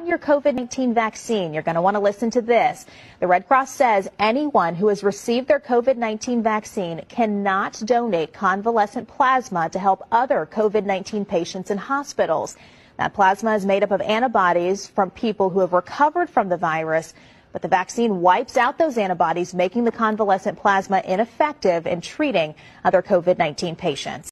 Your COVID-19 vaccine. You're going to want to listen to this. The Red Cross says anyone who has received their COVID-19 vaccine cannot donate convalescent plasma to help other COVID-19 patients in hospitals. That plasma is made up of antibodies from people who have recovered from the virus, but the vaccine wipes out those antibodies, making the convalescent plasma ineffective in treating other COVID-19 patients.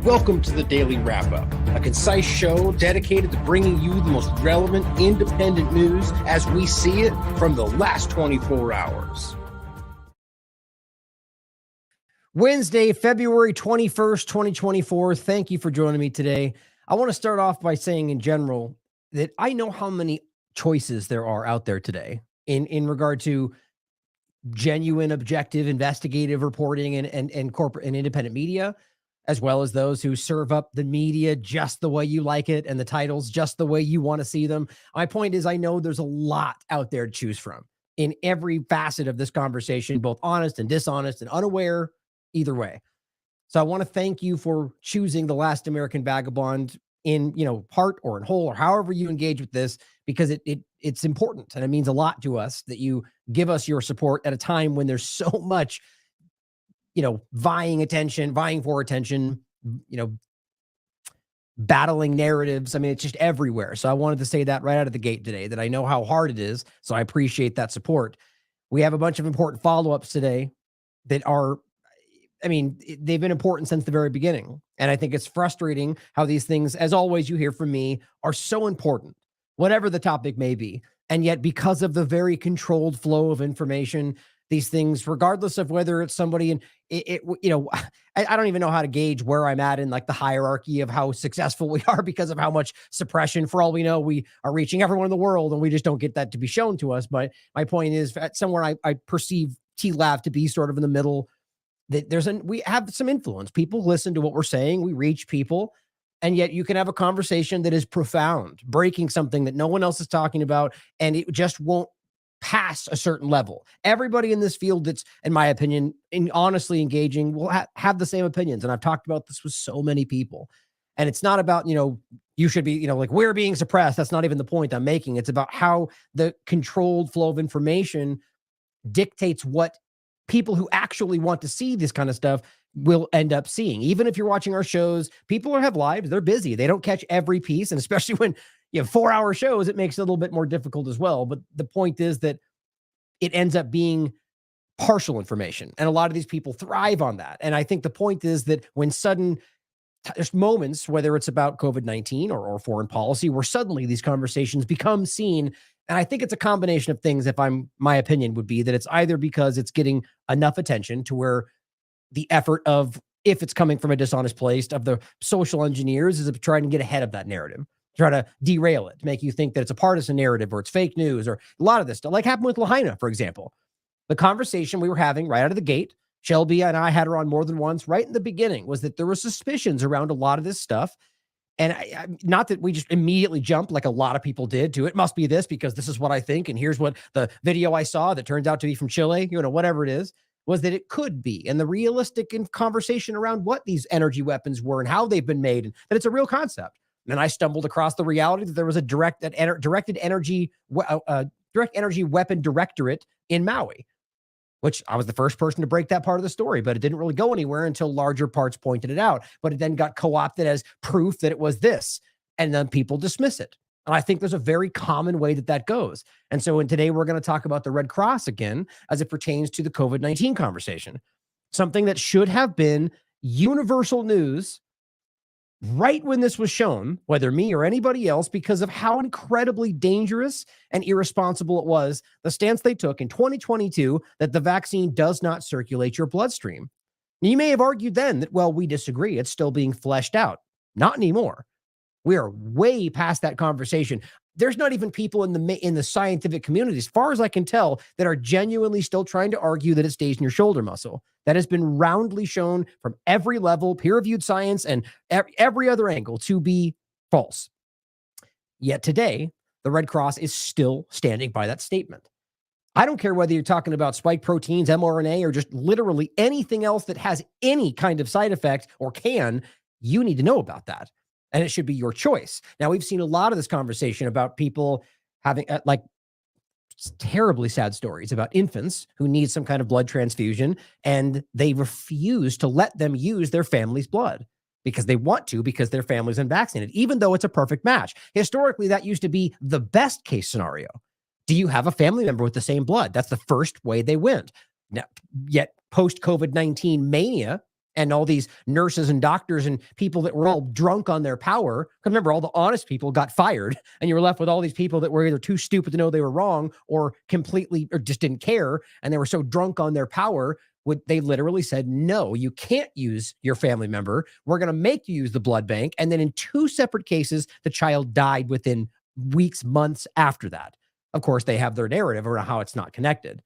Welcome to the Daily Wrap-Up, a concise show dedicated to bringing you the most relevant independent news as we see it from the last 24 hours. Wednesday, February 21st, 2024. Thank you for joining me today. I want to start off by saying in general that I know how many choices there are out there today in regard to genuine, objective, investigative reporting and corporate and independent media, as well as those who serve up the media just the way you like it and the titles just the way you want to see them. My point is, I know there's a lot out there to choose from in every facet of this conversation, both honest and dishonest and unaware, either way. So I want to thank you for choosing The Last American Vagabond in, part or in whole or however you engage with this, because it's important and it means a lot to us that you give us your support at a time when there's so much vying for attention, battling narratives. I mean, it's just everywhere. So I wanted to say that right out of the gate today, that I know how hard it is. So I appreciate that support. We have a bunch of important follow-ups today that are, they've been important since the very beginning. And I think it's frustrating how these things, as always, you hear from me, are so important, whatever the topic may be. And yet, because of the very controlled flow of information, these things, regardless of whether it's somebody in I don't even know how to gauge where I'm at in like the hierarchy of how successful we are because of how much suppression. For all we know, we are reaching everyone in the world and we just don't get that to be shown to us. But my point is, at somewhere I perceive TLAV to be sort of in the middle, that we have some influence. People listen to what we're saying. We reach people. And yet you can have a conversation that is profound, breaking something that no one else is talking about, and it just won't pass a certain level. Everybody in this field that's, in my opinion, honestly engaging will have the same opinions. And I've talked about this with so many people. And it's not about, you should be, like we're being suppressed. That's not even the point I'm making. It's about how the controlled flow of information dictates what people who actually want to see this kind of stuff will end up seeing. Even if you're watching our shows, people have lives. They're busy. They don't catch every piece. And especially when you have 4-hour shows, it makes it a little bit more difficult as well. But the point is that it ends up being partial information. And a lot of these people thrive on that. And I think the point is that when there's moments, whether it's about COVID-19 or foreign policy, where suddenly these conversations become seen. And I think it's a combination of things. My opinion would be that it's either because it's getting enough attention to where the effort of, if it's coming from a dishonest place, of the social engineers is trying to get ahead of that narrative, try to derail it, to make you think that it's a partisan narrative or it's fake news or a lot of this stuff, like happened with Lahaina, for example. The conversation we were having right out of the gate, Shelby and I had her on more than once, right in the beginning, was that there were suspicions around a lot of this stuff. And I not that we just immediately jumped like a lot of people did to it must be this because this is what I think. And here's what the video I saw that turns out to be from Chile, whatever it is, was that it could be. And the realistic conversation around what these energy weapons were and how they've been made, and that it's a real concept. And I stumbled across the reality that there was a directed energy weapon directorate in Maui, which I was the first person to break that part of the story, but it didn't really go anywhere until larger parts pointed it out. But it then got co-opted as proof that it was this, and then people dismiss it. And I think there's a very common way that goes. And so today we're going to talk about the Red Cross again as it pertains to the COVID-19 conversation, something that should have been universal news right when this was shown, whether me or anybody else, because of how incredibly dangerous and irresponsible it was, the stance they took in 2022 that the vaccine does not circulate your bloodstream. You may have argued then that, well, we disagree. It's still being fleshed out. Not anymore. We are way past that conversation. there's not even people in the scientific community, as far as I can tell, that are genuinely still trying to argue that it stays in your shoulder muscle. That has been roundly shown from every level, peer-reviewed science, and every other angle to be false. Yet today, the Red Cross is still standing by that statement. I don't care whether you're talking about spike proteins, mRNA, or just literally anything else that has any kind of side effect or you need to know about that. And it should be your choice. Now, we've seen a lot of this conversation about people having terribly sad stories about infants who need some kind of blood transfusion, and they refuse to let them use their family's blood because they want to, because their family's unvaccinated, even though it's a perfect match. Historically, that used to be the best case scenario. Do you have a family member with the same blood? That's the first way they went. Now, yet post-COVID-19 mania and all these nurses and doctors and people that were all drunk on their power, because remember, all the honest people got fired, and you were left with all these people that were either too stupid to know they were wrong or just didn't care, and they were so drunk on their power, they literally said, no, you can't use your family member. We're going to make you use the blood bank. And then in 2 separate cases, the child died within weeks, months after that. Of course, they have their narrative around how it's not connected.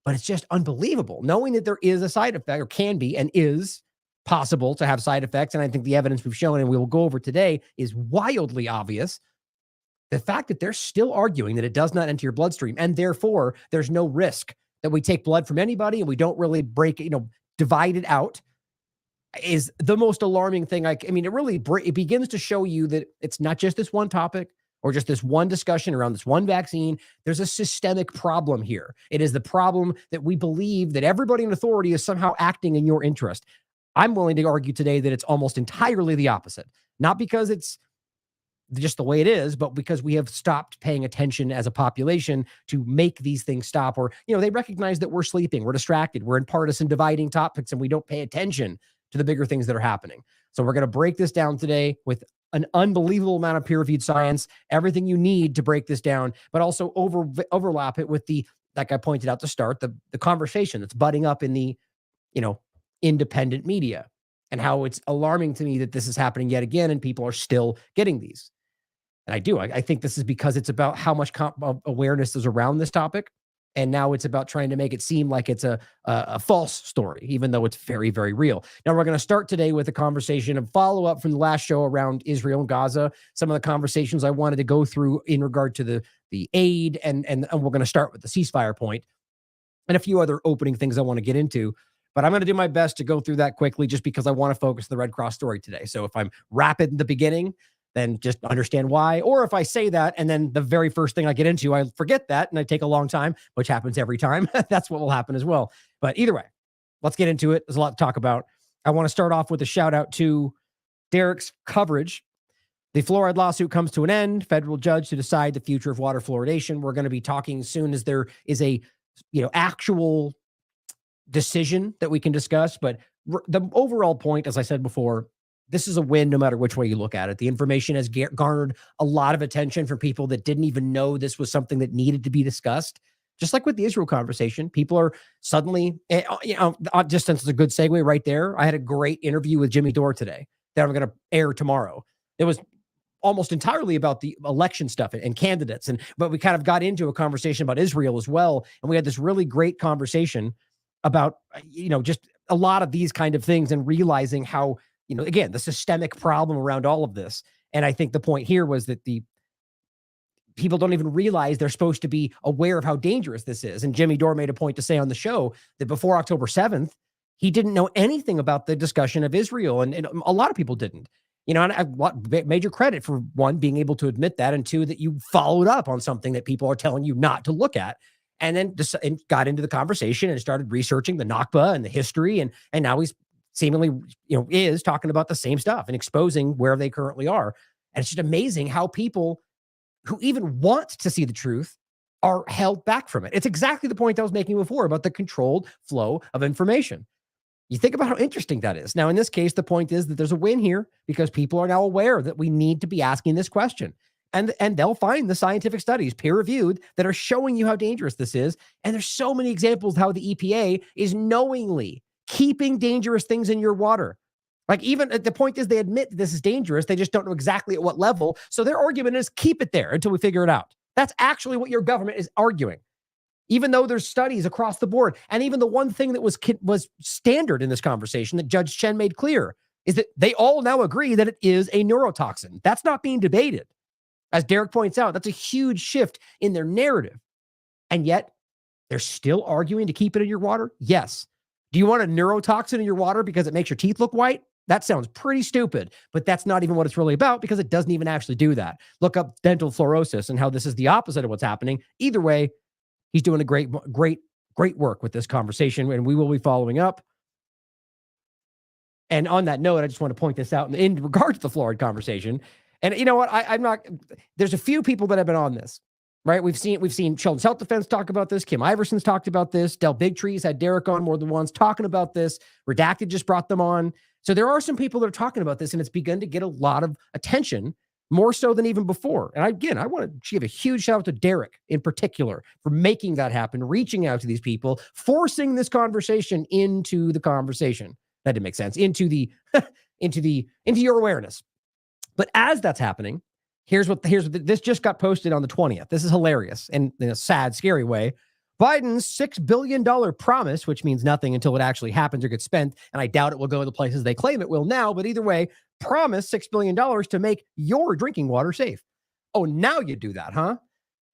But it's just unbelievable knowing that there is a side effect, or can be and is possible to have side effects. And I think the evidence we've shown and we will go over today is wildly obvious. The fact that they're still arguing that it does not enter your bloodstream, and therefore there's no risk that we take blood from anybody and we don't really break it, divide it out, is the most alarming thing. It begins to show you that it's not just this one topic or just this one discussion around this one vaccine. There's a systemic problem here. It is the problem that we believe that everybody in authority is somehow acting in your interest. I'm willing to argue today that it's almost entirely the opposite. Not because it's just the way it is, but because we have stopped paying attention as a population to make these things stop. Or, they recognize that we're sleeping, we're distracted, we're in partisan dividing topics, and we don't pay attention to the bigger things that are happening. So we're going to break this down today with an unbelievable amount of peer-reviewed science, everything you need to break this down, but also overlap it with like I pointed out to start, the conversation that's budding up in the, independent media, and how it's alarming to me that this is happening yet again and people are still getting these. And I think this is because it's about how much awareness is around this topic. And now it's about trying to make it seem like it's a false story, even though it's very, very real. Now, we're going to start today with a conversation of follow-up from the last show around Israel and Gaza, some of the conversations I wanted to go through in regard to the aid, and we're going to start with the ceasefire point and a few other opening things I want to get into. But I'm going to do my best to go through that quickly just because I want to focus on the Red Cross story today. So if I'm rapid in the beginning, then just understand why. Or if I say that and then the very first thing I get into, I forget that and I take a long time, which happens every time. That's what will happen as well. But either way, let's get into it. There's a lot to talk about. I want to start off with a shout out to Derek's coverage. The fluoride lawsuit comes to an end. Federal judge to decide the future of water fluoridation. We're going to be talking as soon as there is a actual decision that we can discuss. But the overall point, as I said before, this is a win no matter which way you look at it. The information has garnered a lot of attention from people that didn't even know this was something that needed to be discussed. Just like with the Israel conversation, people are suddenly, just since it's a good segue right there, I had a great interview with Jimmy Dore today that I'm going to air tomorrow. It was almost entirely about the election stuff and candidates. But we kind of got into a conversation about Israel as well. And we had this really great conversation about, just a lot of these kind of things and realizing how, again, the systemic problem around all of this. And I think the point here was that the people don't even realize they're supposed to be aware of how dangerous this is. And Jimmy Dore made a point to say on the show that before October 7th, he didn't know anything about the discussion of Israel. And a lot of people didn't, and I want major credit for one, being able to admit that. And two, that you followed up on something that people are telling you not to look at. And then got into the conversation and started researching the Nakba and the history. And now he's seemingly, is talking about the same stuff and exposing where they currently are. And it's just amazing how people who even want to see the truth are held back from it. It's exactly the point I was making before about the controlled flow of information. You think about how interesting that is. Now, in this case, the point is that there's a win here because people are now aware that we need to be asking this question. And they'll find the scientific studies, peer-reviewed, that are showing you how dangerous this is. And there's so many examples of how the EPA is knowingly keeping dangerous things in your water. Like, even the point is, they admit this is dangerous. They just don't know exactly at what level. So their argument is keep it there until we figure it out. That's actually what your government is arguing. Even though there's studies across the board. And even the one thing that was standard in this conversation that Judge Chen made clear is that they all now agree that it is a neurotoxin. That's not being debated. As Derek points out, that's a huge shift in their narrative. And yet, they're still arguing to keep it in your water? Yes. Do you want a neurotoxin in your water because it makes your teeth look white? That sounds pretty stupid, but that's not even what it's really about because it doesn't even actually do that. Look up dental fluorosis and how this is the opposite of what's happening. Either way, he's doing a great work with this conversation, and we will be following up. And on that note, I just want to point this out in regard to the fluoride conversation. And you know what? I'm not. There's a few people that have been on this, right? We've seen Children's Health Defense talk about this. Kim Iverson's talked about this. Del Bigtree's had Derek on more than once talking about this. Redacted just brought them on. So there are some people that are talking about this, and it's begun to get a lot of attention, more so than even before. And I want to give a huge shout out to Derek in particular for making that happen, reaching out to these people, forcing this conversation into the conversation. That didn't make sense. Into your awareness. But as that's happening, here's what this just got posted on the 20th. This is hilarious and in a sad, scary way. Biden's $6 billion promise, which means nothing until it actually happens or gets spent, and I doubt it will go to the places they claim it will now, but either way, promise $6 billion to make your drinking water safe. Oh, now you do that, huh?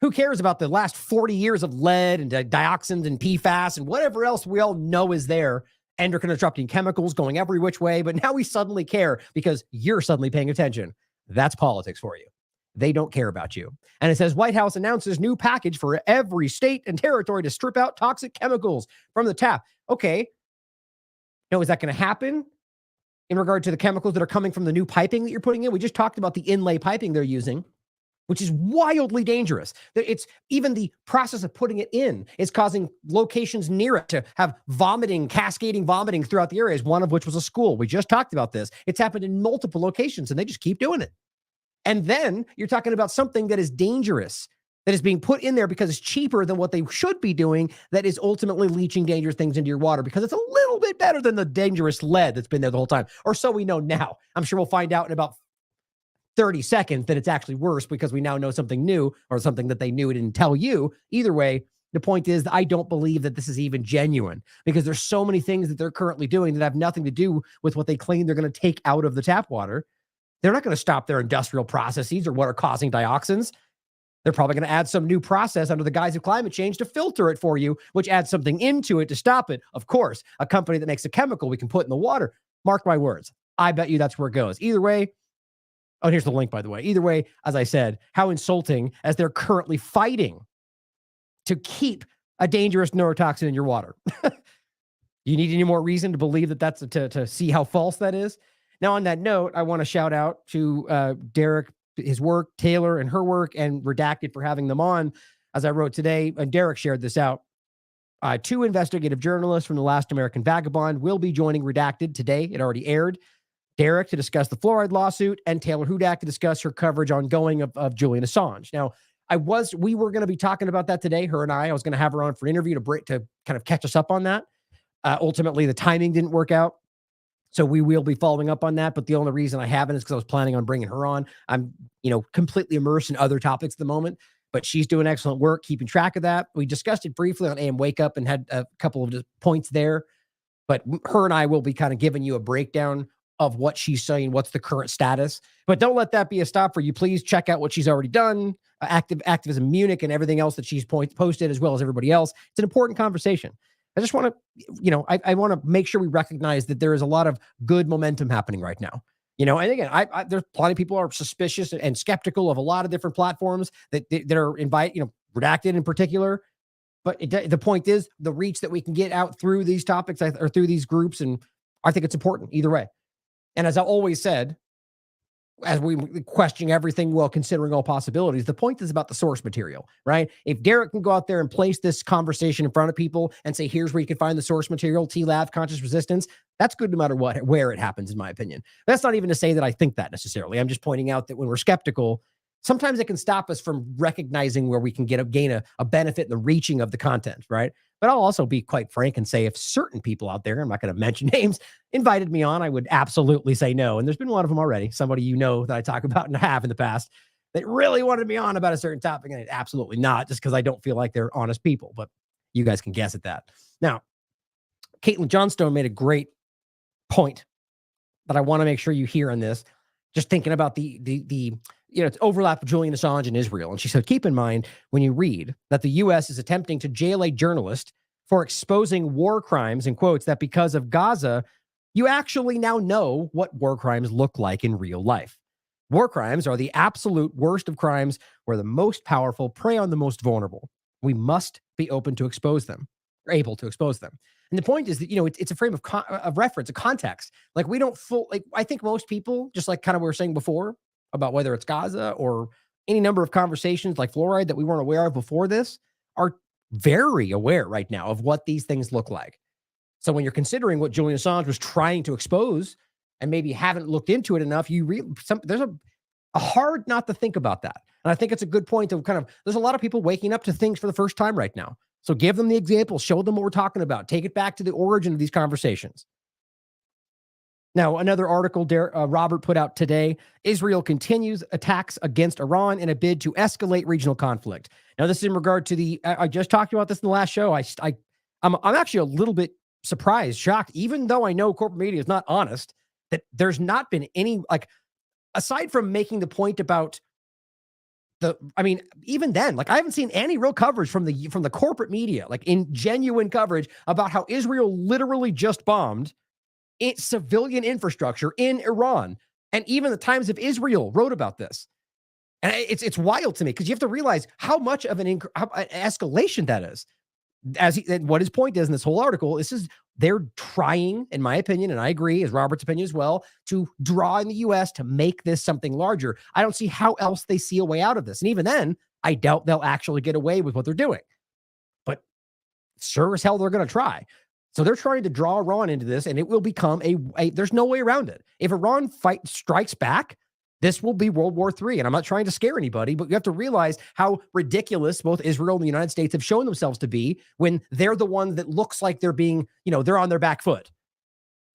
Who cares about the last 40 years of lead and dioxins and PFAS and whatever else we all know is there, endocrine disrupting chemicals going every which way, but now we suddenly care because you're suddenly paying attention. That's politics for you. They don't care about you. And it says White House announces new package for every state and territory to strip out toxic chemicals from the tap. Okay. Now, is that going to happen in regard to the chemicals that are coming from the new piping that you're putting in? We just talked about the inlay piping they're using, which is wildly dangerous. It's even the process of putting it in is causing locations near it to have cascading vomiting throughout the areas, one of which was a school. We just talked about this. It's happened in multiple locations, and they just keep doing it. And then you're talking about something that is dangerous, that is being put in there because it's cheaper than what they should be doing, that is ultimately leaching dangerous things into your water because it's a little bit better than the dangerous lead that's been there the whole time. Or so we know now. I'm sure we'll find out in about 30 seconds that it's actually worse because we now know something new or something that they knew and didn't tell you. Either way, the point is I don't believe that this is even genuine because there's so many things that they're currently doing that have nothing to do with what they claim they're going to take out of the tap water. They're not going to stop their industrial processes or what are causing dioxins. They're probably going to add some new process under the guise of climate change to filter it for you, which adds something into it to stop it. Of course, a company that makes a chemical we can put in the water. Mark my words. I bet you that's where it goes. Either way, oh, here's the link, by the way. Either way, as I said, how insulting as they're currently fighting to keep a dangerous neurotoxin in your water. You need any more reason to believe that that's to see how false that is? Now, on that note, I want to shout out to Derek, his work, Taylor and her work, and Redacted for having them on. As I wrote today, and Derek shared this out, 2 investigative journalists from The Last American Vagabond will be joining Redacted today. It already aired. Derek to discuss the fluoride lawsuit, and Taylor Hudak to discuss her coverage ongoing of Julian Assange. Now, we were going to be talking about that today, her and I was going to have her on for an interview to kind of catch us up on that. Ultimately, the timing didn't work out. So we will be following up on that. But the only reason I haven't is because I was planning on bringing her on. I'm, completely immersed in other topics at the moment, but she's doing excellent work, keeping track of that. We discussed it briefly on AM Wake Up and had a couple of points there, but her and I will be kind of giving you a breakdown of what she's saying, what's the current status. But don't let that be a stop for you. Please check out what she's already done, Activism Munich and everything else that she's posted, as well as everybody else. It's an important conversation. I just want to, I want to make sure we recognize that there is a lot of good momentum happening right now. And again, there's plenty of people are suspicious and skeptical of a lot of different platforms that are Redacted in particular. But the point is the reach that we can get out through these topics or through these groups. And I think it's important either way. And as I always said, as we question everything while considering all possibilities, the point is about the source material, right? If Derek can go out there and place this conversation in front of people and say, here's where you can find the source material, TLAV, conscious resistance, that's good no matter where it happens, in my opinion. That's not even to say that I think that necessarily. I'm just pointing out that when we're skeptical, sometimes it can stop us from recognizing where we can gain a benefit in the reaching of the content, right? But I'll also be quite frank and say if certain people out there, I'm not going to mention names, invited me on, I would absolutely say no. And there's been one of them already, somebody that I talk about and have in the past that really wanted me on about a certain topic, and absolutely not, just because I don't feel like they're honest people. But you guys can guess at that. Now, Caitlin Johnstone made a great point that I want to make sure you hear on this. Just thinking about the it's overlap of Julian Assange and Israel. And she said, keep in mind when you read that the U.S. is attempting to jail a journalist for exposing war crimes, in quotes, that because of Gaza, you actually now know what war crimes look like in real life. War crimes are the absolute worst of crimes where the most powerful prey on the most vulnerable. We must be open to expose them, or able to expose them. And the point is that, it's a frame of reference, a context. Like I think most people, just like kind of we were saying before about whether it's Gaza or any number of conversations like fluoride that we weren't aware of before this, are very aware right now of what these things look like. So when you're considering what Julian Assange was trying to expose and maybe haven't looked into it enough, there's a hard not to think about that. And I think it's a good point of there's a lot of people waking up to things for the first time right now. So give them the example, show them what we're talking about, take it back to the origin of these conversations. Now, another article Robert put out today, Israel continues attacks against Iran in a bid to escalate regional conflict. Now, this is in regard to I just talked about this in the last show. I'm actually a little bit surprised, shocked, even though I know corporate media is not honest, that there's not been any, aside from making the point about even then, I haven't seen any real coverage from the corporate media, in genuine coverage about how Israel literally just bombed civilian infrastructure in Iran. And even the Times of Israel wrote about this. And it's wild to me because you have to realize how much of an escalation that is. What his point is in this whole article, they're trying, in my opinion, and I agree, as Robert's opinion as well, to draw in the U.S. to make this something larger. I don't see how else they see a way out of this. And even then, I doubt they'll actually get away with what they're doing. But sure as hell, they're going to try. So they're trying to draw Iran into this, and it will become there's no way around it. If Iran strikes back, this will be World War III. And I'm not trying to scare anybody, but you have to realize how ridiculous both Israel and the United States have shown themselves to be when they're the ones that looks like they're being, they're on their back foot.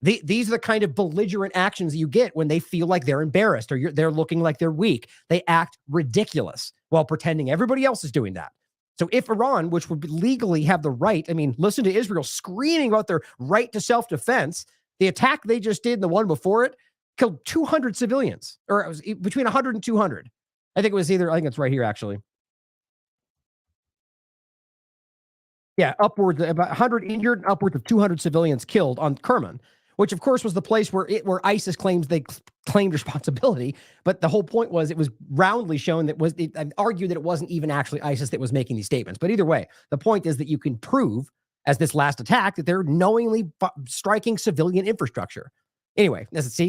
These are the kind of belligerent actions that you get when they feel like they're embarrassed or they're looking like they're weak. They act ridiculous while pretending everybody else is doing that. So if Iran, which would legally have the right, listen to Israel screaming about their right to self-defense, the attack they just did and the one before it killed 200 civilians, or it was between 100 and 200. I think it's right here, actually. Yeah, upwards, about 100 injured and upwards of 200 civilians killed on Kerman, which of course was the place where ISIS claims they claimed responsibility. But the whole point was it was roundly shown that argued that it wasn't even actually ISIS that was making these statements. But either way, the point is that you can prove, as this last attack, that they're knowingly striking civilian infrastructure. Anyway, as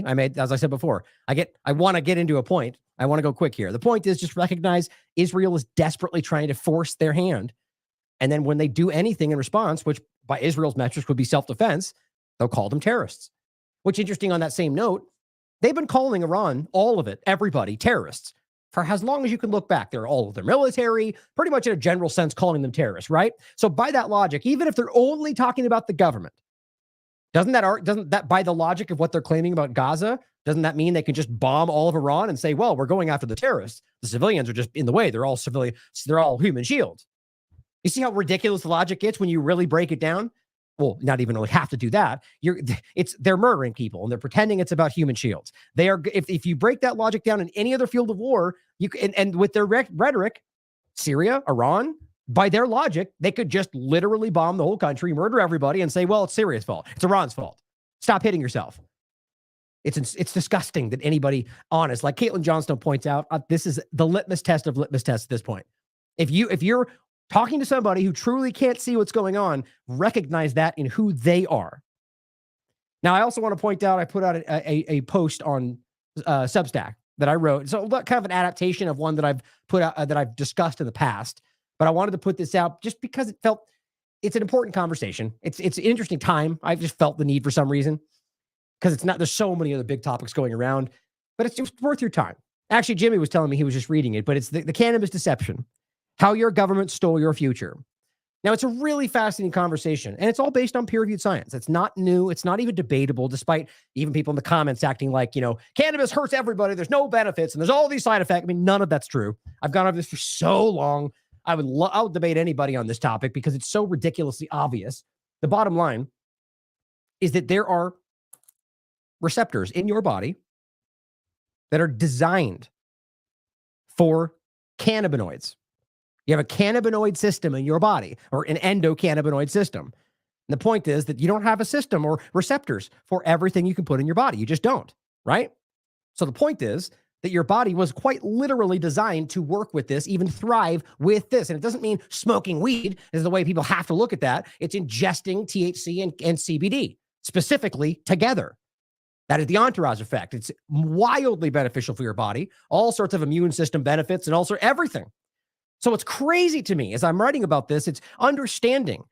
I said before, I want to get into a point. I want to go quick here. The point is just recognize Israel is desperately trying to force their hand. And then when they do anything in response, which by Israel's metrics would be self-defense, they'll call them terrorists. Which, interesting on that same note, they've been calling Iran, all of it, everybody, terrorists for as long as you can look back. They're all of their military, pretty much in a general sense, calling them terrorists, right? So by that logic, even if they're only talking about the government, doesn't that by the logic of what they're claiming about Gaza, doesn't that mean they can just bomb all of Iran and say, well, we're going after the terrorists. The civilians are just in the way. They're all civilian. They're all human shields. You see how ridiculous the logic gets when you really break it down? Well, not even really have to do that. They're murdering people and they're pretending it's about human shields. They are, if you break that logic down in any other field of war, and with their rhetoric, Syria, Iran, by their logic, they could just literally bomb the whole country, murder everybody, and say, well, it's Syria's fault. It's Iran's fault. Stop hitting yourself. It's disgusting that anybody honest, like Caitlin Johnstone points out, this is the litmus test of litmus tests at this point. If you're talking to somebody who truly can't see what's going on, recognize that in who they are. Now, I also want to point out, I put out a post on Substack that I wrote. So kind of an adaptation of one that I've put out, that I've discussed in the past. But I wanted to put this out just because it's an important conversation. It's an interesting time. I've just felt the need for some reason because there's so many other big topics going around, but it's just worth your time. Actually, Jimmy was telling me he was just reading it, but it's the cannabis deception, how your government stole your future. Now, it's a really fascinating conversation, and it's all based on peer-reviewed science. It's not new. It's not even debatable, despite even people in the comments acting like, cannabis hurts everybody. There's no benefits, and there's all these side effects. I mean, none of that's true. I've gone over this for so long. I would debate anybody on this topic because it's so ridiculously obvious. The bottom line is that there are receptors in your body that are designed for cannabinoids. You have a cannabinoid system in your body, or an endocannabinoid system. And the point is that you don't have a system or receptors for everything you can put in your body. You just don't, right? So the point is that your body was quite literally designed to work with this, even thrive with this. And it doesn't mean smoking weed is the way people have to look at that. It's ingesting THC and CBD specifically together. That is the entourage effect. It's wildly beneficial for your body, all sorts of immune system benefits and also everything. So it's crazy to me as I'm writing about this. It's understanding,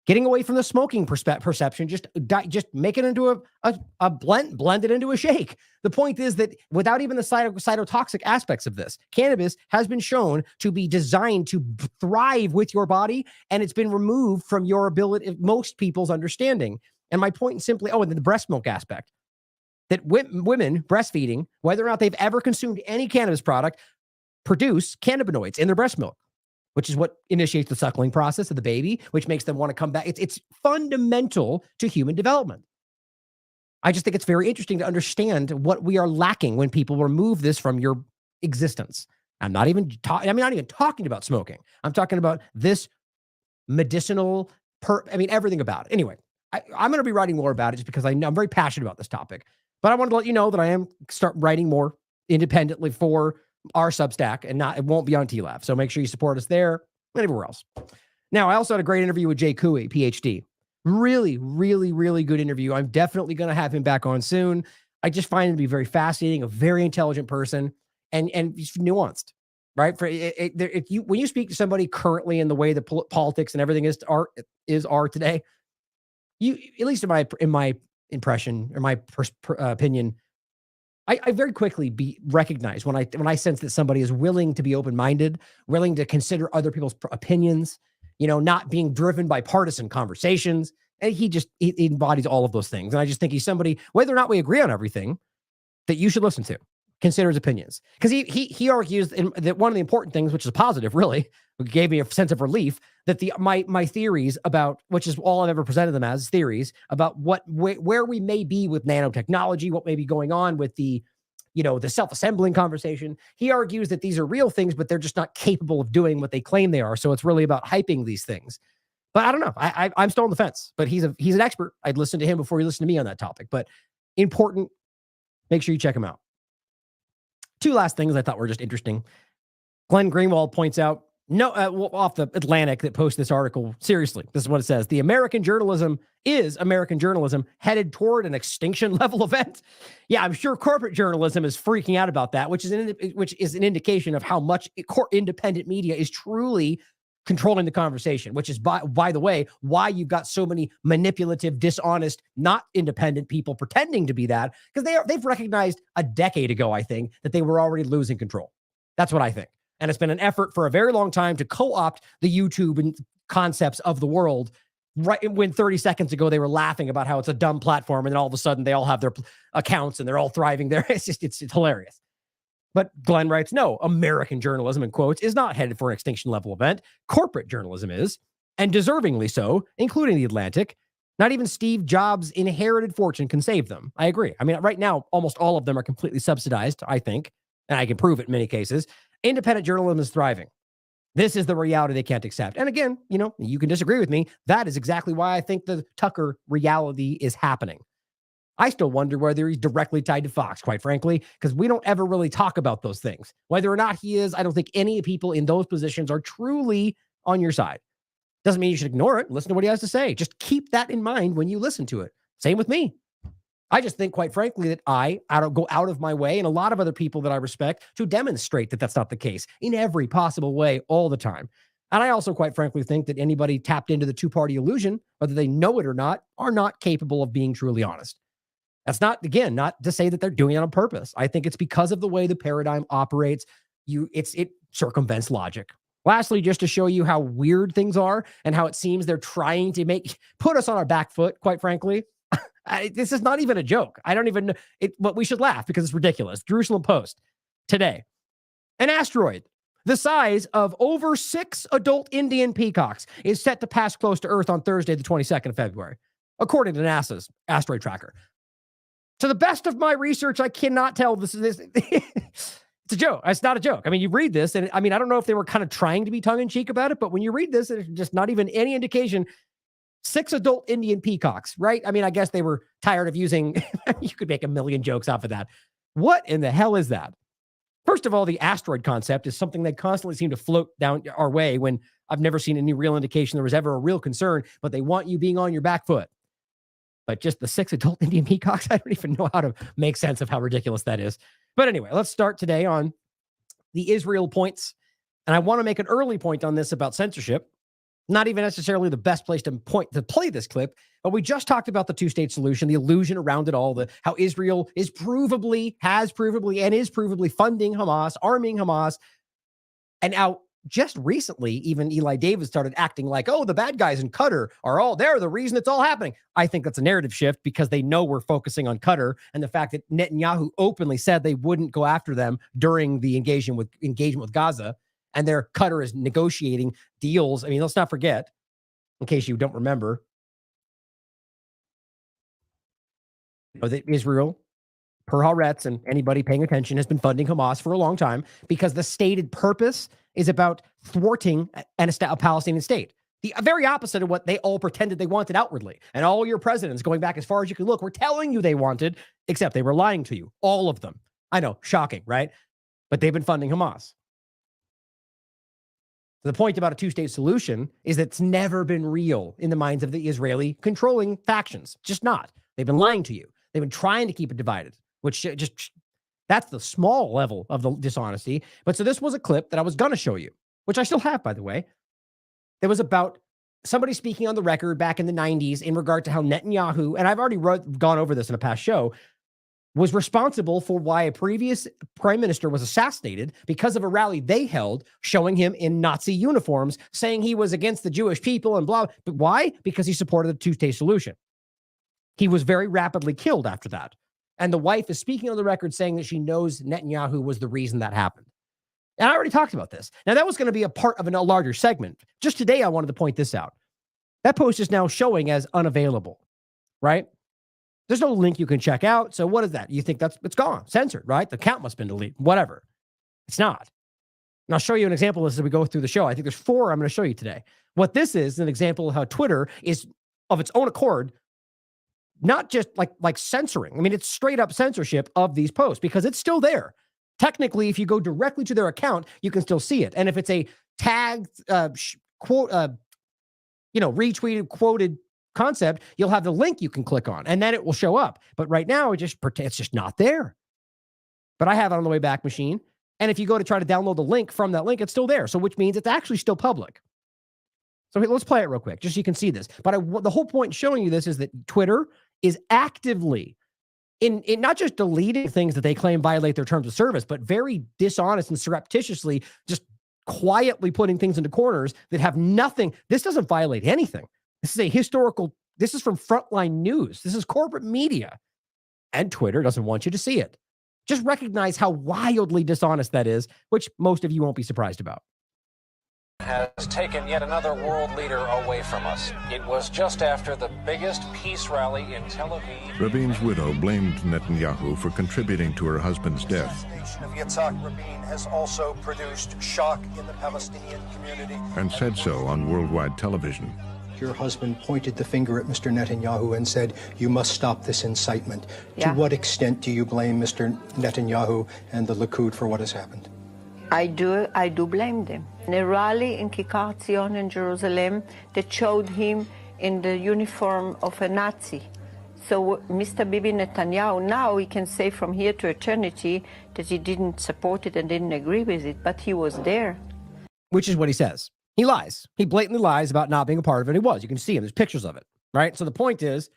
getting away from the smoking perception, just make it into a blend it into a shake. The point is that without even the cytotoxic aspects of this, cannabis has been shown to be designed to thrive with your body, and it's been removed from your ability, most people's understanding. And my point is simply, and then the breast milk aspect, that women breastfeeding, whether or not they've ever consumed any cannabis product, produce cannabinoids in their breast milk, which is what initiates the suckling process of the baby, which makes them want to come back. It's fundamental to human development. I just think it's very interesting to understand what we are lacking when people remove this from your existence. I'm not even talking about smoking. I'm talking about this medicinal, everything about it. Anyway, I'm going to be writing more about it just because I'm very passionate about this topic. But I wanted to let you know that I am start writing more independently for our Substack, and it won't be on TLAV. So make sure you support us there and everywhere else. Now, I also had a great interview with Jay Couey, PhD. Really, really, really good interview. I'm definitely going to have him back on soon. I just find him to be very fascinating, a very intelligent person, and nuanced, right? When you speak to somebody currently in the way that politics and everything are today, you, at least in my impression or my opinion, I very quickly recognize when I sense that somebody is willing to be open-minded, willing to consider other people's opinions, not being driven by partisan conversations. And he embodies all of those things. And I just think he's somebody, whether or not we agree on everything, that you should listen to, consider his opinions. Because he argues that one of the important things, which is positive, really, gave me a sense of relief, that my theories about, which is all I've ever presented them as, theories about where we may be with nanotechnology, what may be going on with the self-assembling conversation. He argues that these are real things, but they're just not capable of doing what they claim they are. So it's really about hyping these things. But I don't know. I'm still on the fence. But he's an expert. I'd listen to him before you listen to me on that topic. But important. Make sure you check him out. Two last things I thought were just interesting. Glenn Greenwald points out, off the Atlantic that posted this article. Seriously, this is what it says. The American journalism headed toward an extinction level event. Yeah, I'm sure corporate journalism is freaking out about that, which is an indication of how much independent media is truly controlling the conversation, which is, by the way, why you've got so many manipulative, dishonest, not independent people pretending to be that, because they've recognized a decade ago, I think, that they were already losing control. That's what I think. And it's been an effort for a very long time to co-opt the YouTube and concepts of the world. Right when 30 seconds ago, they were laughing about how it's a dumb platform. And then all of a sudden they all have their accounts and they're all thriving there. It's hilarious. But Glenn writes, no, American journalism, in quotes, is not headed for an extinction level event. Corporate journalism is, and deservingly so, including the Atlantic. Not even Steve Jobs' inherited fortune can save them. I agree. I mean, right now, almost all of them are completely subsidized, I think. And I can prove it in many cases. Independent journalism is thriving. This is the reality they can't accept. And again, you can disagree with me. That is exactly why I think the Tucker reality is happening. I still wonder whether he's directly tied to Fox, quite frankly, because we don't ever really talk about those things. Whether or not he is, I don't think any people in those positions are truly on your side. Doesn't mean you should ignore it. Listen to what he has to say. Just keep that in mind when you listen to it. Same with me. I just think, quite frankly, that I don't go out of my way, and a lot of other people that I respect, to demonstrate that that's not the case in every possible way all the time. And I also, quite frankly, think that anybody tapped into the two-party illusion, whether they know it or not, are not capable of being truly honest. That's not, again, not to say that they're doing it on purpose. I think it's because of the way the paradigm operates. It circumvents logic. Lastly, just to show you how weird things are and how it seems they're trying to put us on our back foot, quite frankly. This is not even a joke. I don't even know it, but we should laugh because it's ridiculous. Jerusalem Post today. An asteroid the size of over 6 adult Indian peacocks is set to pass close to Earth on Thursday, the 22nd of February, according to NASA's asteroid tracker. To the best of my research, I cannot tell this. It's a joke. It's not a joke. I mean, you read this, and I mean, I don't know if they were kind of trying to be tongue-in-cheek about it, but when you read this, there's just not even any indication. 6 adult Indian peacocks, right? I mean, I guess they were tired of using, you could make a million jokes off of that. What in the hell is that? First of all, the asteroid concept is something that constantly seemed to float down our way when I've never seen any real indication there was ever a real concern, but they want you being on your back foot. But just the 6 adult Indian peacocks, I don't even know how to make sense of how ridiculous that is. But anyway, let's start today on the Israel points. And I want to make an early point on this about censorship. Not even necessarily the best place to play this clip, but we just talked about the two-state solution, the illusion around it all, how Israel is provably funding Hamas, arming Hamas. And now, just recently, even Eli David started acting like, oh, the bad guys in Qatar they're the reason it's all happening. I think that's a narrative shift because they know we're focusing on Qatar and the fact that Netanyahu openly said they wouldn't go after them during the engagement with Gaza. And their Qatar is negotiating deals. I mean, let's not forget, in case you don't remember, that Israel, per Haaretz, and anybody paying attention, has been funding Hamas for a long time because the stated purpose is about thwarting a Palestinian state. The very opposite of what they all pretended they wanted outwardly. And all your presidents, going back as far as you can look, were telling you they wanted, except they were lying to you. All of them. I know, shocking, right? But they've been funding Hamas. The point about a two-state solution is that it's never been real in the minds of the Israeli controlling factions. Just not. They've been lying to you. They've been trying to keep it divided, which just, that's the small level of the dishonesty. But so this was a clip that I was going to show you, which I still have, by the way. It was about somebody speaking on the record back in the 90s in regard to how Netanyahu, and I've already gone over this in a past show, was responsible for why a previous prime minister was assassinated because of a rally they held showing him in Nazi uniforms, saying he was against the Jewish people and blah. But why? Because he supported the two-state solution. He was very rapidly killed after that. And the wife is speaking on the record saying that she knows Netanyahu was the reason that happened. And I already talked about this. Now, that was going to be a part of a larger segment. Just today, I wanted to point this out. That post is now showing as unavailable, right? There's no link you can check out. So what is that? You think it's gone, censored, right? The account must have been deleted, whatever. It's not. And I'll show you an example of this as we go through the show. I think there's 4 I'm going to show you today. What this is an example of how Twitter is, of its own accord, not just like censoring. I mean, it's straight up censorship of these posts because it's still there. Technically, if you go directly to their account, you can still see it. And if it's a tagged, quote, retweeted, quoted concept, you'll have the link you can click on and then it will show up. But right now, it's just not there. But I have it on the way back machine. And if you go to try to download the link from that link, it's still there. So which means it's actually still public. So let's play it real quick, just so you can see this. But the whole point in showing you this is that Twitter is actively in not just deleting things that they claim violate their terms of service, but very dishonest and surreptitiously just quietly putting things into corners that have nothing. This doesn't violate anything. This is a historical, this is from Frontline News. This is corporate media. And Twitter doesn't want you to see it. Just recognize how wildly dishonest that is, which most of you won't be surprised about. Has taken yet another world leader away from us. It was just after the biggest peace rally in Tel Aviv. Rabin's widow blamed Netanyahu for contributing to her husband's death. The assassination of Yitzhak Rabin has also produced shock in the Palestinian community. And said so on worldwide television. Your husband pointed the finger at Mr. Netanyahu and said, you must stop this incitement. Yeah. To what extent do you blame Mr. Netanyahu and the Likud for what has happened? I do blame them. In a rally in Kikar Zion in Jerusalem that showed him in the uniform of a Nazi. So Mr. Bibi Netanyahu, now he can say from here to eternity that he didn't support it and didn't agree with it, but he was there. Which is what he says. He lies. He blatantly lies about not being a part of it. He was. You can see him. There's pictures of it, right? So the point is,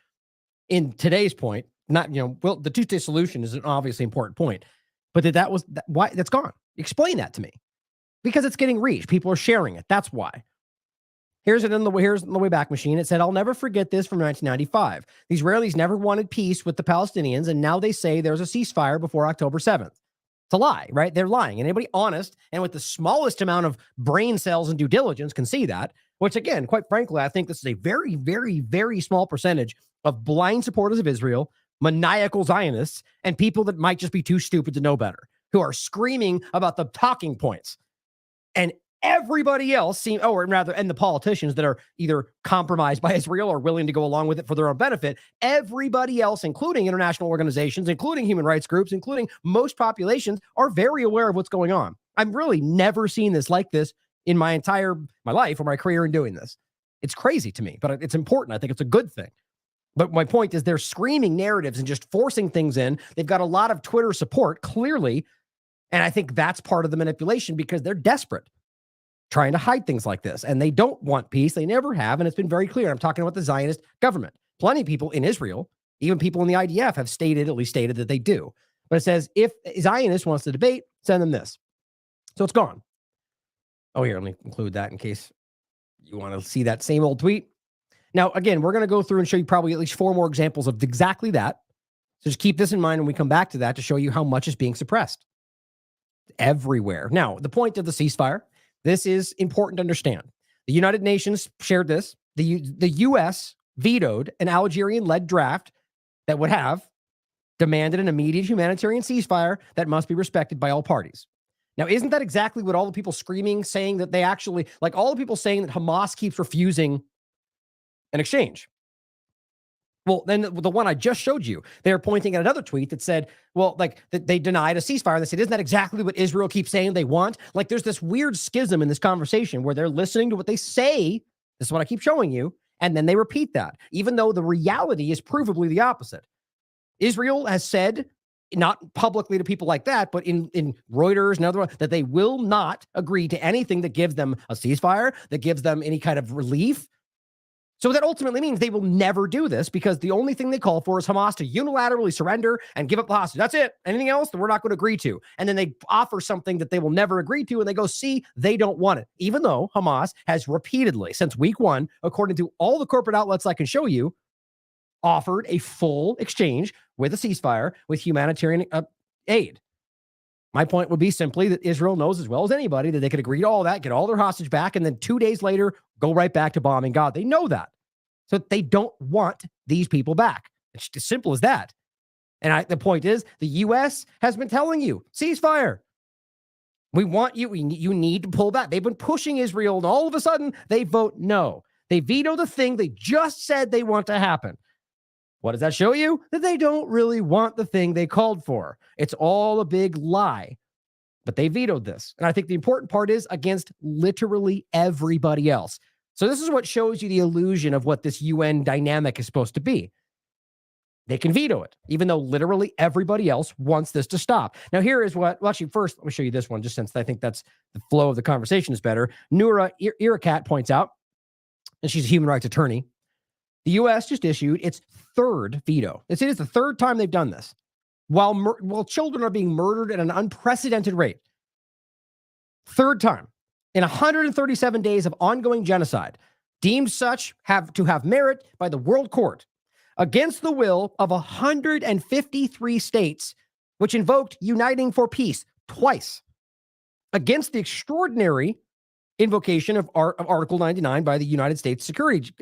in today's point, not, well, the two-state solution is an obviously important point, but why that's gone. Explain that to me. Because it's getting reached. People are sharing it. That's why. Here's the Wayback Machine. It said, I'll never forget this from 1995. The Israelis never wanted peace with the Palestinians, and now they say there's a ceasefire before October 7th. It's a lie, right? They're lying. And anybody honest and with the smallest amount of brain cells and due diligence can see that, which, again, quite frankly, I think this is a very, very, very small percentage of blind supporters of Israel, maniacal Zionists, and people that might just be too stupid to know better, who are screaming about the talking points. And everybody else and the politicians that are either compromised by Israel or willing to go along with it for their own benefit, everybody else, including international organizations, including human rights groups, including most populations, are very aware of what's going on. I've really never seen this like this in my life or my career in doing this. It's crazy to me, but it's important. I think it's a good thing. But my point is they're screaming narratives and just forcing things in. They've got a lot of Twitter support, clearly. And I think that's part of the manipulation because they're desperate, trying to hide things like this. And they don't want peace. They never have. And it's been very clear. I'm talking about the Zionist government. Plenty of people in Israel, even people in the IDF, have at least stated that they do. But it says, if a Zionist wants to debate, send them this. So it's gone. Oh, here, let me include that in case you want to see that same old tweet. Now, again, we're going to go through and show you probably at least 4 more examples of exactly that. So just keep this in mind when we come back to that to show you how much is being suppressed. Everywhere. Now, the point of the ceasefire, this is important to understand. The United Nations shared this. The U.S. vetoed an Algerian-led draft that would have demanded an immediate humanitarian ceasefire that must be respected by all parties. Now, isn't that exactly what all the people screaming, saying that they actually, like all the people saying that Hamas keeps refusing an exchange? Well, then the one I just showed you, they're pointing at another tweet that said, well, like that they denied a ceasefire. And they said, isn't that exactly what Israel keeps saying they want? Like there's this weird schism in this conversation where they're listening to what they say. This is what I keep showing you. And then they repeat that, even though the reality is provably the opposite. Israel has said, not publicly to people like that, but in Reuters and other ones, that they will not agree to anything that gives them a ceasefire, that gives them any kind of relief. So that ultimately means they will never do this because the only thing they call for is Hamas to unilaterally surrender and give up the hostage. That's it. Anything else that we're not going to agree to. And then they offer something that they will never agree to, and they go, see, they don't want it. Even though Hamas has repeatedly, since week 1, according to all the corporate outlets I can show you, offered a full exchange with a ceasefire with humanitarian aid. My point would be simply that Israel knows as well as anybody that they could agree to all that, get all their hostage back, and then 2 days later, go right back to bombing Gaza. They know that. So they don't want these people back. It's as simple as that. And the point is, the U.S. has been telling you, ceasefire. We want you. You need to pull back. They've been pushing Israel, and all of a sudden, they vote no. They veto the thing they just said they want to happen. What does that show you? That they don't really want the thing they called for. It's all a big lie. But they vetoed this. And I think the important part is against literally everybody else. So this is what shows you the illusion of what this UN dynamic is supposed to be. They can veto it, even though literally everybody else wants this to stop. Now, here is what, well, actually, first, let me show you this one, just since I think that's the flow of the conversation is better. Noura Irakat points out, and she's a human rights attorney, the U.S. just issued its 3rd veto. It is the 3rd time they've done this, while children are being murdered at an unprecedented rate. 3rd time in 137 days of ongoing genocide, deemed such to have merit by the World Court, against the will of 153 states, which invoked uniting for peace twice, against the extraordinary invocation of Article 99 by the United States Security.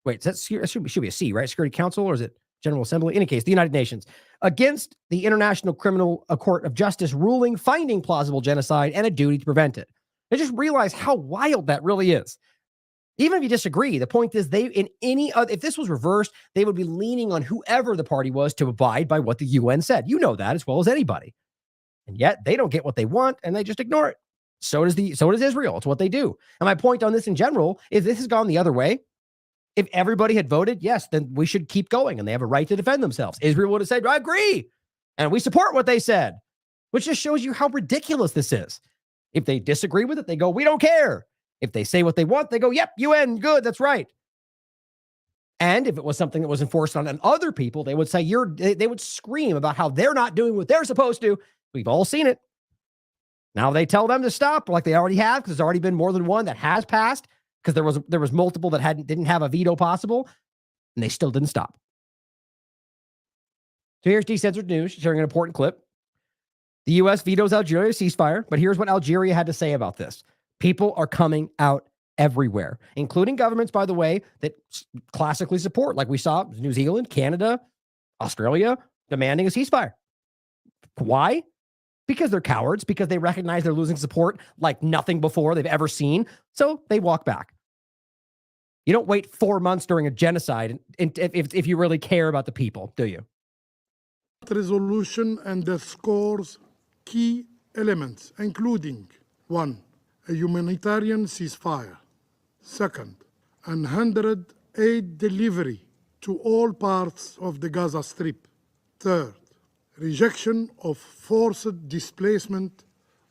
Wait, that should be a C, right? Security Council, or is it General Assembly? In any case, the United Nations, against the International Criminal Court of Justice ruling finding plausible genocide and a duty to prevent it. I just realize how wild that really is. Even if you disagree, the point is if this was reversed, they would be leaning on whoever the party was to abide by what the UN said. You know that as well as anybody. And yet they don't get what they want and they just ignore it. So does Israel. It's what they do. And my point on this in general is this has gone the other way. If everybody had voted yes, then we should keep going and they have a right to defend themselves. Israel would have said, I agree. And we support what they said, which just shows you how ridiculous this is. If they disagree with it, they go, we don't care. If they say what they want, they go, yep, UN, good, that's right. And if it was something that was enforced on other people, they would say they would scream about how they're not doing what they're supposed to. We've all seen it. Now they tell them to stop, like they already have, because there's already been more than one that has passed, because there was multiple that didn't have a veto possible, and they still didn't stop. So here's Decentered News sharing an important clip. The U.S. vetoes Algeria's ceasefire, but here's what Algeria had to say about this. People are coming out everywhere, including governments, by the way, that classically support, like we saw New Zealand, Canada, Australia, demanding a ceasefire. Why? Because they're cowards, because they recognize they're losing support like nothing before they've ever seen. So they walk back. You don't wait 4 months during a genocide if you really care about the people, do you? Resolution underscores key elements, including 1. A humanitarian ceasefire. 2nd, unhindered aid delivery to all parts of the Gaza Strip. 3rd, rejection of forced displacement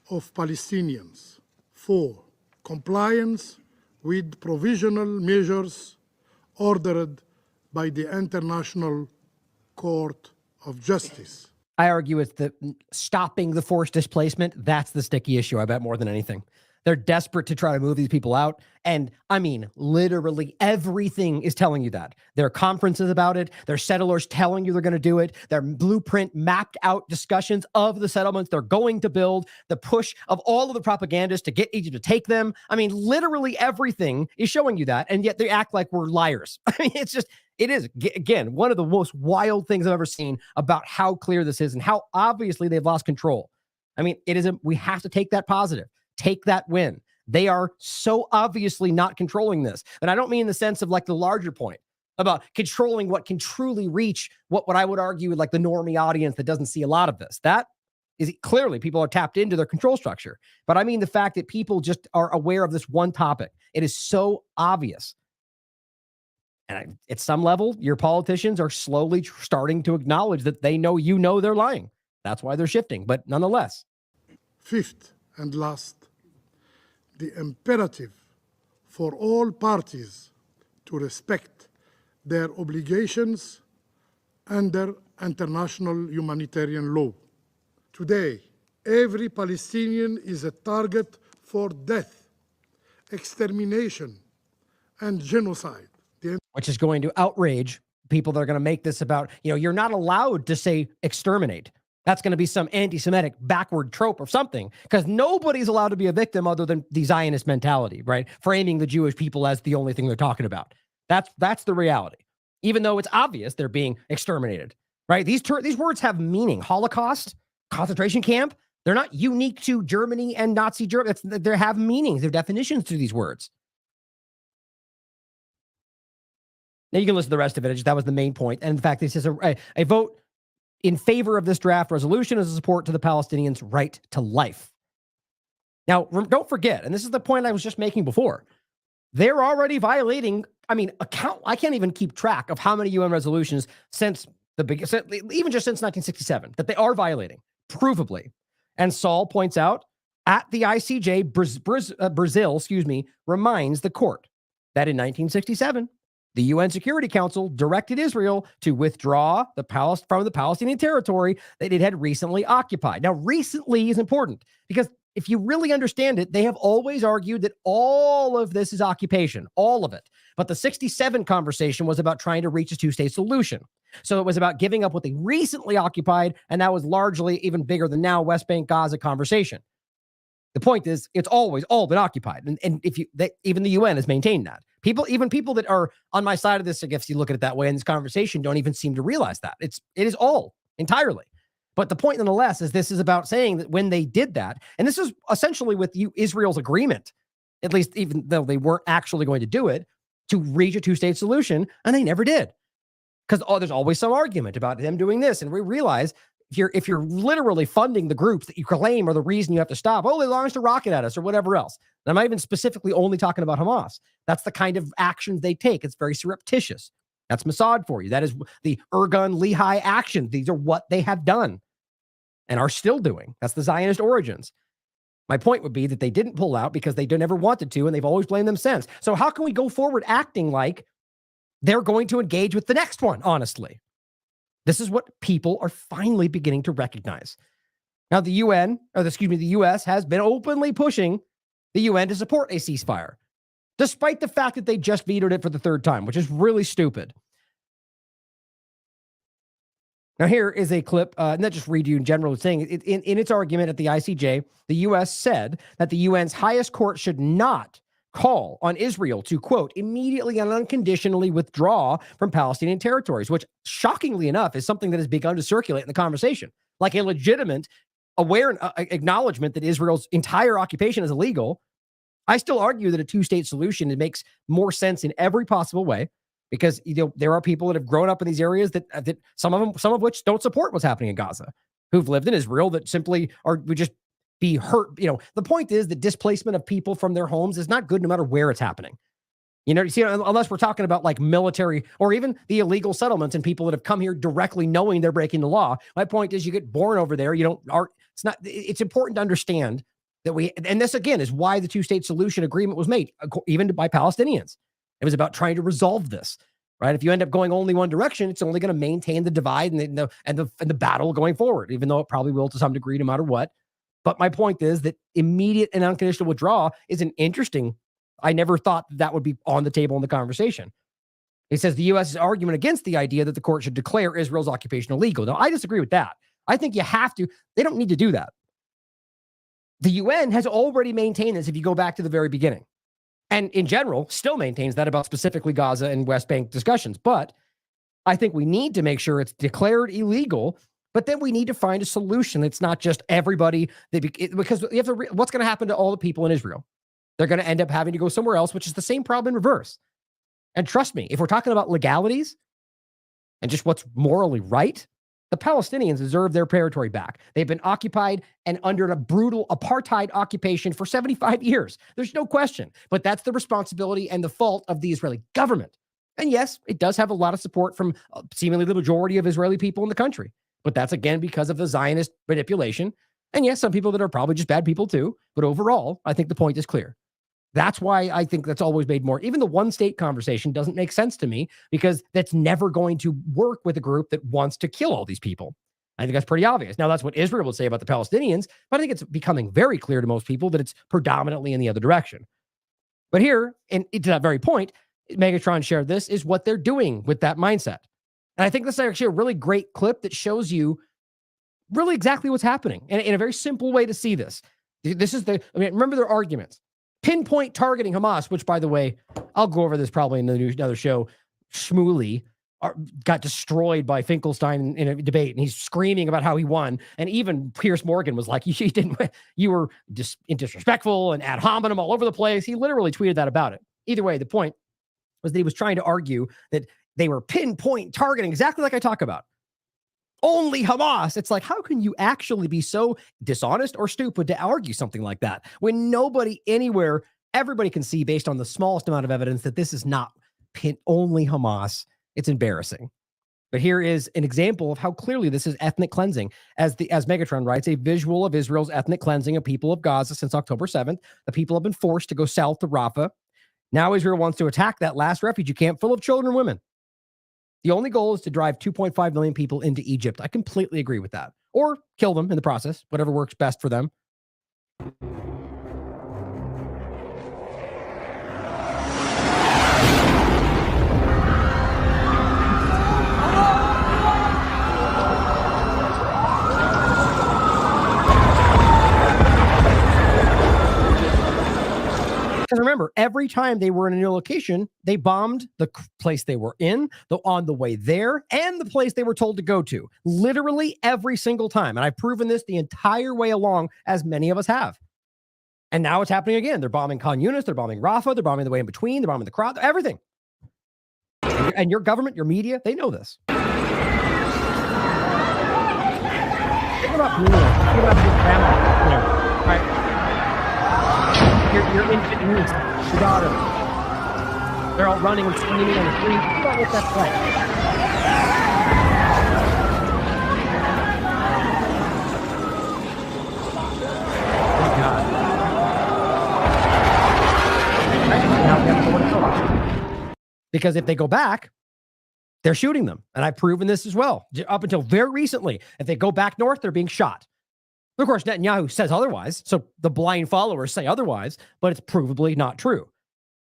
of Palestinians. 4, compliance with provisional measures ordered by the International Court of Justice. I argue it's stopping the forced displacement. That's the sticky issue, I bet, more than anything. They're desperate to try to move these people out. And I mean, literally everything is telling you that. There are conferences about it. There are settlers telling you they're going to do it. Their blueprint mapped out discussions of the settlements they're going to build, the push of all of the propagandists to get Egypt to take them. I mean, literally everything is showing you that. And yet they act like we're liars. I mean, it is, again, one of the most wild things I've ever seen about how clear this is and how obviously they've lost control. I mean, we have to take that positive. Take that win. They are so obviously not controlling this. And I don't mean in the sense of like the larger point about controlling what can truly reach what I would argue like the normie audience that doesn't see a lot of this. That is clearly people are tapped into their control structure. But I mean the fact that people just are aware of this one topic. It is so obvious. And at some level, your politicians are slowly starting to acknowledge that they know they're lying. That's why they're shifting. But nonetheless. 5th and last, the imperative for all parties to respect their obligations under international humanitarian law. Today, every Palestinian is a target for death, extermination, and genocide. Which is going to outrage people that are going to make this about, you're not allowed to say exterminate. That's going to be some anti-Semitic backward trope or something, because nobody's allowed to be a victim other than the Zionist mentality, right? Framing the Jewish people as the only thing they're talking about. That's the reality. Even though it's obvious they're being exterminated, right? These words have meaning. Holocaust, concentration camp, they're not unique to Germany and Nazi Germany. They have meanings. There are definitions to these words. Now you can listen to the rest of it. That was the main point. And in fact, this is a vote in favor of this draft resolution as a support to the Palestinians' right to life. Now, don't forget, and this is the point I was just making before, they're already violating, I can't even keep track of how many UN resolutions even just since 1967, that they are violating, provably. And Saul points out, at the ICJ, Brazil, reminds the court that in 1967, the UN Security Council directed Israel to withdraw from the Palestinian territory that it had recently occupied. Now, recently is important because if you really understand it, they have always argued that all of this is occupation, all of it. But the 67 conversation was about trying to reach a two-state solution. So it was about giving up what they recently occupied, and that was largely even bigger than now West Bank Gaza conversation. The point is, it's always all been occupied, and even the UN has maintained that. Even people that are on my side of this, I guess you look at it that way in this conversation, don't even seem to realize that it is all entirely. But the point, nonetheless, is this is about saying that when they did that, and this is essentially with Israel's agreement, at least even though they weren't actually going to do it, to reach a two-state solution, and they never did, because there's always some argument about them doing this, and we realize. If you're literally funding the groups that you claim are the reason you have to stop, they launched a rocket at us or whatever else. And I'm not even specifically only talking about Hamas. That's the kind of actions they take. It's very surreptitious. That's Mossad for you. That is the Irgun Lehi action. These are what they have done and are still doing. That's the Zionist origins. My point would be that they didn't pull out because they never wanted to, and they've always blamed them since. So how can we go forward acting like they're going to engage with the next one, honestly. This is what people are finally beginning to recognize. Now, the U.S. has been openly pushing the UN to support a ceasefire, despite the fact that they just vetoed it for the third time, which is really stupid. Now, here is a clip, not just read you in general, saying in its argument at the ICJ, the U.S. said that the UN's highest court should not call on Israel to, quote, immediately and unconditionally withdraw from Palestinian territories, which, shockingly enough, is something that has begun to circulate in the conversation, like a legitimate acknowledgement that Israel's entire occupation is illegal. I still argue that a two-state solution, it makes more sense in every possible way, because there are people that have grown up in these areas that some of which don't support what's happening in Gaza, who've lived in Israel, that simply would just be hurt. The point is that displacement of people from their homes is not good no matter where it's happening. You see, unless we're talking about like military or even the illegal settlements and people that have come here directly knowing they're breaking the law. My point is, you get born over there. It's important to understand that and this again is why the two-state solution agreement was made, even by Palestinians. It was about trying to resolve this, right? If you end up going only one direction, it's only going to maintain the divide and the battle going forward, even though it probably will to some degree, no matter what. But my point is that immediate and unconditional withdrawal is an interesting. I never thought that would be on the table in the conversation. It says the U.S.'s argument against the idea that the court should declare Israel's occupation illegal. Now, I disagree with that. I think you have to. They don't need to do that. The UN has already maintained this if you go back to the very beginning. And in general, still maintains that about specifically Gaza and West Bank discussions. But I think we need to make sure it's declared illegal, but then we need to find a solution that's not just everybody, because you have to what's going to happen to all the people in Israel? They're going to end up having to go somewhere else, which is the same problem in reverse. And trust me, if we're talking about legalities and just what's morally right, the Palestinians deserve their territory back. They've been occupied and under a brutal apartheid occupation for 75 years. There's no question. But that's the responsibility and the fault of the Israeli government. And yes, it does have a lot of support from seemingly the majority of Israeli people in the country. But that's, again, because of the Zionist manipulation. And yes, some people that are probably just bad people too. But overall, I think the point is clear. That's why I think that's always made more. Even the one-state conversation doesn't make sense to me, because that's never going to work with a group that wants to kill all these people. I think that's pretty obvious. Now, that's what Israel would say about the Palestinians, but I think it's becoming very clear to most people that it's predominantly in the other direction. But here, and to that very point, Megatron shared this, is what they're doing with that mindset. And I think this is actually a really great clip that shows you really exactly what's happening, and in a very simple way to see this. This is remember their arguments. Pinpoint targeting Hamas, which, by the way, I'll go over this probably in another show. Shmuley got destroyed by Finkelstein in a debate, and he's screaming about how he won. And even Piers Morgan was like, "You didn't. You were disrespectful and ad hominem all over the place." He literally tweeted that about it. Either way, the point was that he was trying to argue that they were pinpoint targeting, exactly like I talk about. Only Hamas. It's like, how can you actually be so dishonest or stupid to argue something like that when nobody anywhere, everybody can see based on the smallest amount of evidence that this is not only Hamas? It's embarrassing. But here is an example of how clearly this is ethnic cleansing. As Megatron writes, a visual of Israel's ethnic cleansing of people of Gaza since October 7th. The people have been forced to go south to Rafah. Now Israel wants to attack that last refugee camp full of children and women. The only goal is to drive 2.5 million people into Egypt. I completely agree with that. Or kill them in the process, whatever works best for them. Because remember, every time they were in a new location, they bombed the place they were in, on the way there, and the place they were told to go to. Literally every single time. And I've proven this the entire way along, as many of us have. And now it's happening again. They're bombing Khan Yunis, they're bombing Rafah, they're bombing the way in between, they're bombing the crowd, everything. And your government, your media, they know this. Think about Bruno. Think about your grandma. All right. Your infant niece, your daughter. They're all running and screaming on the street. Think about what that's like. Oh, God. Because if they go back, they're shooting them. And I've proven this as well. Up until very recently, if they go back north, they're being shot. Of course, Netanyahu says otherwise. So the blind followers say otherwise, but it's provably not true.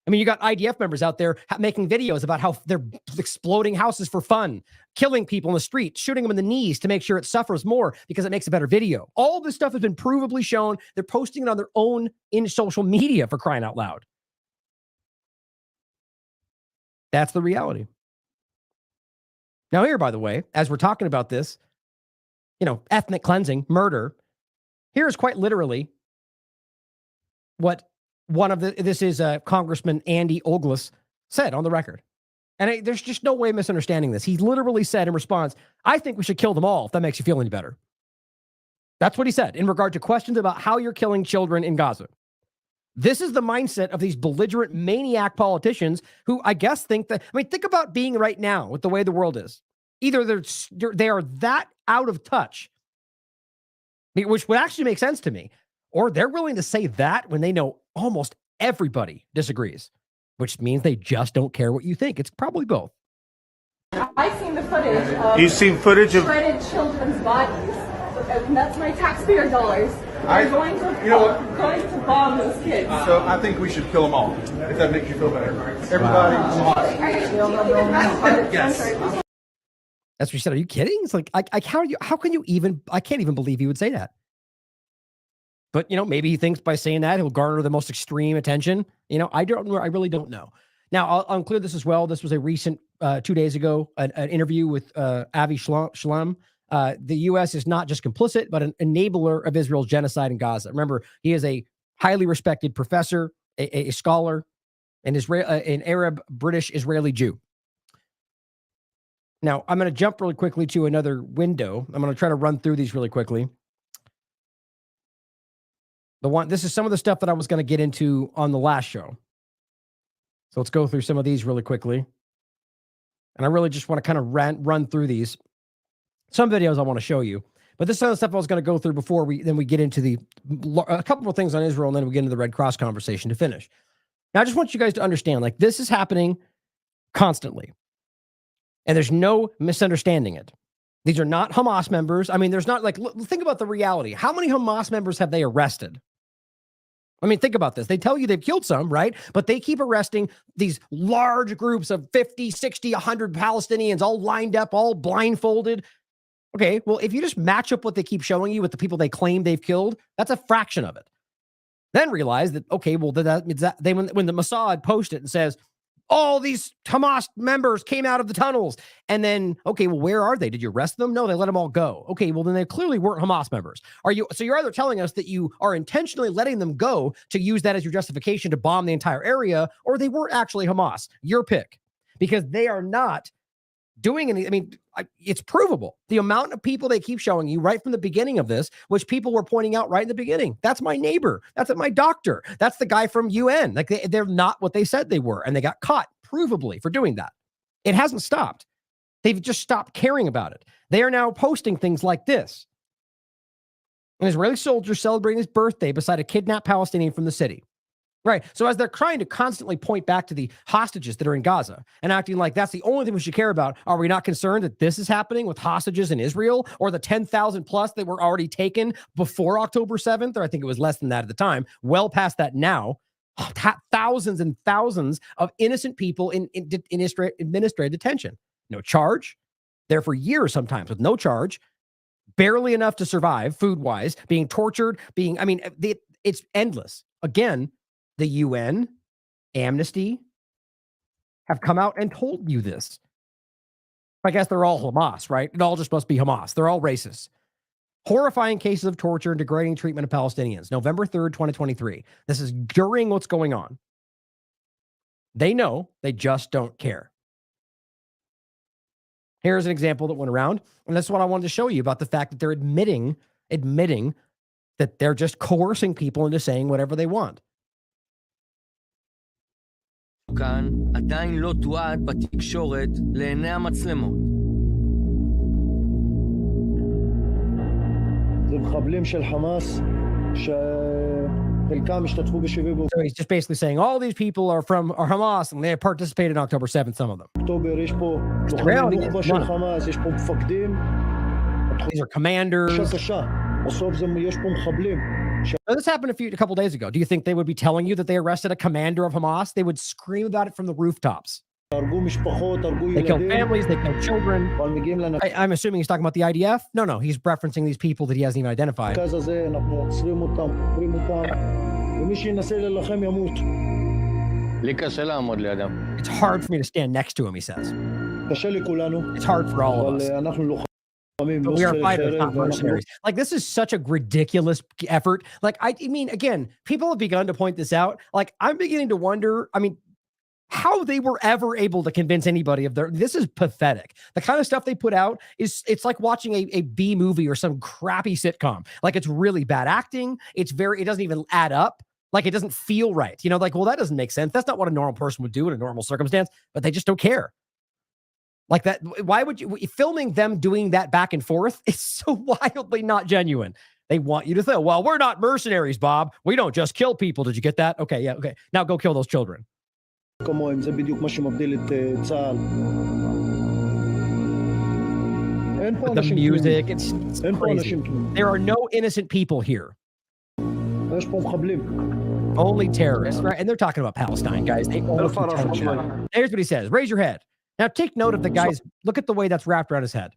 I mean, you got IDF members out there making videos about how they're exploding houses for fun, killing people in the street, shooting them in the knees to make sure it suffers more because it makes a better video. All this stuff has been provably shown. They're posting it on their own in social media, for crying out loud. That's the reality. Now here, by the way, as we're talking about this, ethnic cleansing, murder, here is quite literally what this is Congressman Andy Ogles said on the record. And there's just no way of misunderstanding this. He literally said in response, I think we should kill them all if that makes you feel any better. That's what he said in regard to questions about how you're killing children in Gaza. This is the mindset of these belligerent maniac politicians who I guess think that, think about being right now with the way the world is. Either they are that out of touch, which would actually make sense to me, or they're willing to say that when they know almost everybody disagrees, which means they just don't care what you think. It's probably both. I've seen the footage of You've seen footage of shredded children's bodies. And that's my taxpayer dollars. We're going to bomb those kids. So I think we should kill them all, if that makes you feel better. Everybody. Yes. That's what you said. Are you kidding? It's like, how can you even, I can't even believe he would say that. But, maybe he thinks by saying that, he'll garner the most extreme attention. I really don't know. Now, I'll include this as well. This was a recent, 2 days ago, an interview with Avi Shalom. The U.S. is not just complicit, but an enabler of Israel's genocide in Gaza. Remember, he is a highly respected professor, a scholar, an Arab, British, Israeli Jew. Now, I'm going to jump really quickly to another window. I'm going to try to run through these really quickly. This is some of the stuff that I was going to get into on the last show. So let's go through some of these really quickly. And I really just want to kind of run through these. Some videos I want to show you, but this is the stuff I was going to go through before we get into a couple more things on Israel, and then we get into the Red Cross conversation to finish. Now, I just want you guys to understand, this is happening constantly, and there's no misunderstanding it. These are not Hamas members. There's not think about the reality. How many Hamas members have they arrested? Think about this. They tell you they've killed some, right? But they keep arresting these large groups of 50, 60, 100 Palestinians all lined up, all blindfolded. Okay, well, if you just match up what they keep showing you with the people they claim they've killed, that's a fraction of it. Then realize that, okay, well, when the Mossad post it and says, all these Hamas members came out of the tunnels, and then, okay, well, where are they? Did you arrest them? No, they let them all go. Okay, well, then they clearly weren't Hamas members. So you're either telling us that you are intentionally letting them go to use that as your justification to bomb the entire area, or they weren't actually Hamas. Your pick. Because they are not doing anything. It's provable. The amount of people they keep showing you right from the beginning of this, which people were pointing out right in the beginning. That's my neighbor. That's my doctor. That's the guy from UN. They're not what they said they were. And they got caught provably for doing that. It hasn't stopped. They've just stopped caring about it. They are now posting things like this. An Israeli soldier celebrating his birthday beside a kidnapped Palestinian from the city. Right. So as they're trying to constantly point back to the hostages that are in Gaza and acting like that's the only thing we should care about, are we not concerned that this is happening with hostages in Israel, or the 10,000 plus that were already taken before October 7th? Or I think it was less than that at the time, well past that now. Thousands and thousands of innocent people in administrative detention. No charge. There for years sometimes with no charge. Barely enough to survive food-wise. Being tortured. It's endless. Again, the UN, Amnesty, have come out and told you this. I guess they're all Hamas, right? It all just must be Hamas. They're all racist. Horrifying cases of torture and degrading treatment of Palestinians. November 3rd, 2023. This is during what's going on. They know, they just don't care. Here's an example that went around, and that's what I wanted to show you about the fact that they're admitting that they're just coercing people into saying whatever they want. כאן עדיין לא תועד בתקשורת לעיני המצלמות. זה מחבלים של חמאס So he's just basically saying all these people are from Hamas and they participated on October 7th, some of them. The reality is these are commanders. Now, this happened a couple days ago. Do you think they would be telling you that they arrested a commander of Hamas? They would scream about it from the rooftops. They killed families, they killed children. I'm assuming he's talking about the IDF? No, he's referencing these people that he hasn't even identified. It's hard for me to stand next to him, he says. It's hard for all of us. But we are fighters, not mercenaries. Like, this is such a ridiculous effort. Like, I mean, again, people have begun to point this out. Like, I'm beginning to wonder, how they were ever able to convince anybody of this is pathetic. The kind of stuff they put out it's like watching a B movie or some crappy sitcom. Like, it's really bad acting. It doesn't even add up. Like, it doesn't feel right. Like, well, that doesn't make sense. That's not what a normal person would do in a normal circumstance, but they just don't care. Like that. Why would you filming them doing that back and forth? It's so wildly not genuine. They want you to think, well, we're not mercenaries, Bob. We don't just kill people. Did you get that? Okay. Yeah. Okay. Now go kill those children. The music, it's crazy. There are no innocent people here. Only terrorists, right? And they're talking about Palestine, guys. Here's what he says. Raise your head. Now take note of the guys. Look at the way that's wrapped around his head.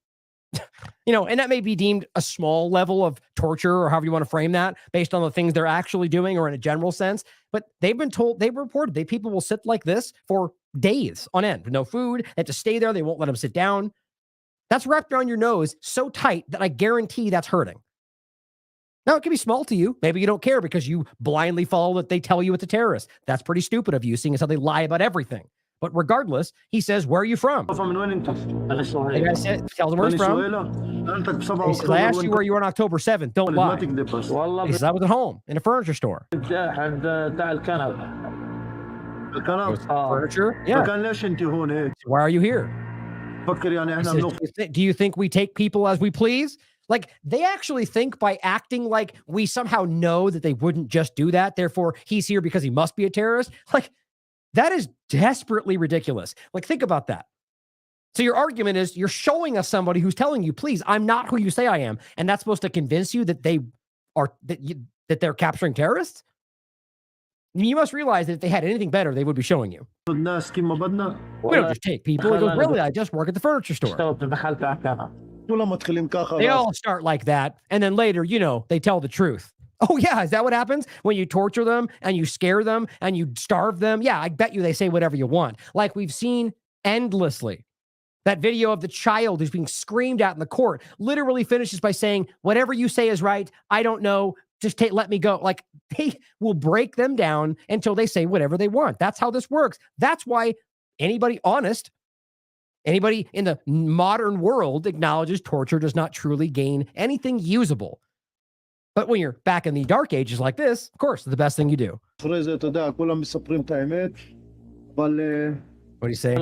And that may be deemed a small level of torture or however you want to frame that based on the things they're actually doing or in a general sense. But they've been told, they've reported that people will sit like this for days on end with no food. They have to stay there. They won't let them sit down. That's wrapped around your nose so tight that I guarantee that's hurting. Now, it can be small to you. Maybe you don't care because you blindly follow what they tell you it's a terrorist. That's pretty stupid of you, seeing as how they lie about everything. But regardless, he says, where are you from? The guy tells him where he's from. He says, I asked you where you were on October 7th. Don't lie. He says, I was at home in a furniture store. Furniture? Yeah. So why are you here? Says, do you think we take people as we please? Like, they actually think by acting like we somehow know that they wouldn't just do that. Therefore, he's here because he must be a terrorist. Like, that is desperately ridiculous. Like, think about that. So your argument is you're showing us somebody who's telling you, please, I'm not who you say I am. And that's supposed to convince you that that they're capturing terrorists? You must realize that if they had anything better, they would be showing you. We don't just take people. He goes, really, I just work at the furniture store. They all start like that. And then later, they tell the truth. Oh, yeah. Is that what happens when you torture them and you scare them and you starve them? Yeah, I bet you they say whatever you want. Like we've seen endlessly. That video of the child who's being screamed at in the court literally finishes by saying, whatever you say is right. I don't know. Just let me go. Like, they will break them down until they say whatever they want. That's how this works. That's why anybody honest, anybody in the modern world acknowledges torture does not truly gain anything usable. But when you're back in the dark ages like this, of course, the best thing you do. What do you say?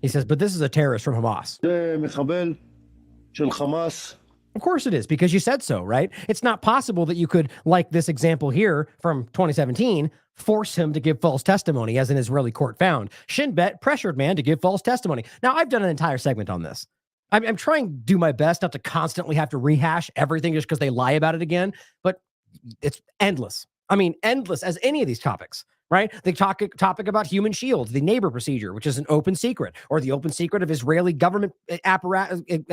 He says, but this is a terrorist from Hamas. Of course it is, because you said so, right? It's not possible that you could, like this example here from 2017, force him to give false testimony, as an Israeli court found. Shin Bet pressured man to give false testimony. Now, I've done an entire segment on this. I'm trying to do my best not to constantly have to rehash everything just because they lie about it again, but it's endless. I mean, endless as any of these topics, right? The topic about human shields, the neighbor procedure, which is an open secret, or the open secret of Israeli government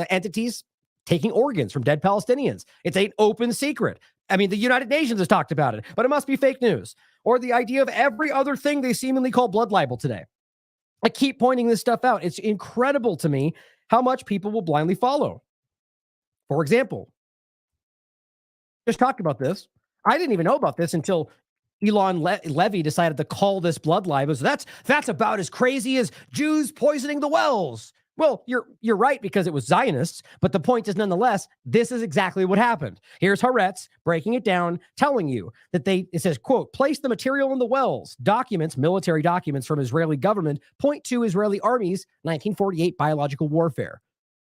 entities taking organs from dead Palestinians. It's an open secret. I mean, the United Nations has talked about it, but it must be fake news. Or the idea of every other thing they seemingly call blood libel today. I keep pointing this stuff out. It's incredible to me how much people will blindly follow. For example, just talked about this. I didn't even know about this until Elon Levy decided to call this blood libel. So that's about as crazy as Jews poisoning the wells. Well, you're right, because it was Zionists, but the point is nonetheless, this is exactly what happened. Here's Haaretz breaking it down, telling you that it says, quote, place the material in the wells. Documents, military documents from Israeli government point to Israeli army's 1948 biological warfare.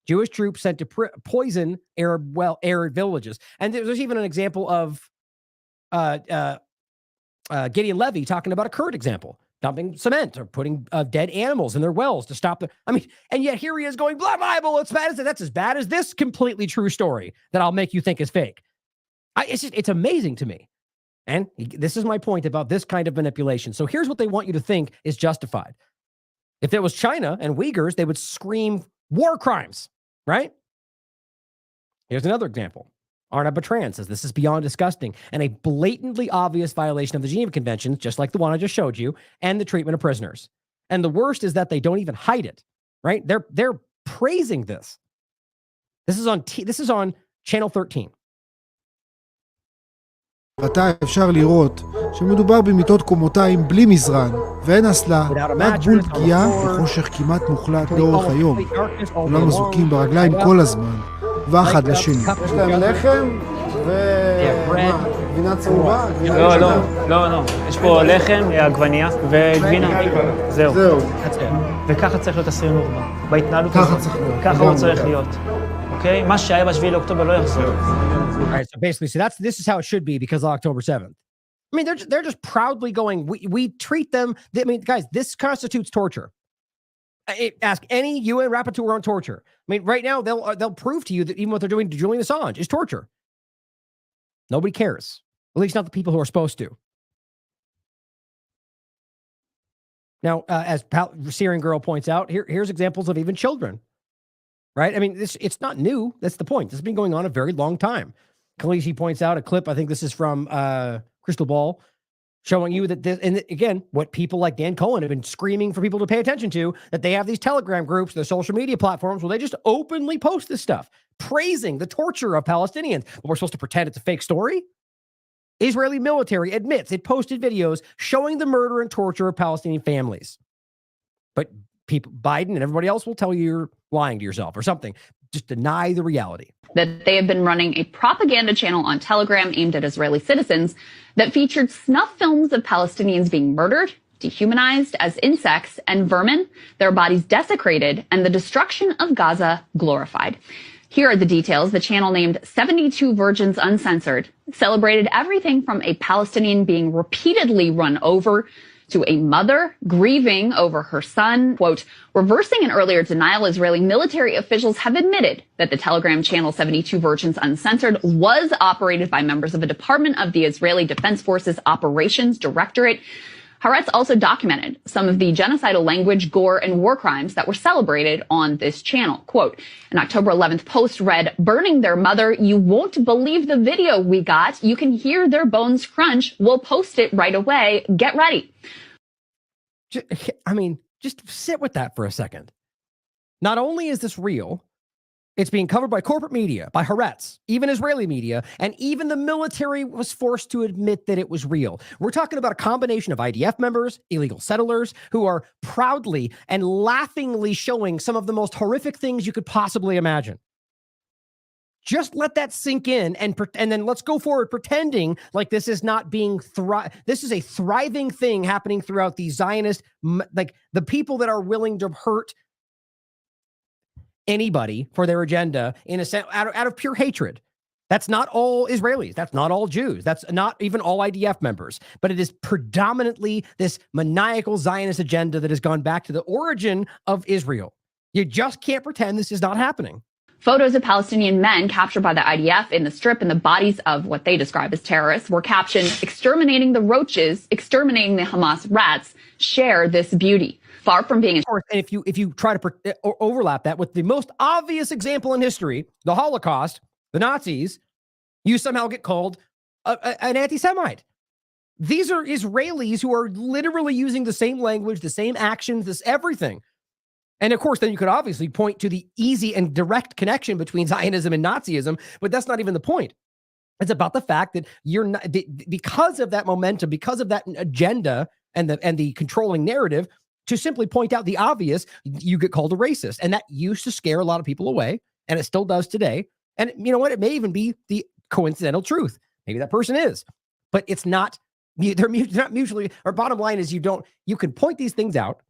Jewish troops sent to poison Arab villages. And there's even an example of Gideon Levy talking about a Kurd example, dumping cement or putting dead animals in their wells to stop the. I mean, and yet here he is going, blah, Bible, it's bad as that's as bad as this completely true story that I'll make you think is fake. It's amazing to me. And this is my point about this kind of manipulation. So here's what they want you to think is justified. If it was China and Uyghurs, they would scream war crimes, right? Here's another example. Arna Bertrand says this is beyond disgusting and a blatantly obvious violation of the Geneva Conventions, just like the one I just showed you, and the treatment of prisoners. And the worst is that they don't even hide it, right? They're praising this. This is on Channel 13. עתה אפשר לראות שמדובר במיטות קומותיים בלי מזרן ואין אסלה, רק בול פגיעה וחושך כמעט מוחלט לאורך היום. כולם אזוקים ברגליים כל הזמן, ואחד לשני. יש להם לחם וגבינה צהובה? לא. יש פה לחם, עגבנייה וגבינה. זהו. וככה צריך להיות אסיר נורמה. בהתנהלות הזאת. ככה הוא צריך להיות. Okay, מה שהיה ב7 לאוקטובר לא יחזור. All right, so basically, this is how it should be because of October 7th. I mean, they're just proudly going, we treat them, I mean, guys, this constitutes torture. Ask any UN rapporteur on torture. I mean, right now, they'll prove to you that even what they're doing to Julian Assange is torture. Nobody cares. At least not the people who are supposed to. Now, as Syrian Girl points out, here's examples of even children. Right? I mean, it's not new. That's the point. This has been going on a very long time. Khaleesi points out a clip. I think this is from Crystal Ball, showing you that this, and again, what people like Dan Cohen have been screaming for people to pay attention to, that they have these Telegram groups, their social media platforms where they just openly post this stuff, praising the torture of Palestinians. But we're supposed to pretend it's a fake story? Israeli military admits it posted videos showing the murder and torture of Palestinian families. But Biden and everybody else will tell you you're lying to yourself or something. Just deny the reality. That they have been running a propaganda channel on Telegram aimed at Israeli citizens that featured snuff films of Palestinians being murdered, dehumanized as insects and vermin, their bodies desecrated, and the destruction of Gaza glorified. Here are the details. The channel, named 72 Virgins Uncensored, celebrated everything from a Palestinian being repeatedly run over to a mother grieving over her son. Quote, reversing an earlier denial, Israeli military officials have admitted that the Telegram channel 72 Virgins Uncensored was operated by members of a department of the Israeli Defense Forces Operations Directorate. Haaretz also documented some of the genocidal language, gore, and war crimes that were celebrated on this channel. Quote, an October 11th post read, burning their mother, you won't believe the video we got. You can hear their bones crunch. We'll post it right away. Get ready. I mean, just sit with that for a second. Not only is this real, it's being covered by corporate media, by Haaretz, even Israeli media, and even the military was forced to admit that it was real. We're talking about a combination of IDF members, illegal settlers, who are proudly and laughingly showing some of the most horrific things you could possibly imagine. Just let that sink in, and then let's go forward pretending like this is not being this is a thriving thing happening throughout the Zionist, like the people that are willing to hurt anybody for their agenda in a sense out of pure hatred. That's not all Israelis. That's not all Jews. That's not even all IDF members. But it is predominantly this maniacal Zionist agenda that has gone back to the origin of Israel. You just can't pretend this is not happening. Photos of Palestinian men captured by the IDF in the Strip and the bodies of what they describe as terrorists were captioned, exterminating the roaches, exterminating the Hamas rats, share this beauty. Far from being... And if you try to overlap that with the most obvious example in history, the Holocaust, the Nazis, you somehow get called an anti-Semite. These are Israelis who are literally using the same language, the same actions, this everything. And of course, then you could obviously point to the easy and direct connection between Zionism and Nazism, but that's not even the point. It's about the fact that you're not, because of that momentum, because of that agenda and the controlling narrative, to simply point out the obvious, you get called a racist. And that used to scare a lot of people away, and it still does today. And you know what? It may even be the coincidental truth. Maybe that person is, but it's not, they're not mutually, or bottom line is you can point these things out,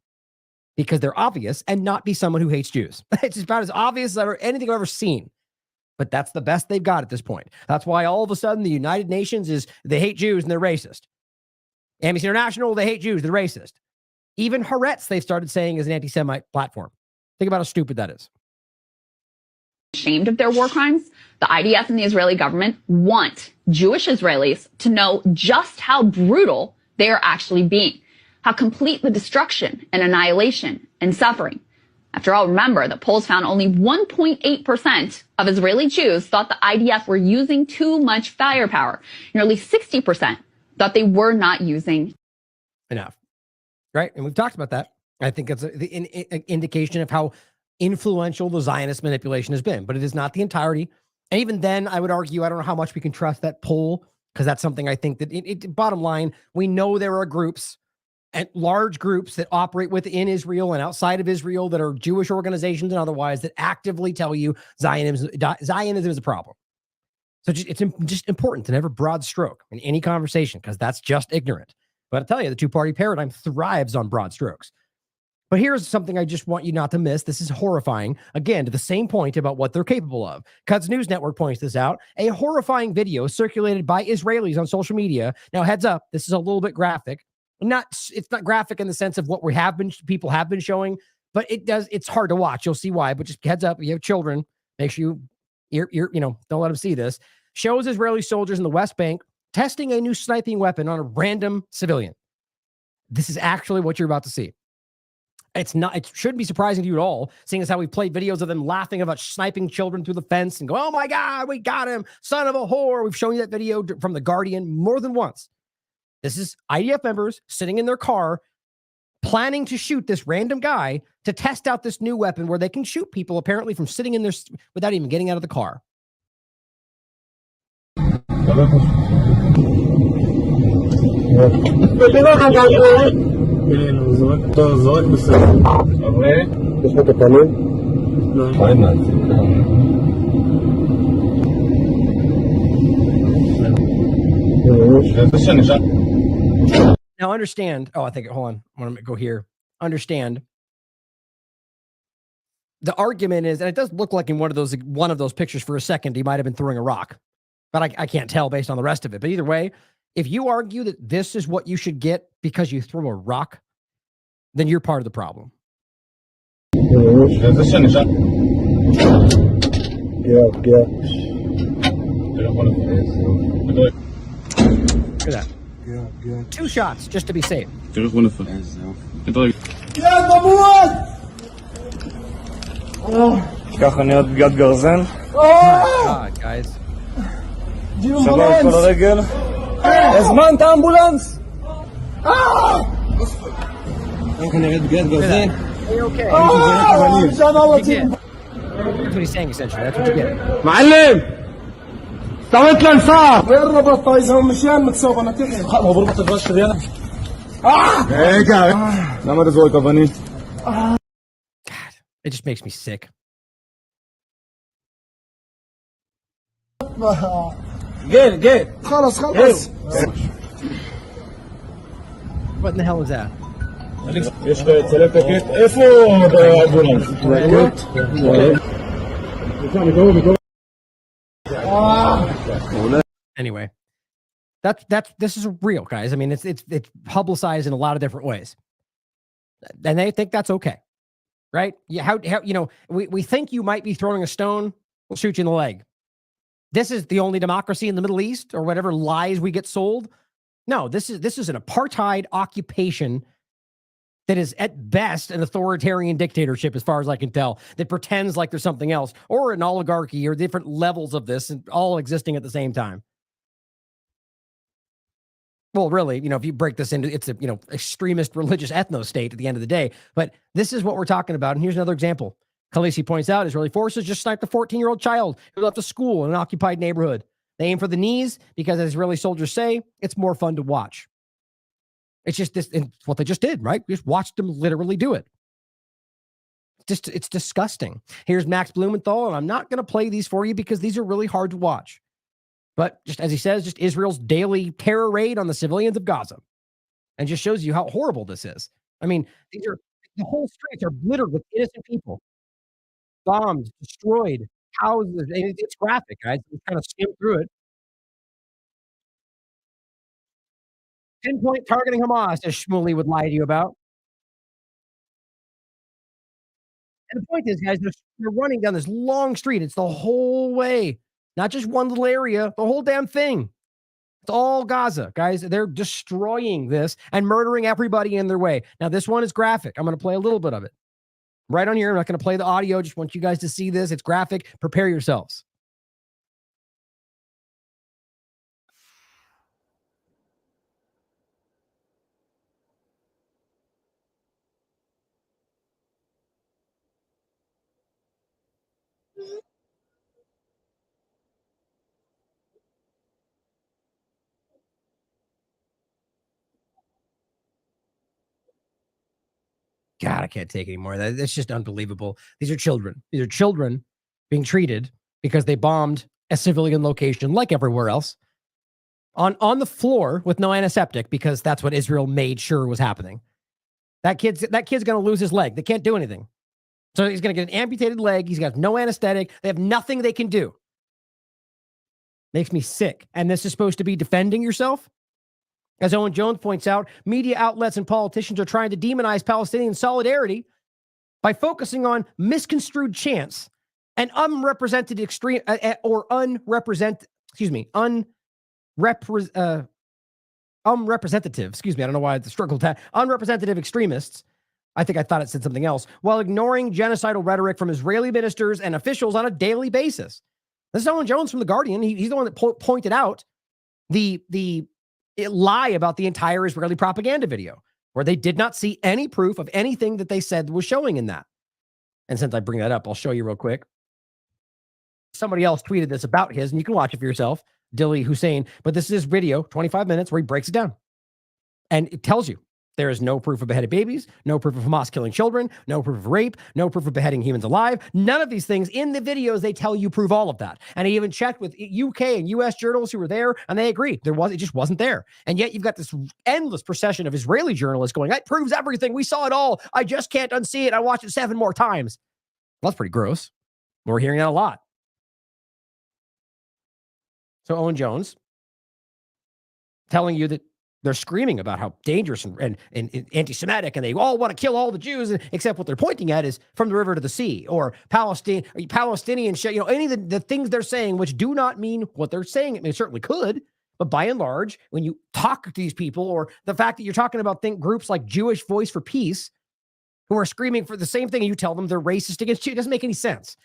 because they're obvious and not be someone who hates Jews. It's about as obvious as anything I've ever seen. But that's the best they've got at this point. That's why all of a sudden the United Nations is they hate Jews and they're racist. Amnesty International, they hate Jews, they're racist. Even Haaretz, they've started saying, is an anti-Semite platform. Think about how stupid that is. Ashamed of their war crimes, the IDF and the Israeli government want Jewish Israelis to know just how brutal they are actually being, how complete the destruction and annihilation and suffering. After all, remember, the polls found only 1.8% of Israeli Jews thought the IDF were using too much firepower. Nearly 60% thought they were not using enough. Right? And we've talked about that. I think it's an indication of how influential the Zionist manipulation has been, but it is not the entirety. And even then, I would argue, I don't know how much we can trust that poll, because that's something I think that, bottom line, we know there are groups and large groups that operate within Israel and outside of Israel that are Jewish organizations and otherwise that actively tell you Zionism is a problem. So it's just important to never broad stroke in any conversation, because that's just ignorant. But I tell you, the two-party paradigm thrives on broad strokes. But here's something I just want you not to miss. This is horrifying. Again, to the same point about what they're capable of. Cuds News Network points this out. A horrifying video circulated by Israelis on social media. Now, heads up, this is a little bit graphic. It's not graphic in the sense of what people have been showing, but it's hard to watch. You'll see why. But just heads up, if you have children, make sure don't let them see this. Shows Israeli soldiers in the West Bank testing a new sniping weapon on a random civilian. This is actually what you're about to see. It shouldn't be surprising to you at all, seeing as how we played videos of them laughing about sniping children through the fence and go, oh my God, we got him, son of a whore. We've shown you that video from The Guardian more than once. This is IDF members sitting in their car planning to shoot this random guy to test out this new weapon where they can shoot people apparently from sitting in their without even getting out of the car. Now understand, hold on, I want to go here. Understand. The argument is, and it does look like in one of those pictures for a second, he might have been throwing a rock, but I can't tell based on the rest of it. But either way, if you argue that this is what you should get because you threw a rock, then you're part of the problem. Look at that. Two shots just to be safe. ככה נהיית פגיעת גרזן. God, guys. שבר את כל הרגל. הזמנת אמבולנס. ככה נראית פגיעת גרזן. That's what he's saying essentially. That's what you get. معلم! طويت لنصار! وين ربطت إذا مشان متصوب أنا تحت. ما بربط الراس شريانة. لما تزوي كفاني. It just makes me sick. Get. خلاص. What in the hell is that? יש צלב תקט. איפה האמבולנס? Anyway, this is real, guys. I mean, it's publicized in a lot of different ways, and they think that's okay, right? Yeah, how we think you might be throwing a stone, we'll shoot you in the leg. This is the only democracy in the Middle East, or whatever lies we get sold. No, this is an apartheid occupation that is at best an authoritarian dictatorship, as far as I can tell, that pretends like there's something else, or an oligarchy, or different levels of this, and all existing at the same time. Well, really, if you break this into, it's a, extremist religious ethno-state at the end of the day. But this is what we're talking about. And here's another example. Khaleesi points out, Israeli forces just sniped a 14-year-old child who left a school in an occupied neighborhood. They aim for the knees because, as Israeli soldiers say, it's more fun to watch. It's just this, and what they just did, right? We just watched them literally do it. It's disgusting. Here's Max Blumenthal, and I'm not going to play these for you because these are really hard to watch. But just as he says, just Israel's daily terror raid on the civilians of Gaza. And just shows you how horrible this is. I mean, The whole streets are littered with innocent people. Bombed, destroyed, houses. And it's graphic, guys. Just kind of skim through it. Pinpoint targeting Hamas, as Shmuley would lie to you about. And the point is, guys, they're running down this long street. It's the whole way, not just one little area, the whole damn thing. It's all Gaza, guys. They're destroying this and murdering everybody in their way. Now, this one is graphic. I'm going to play a little bit of it right on here. I'm not going to play the audio. Just want you guys to see this. It's graphic. Prepare yourselves. God, I can't take it anymore. That's just unbelievable. These are children. These are children being treated because they bombed a civilian location like everywhere else on the floor with no antiseptic because that's what Israel made sure was happening. That kid's going to lose his leg. They can't do anything. So he's going to get an amputated leg. He's got no anesthetic. They have nothing they can do. Makes me sick. And this is supposed to be defending yourself? As Owen Jones points out, media outlets and politicians are trying to demonize Palestinian solidarity by focusing on misconstrued chants and unrepresented extreme unrepresentative. Excuse me, I don't know why I struggled with that. Unrepresentative extremists. I think I thought it said something else. While ignoring genocidal rhetoric from Israeli ministers and officials on a daily basis. This is Owen Jones from The Guardian. He's the one that pointed out the lie about the entire Israeli propaganda video, where they did not see any proof of anything that they said was showing in that. And since I bring that up, I'll show you real quick. Somebody else tweeted this about his, and you can watch it for yourself, Dilly Hussein. But this is his video, 25 minutes, where he breaks it down. And it tells you there is no proof of beheaded babies, no proof of Hamas killing children, no proof of rape, no proof of beheading humans alive. None of these things in the videos, they tell you prove all of that. And he even checked with UK and US journalists who were there, and they agree. It just wasn't there. And yet you've got this endless procession of Israeli journalists going, that proves everything. We saw it all. I just can't unsee it. I watched it 7 more times. Well, that's pretty gross. We're hearing that a lot. So Owen Jones telling you that they're screaming about how dangerous and anti-Semitic, and they all want to kill all the Jews, except what they're pointing at is from the river to the sea, or Palestinian shit, any of the things they're saying, which do not mean what they're saying. I mean, it certainly could, but by and large, when you talk to these people, or the fact that you're talking about groups like Jewish Voice for Peace, who are screaming for the same thing, and you tell them they're racist against Jews, it doesn't make any sense.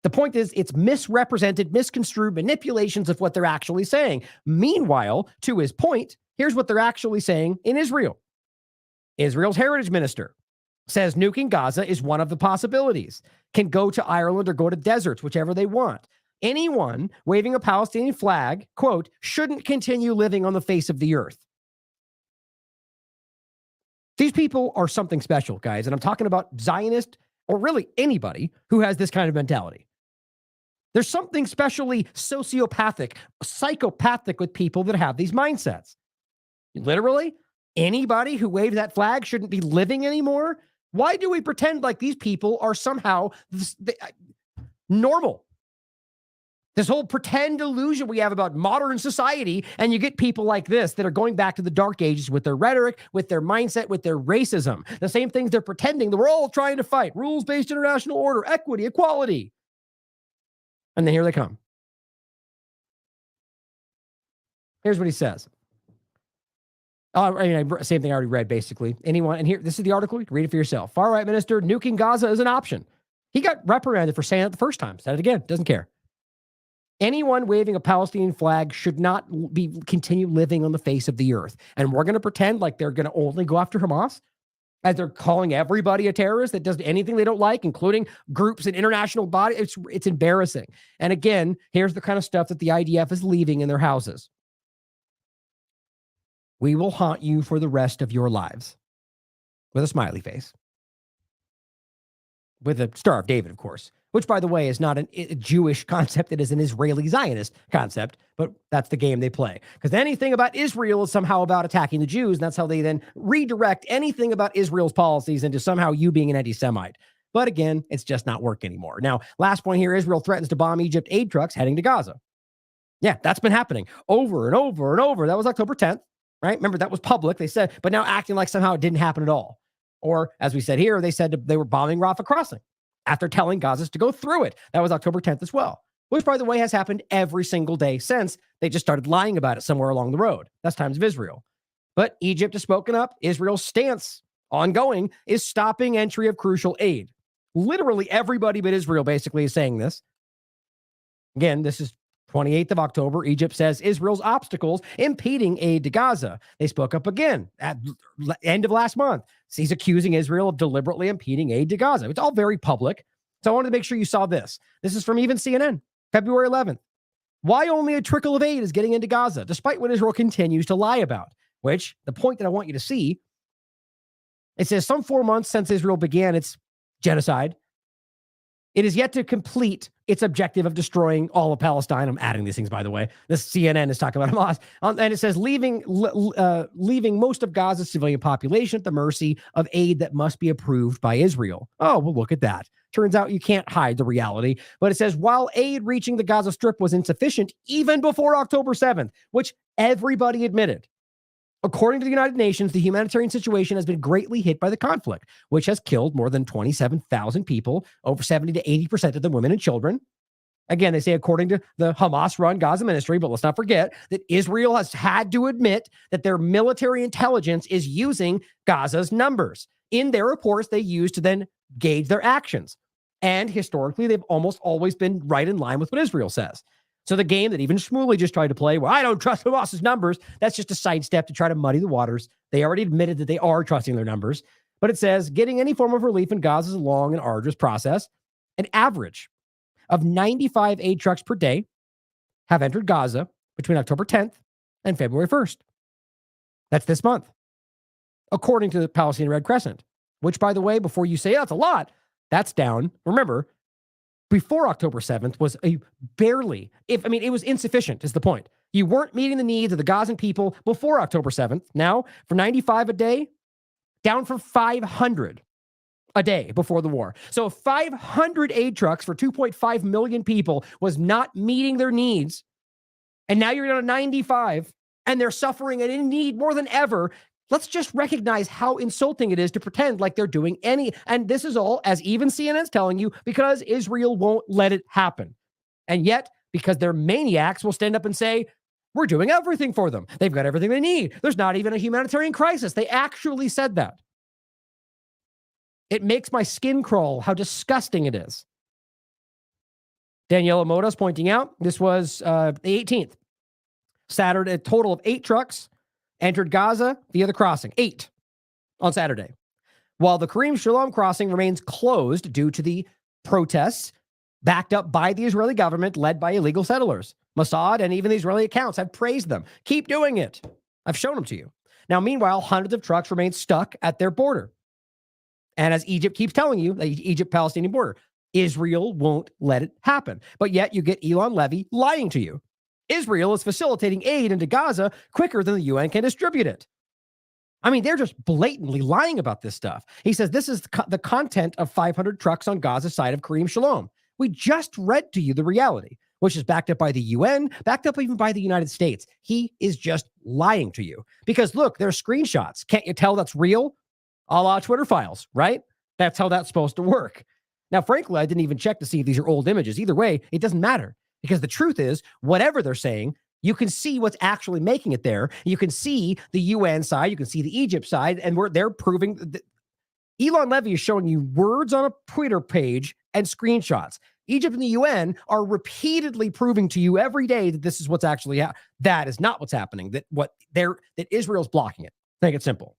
The point is, it's misrepresented, misconstrued manipulations of what they're actually saying. Meanwhile, to his point, here's what they're actually saying in Israel. Israel's heritage minister says nuking Gaza is one of the possibilities. Can go to Ireland or go to deserts, whichever they want. Anyone waving a Palestinian flag, quote, shouldn't continue living on the face of the earth. These people are something special, guys. And I'm talking about Zionist, or really anybody who has this kind of mentality. There's something specially sociopathic, psychopathic with people that have these mindsets. Literally, anybody who waved that flag shouldn't be living anymore. Why do we pretend like these people are somehow normal? This whole pretend illusion we have about modern society, and you get people like this that are going back to the dark ages with their rhetoric, with their mindset, with their racism. The same things they're pretending that we're all trying to fight. Rules-based international order, equity, equality. And then here they come. Here's what he says. Same thing I already read, basically. Anyone, and here, this is the article. You can read it for yourself. Far-right minister, nuking Gaza is an option. He got reprimanded for saying it the first time. Said it again. Doesn't care. Anyone waving a Palestinian flag should not continue living on the face of the earth. And we're going to pretend like they're going to only go after Hamas, as they're calling everybody a terrorist that does anything they don't like, including groups and international bodies. It's embarrassing. And again, here's the kind of stuff that the IDF is leaving in their houses. We will haunt you for the rest of your lives. With a smiley face. with a Star of David, of course, which, by the way, is not a Jewish concept. It is an Israeli Zionist concept, but that's the game they play. Because anything about Israel is somehow about attacking the Jews, and that's how they then redirect anything about Israel's policies into somehow you being an anti-Semite. But again, it's just not working anymore. Now, last point here, Israel threatens to bomb Egypt aid trucks heading to Gaza. Yeah, that's been happening over and over and over. That was October 10th, right? Remember, that was public. They said, but now acting like somehow it didn't happen at all. Or, as we said here, they said they were bombing Rafah crossing after telling Gazans to go through it. That was October 10th as well, which, by the way, has happened every single day since. They just started lying about it somewhere along the road. That's Times of Israel. But Egypt has spoken up. Israel's stance, ongoing, is stopping entry of crucial aid. Literally everybody but Israel basically is saying this. Again, this is 28th of October. Egypt says Israel's obstacles impeding aid to Gaza. They spoke up again at end of last month. He's accusing Israel of deliberately impeding aid to Gaza. It's all very public. So I wanted to make sure you saw this. This is from even CNN, February 11th. Why only a trickle of aid is getting into Gaza, despite what Israel continues to lie about, which the point that I want you to see, it says some 4 months since Israel began its genocide, it is yet to complete its objective of destroying all of Palestine. I'm adding these things, by the way. This CNN is talking about Hamas. And it says leaving most of Gaza's civilian population at the mercy of aid that must be approved by Israel. Oh, well, look at that. Turns out you can't hide the reality. But it says while aid reaching the Gaza Strip was insufficient even before October 7th, which everybody admitted. According to the United Nations, the humanitarian situation has been greatly hit by the conflict, which has killed more than 27,000 people, over 70 to 80% of them women and children. Again, they say according to the Hamas-run Gaza ministry, but let's not forget that Israel has had to admit that their military intelligence is using Gaza's numbers. In their reports, they use to then gauge their actions. And historically, they've almost always been right in line with what Israel says. So the game that even Shmuley just tried to play, well, I don't trust Hamas's numbers, that's just a sidestep to try to muddy the waters. They already admitted that they are trusting their numbers. But it says, getting any form of relief in Gaza is a long and arduous process. An average of 95 aid trucks per day have entered Gaza between October 10th and February 1st. That's this month, according to the Palestinian Red Crescent, which, by the way, before you say, that's a lot, that's down. Remember, before October 7th was it was insufficient is the point. You weren't meeting the needs of the Gazan people before October 7th. Now, for 95 a day, down from 500 a day before the war. So 500 aid trucks for 2.5 million people was not meeting their needs. And now you're down to 95 and they're suffering and in need more than ever. Let's just recognize how insulting it is to pretend like they're doing and this is all, as even CNN's telling you, because Israel won't let it happen. And yet, because they're maniacs, will stand up and say, we're doing everything for them. They've got everything they need. There's not even a humanitarian crisis. They actually said that. It makes my skin crawl how disgusting it is. Daniela Moda's pointing out, this was the 18th. Saturday, a total of 8 trucks entered Gaza via the crossing. 8 on Saturday. While the Karim Shalom crossing remains closed due to the protests backed up by the Israeli government led by illegal settlers. Mossad and even the Israeli accounts have praised them. Keep doing it. I've shown them to you. Now, meanwhile, hundreds of trucks remain stuck at their border. And as Egypt keeps telling you, the Egypt-Palestinian border, Israel won't let it happen. But yet you get Elon Levy lying to you. Israel is facilitating aid into Gaza quicker than the UN can distribute it. I mean, they're just blatantly lying about this stuff. He says this is the content of 500 trucks on Gaza's side of Karim Shalom. We just read to you the reality, which is backed up by the UN, backed up even by the United States. He is just lying to you. Because look, there are screenshots. Can't you tell that's real? A la Twitter files, right? That's how that's supposed to work. Now, frankly, I didn't even check to see if these are old images. Either way, it doesn't matter. Because the truth is, whatever they're saying, you can see what's actually making it there. You can see the UN side, you can see the Egypt side, and they're proving that Elon Levy is showing you words on a Twitter page and screenshots. Egypt and the UN are repeatedly proving to you every day that this is what's actually that is not what's happening. That Israel's blocking it. Make it simple.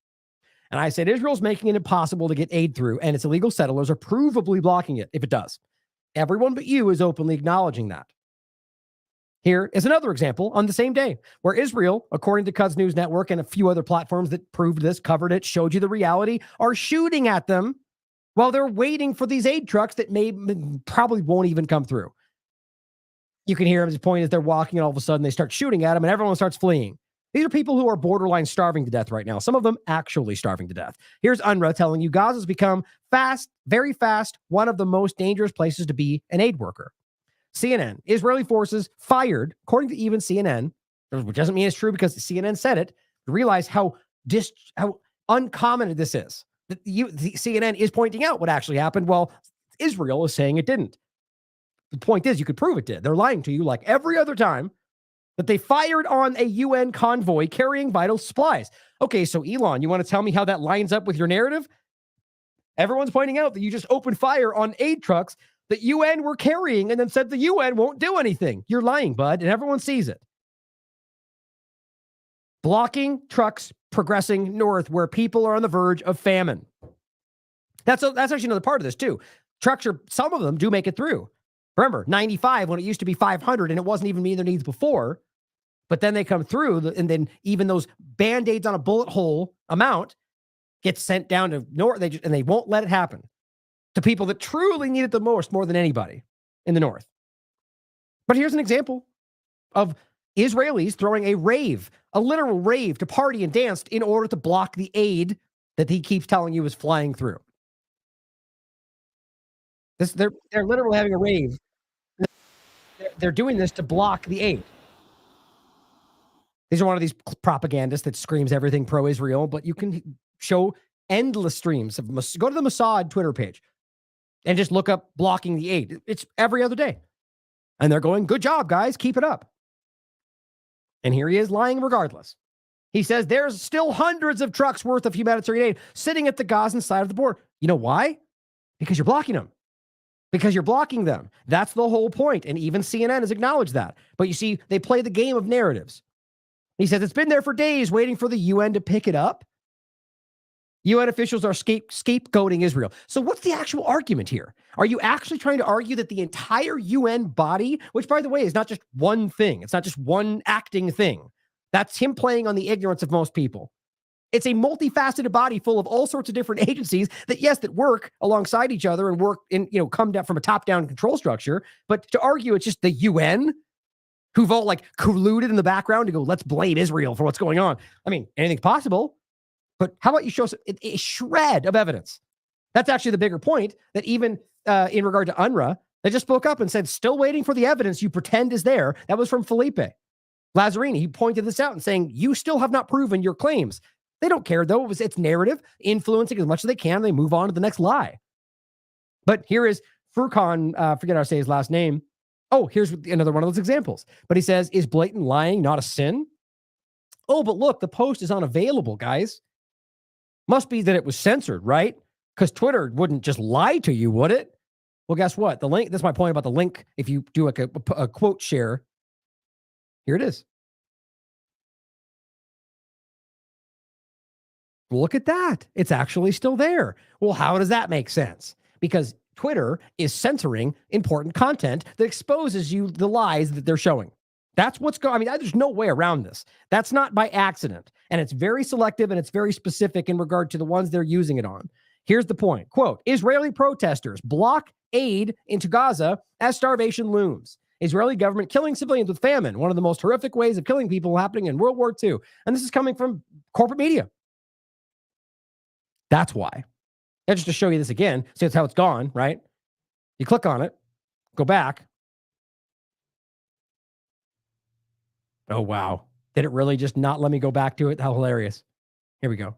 And I said Israel's making it impossible to get aid through, and its illegal settlers are provably blocking it if it does. Everyone but you is openly acknowledging that. Here is another example on the same day where Israel, according to Quds News Network and a few other platforms that proved this, covered it, showed you the reality, are shooting at them while they're waiting for these aid trucks that probably won't even come through. You can hear him. His point is they're walking and all of a sudden they start shooting at him and everyone starts fleeing. These are people who are borderline starving to death right now. Some of them actually starving to death. Here's UNRWA telling you Gaza's become very fast, one of the most dangerous places to be an aid worker. CNN, Israeli forces fired, according to even CNN, which doesn't mean it's true because CNN said it, realize how uncommon this is. The CNN is pointing out what actually happened while Israel is saying it didn't. The point is, you could prove it did. They're lying to you like every other time that they fired on a UN convoy carrying vital supplies. Okay, so Elon, you want to tell me how that lines up with your narrative? Everyone's pointing out that you just opened fire on aid trucks that UN were carrying and then said the UN won't do anything. You're lying, bud, and everyone sees it. Blocking trucks progressing north where people are on the verge of famine. That's actually another part of this too. Some of them do make it through. Remember, 95 when it used to be 500 and it wasn't even meeting their needs before, but then they come through and then even those Band-Aids on a bullet hole amount gets sent down to north and they won't let it happen to people that truly need it the most more than anybody in the north. But here's an example of Israelis throwing a literal rave to party and dance in order to block the aid that he keeps telling you is flying through. They're literally having a rave. They're doing this to block the aid. These are one of these propagandists that screams everything pro-Israel, but you can show endless streams of go to the Mossad Twitter page and just look up blocking the aid. It's every other day. And they're going, good job, guys. Keep it up. And here he is lying regardless. He says there's still hundreds of trucks worth of humanitarian aid sitting at the Gazan side of the border. You know why? Because you're blocking them. Because you're blocking them. That's the whole point. And even CNN has acknowledged that. But you see, they play the game of narratives. He says it's been there for days waiting for the UN to pick it up. UN officials are scapegoating Israel. So what's the actual argument here? Are you actually trying to argue that the entire UN body, which by the way is not just one thing, it's not just one acting thing. That's him playing on the ignorance of most people. It's a multifaceted body full of all sorts of different agencies that work alongside each other and work in, come down from a top-down control structure. But to argue it's just the UN who've all colluded in the background to go, let's blame Israel for what's going on. I mean, anything's possible. But how about you show us a shred of evidence? That's actually the bigger point, that even in regard to UNRWA, they just spoke up and said, still waiting for the evidence you pretend is there. That was from Felipe Lazzarini. He pointed this out and saying, you still have not proven your claims. They don't care, though. It's narrative, influencing as much as they can. They move on to the next lie. But here is Furkan, forget how to say his last name. Oh, here's another one of those examples. But he says, is blatant lying not a sin? Oh, but look, the post is unavailable, guys. Must be that it was censored, right? Because Twitter wouldn't just lie to you, would it? Well, guess what? The link, this is my point about the link. If you do a quote share, here it is. Look at that. It's actually still there. Well, how does that make sense? Because Twitter is censoring important content that exposes you the lies that they're showing. That's what's going on. I mean, there's no way around this. That's not by accident. And it's very selective and it's very specific in regard to the ones they're using it on. Here's the point. Quote, Israeli protesters block aid into Gaza as starvation looms. Israeli government killing civilians with famine, one of the most horrific ways of killing people happening in World War II. And this is coming from corporate media. That's why. And just to show you this again, see that's how it's gone, right? You click on it, go back. Oh, wow. Did it really just not let me go back to it? How hilarious. Here we go.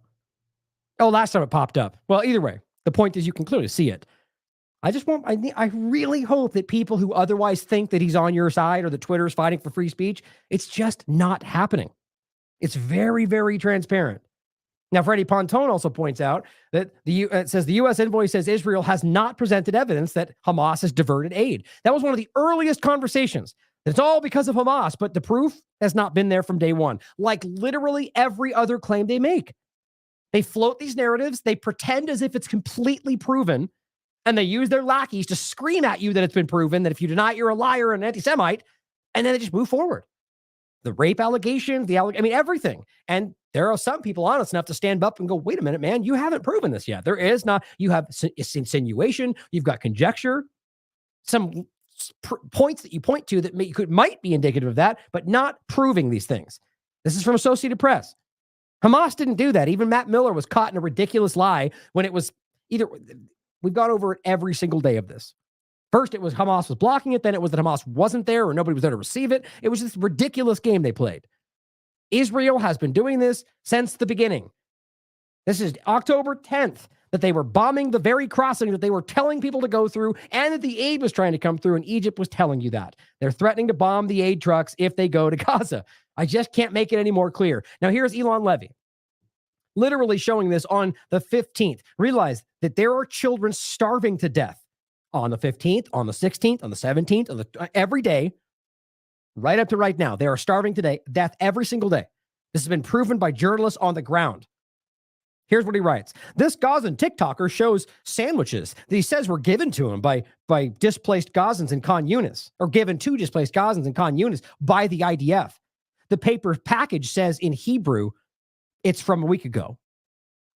Oh, last time it popped up. Well, either way, the point is you can clearly see it. I really hope that people who otherwise think that he's on your side or that Twitter is fighting for free speech, it's just not happening. It's very, very transparent. Now, Freddie Pontone also points out that it says the U.S. envoy says Israel has not presented evidence that Hamas has diverted aid. That was one of the earliest conversations. It's all because of Hamas, but the proof has not been there from day one. Like literally every other claim they make. They float these narratives, they pretend as if it's completely proven, and they use their lackeys to scream at you that it's been proven, that if you deny it, you're a liar and an anti-Semite, and then they just move forward. the rape allegations, I mean, everything. And there are some people honest enough to stand up and go, wait a minute, man, you haven't proven this yet. There is not, you have insinuation, you've got conjecture, some points that you point to that might be indicative of that, but not proving these things. This is from Associated Press. Hamas didn't do that. Even Matt Miller was caught in a ridiculous lie when it was we've gone over it every single day of this. First, it was Hamas was blocking it. Then it was that Hamas wasn't there or nobody was there to receive it. It was this ridiculous game they played. Israel has been doing this since the beginning. This is October 10th that they were bombing the very crossing that they were telling people to go through and that the aid was trying to come through, and Egypt was telling you that. They're threatening to bomb the aid trucks if they go to Gaza. I just can't make it any more clear. Now, here's Elon Levy, literally showing this on the 15th. Realize that there are children starving to death on the 15th, on the 16th, on the 17th, every day, right up to right now. They are starving to death every single day. This has been proven by journalists on the ground. Here's what he writes. This Gazan TikToker shows sandwiches that he says were given to him by displaced Gazans in Khan Yunis, or given to displaced Gazans in Khan Yunis by the IDF. The paper package says in Hebrew, it's from a week ago.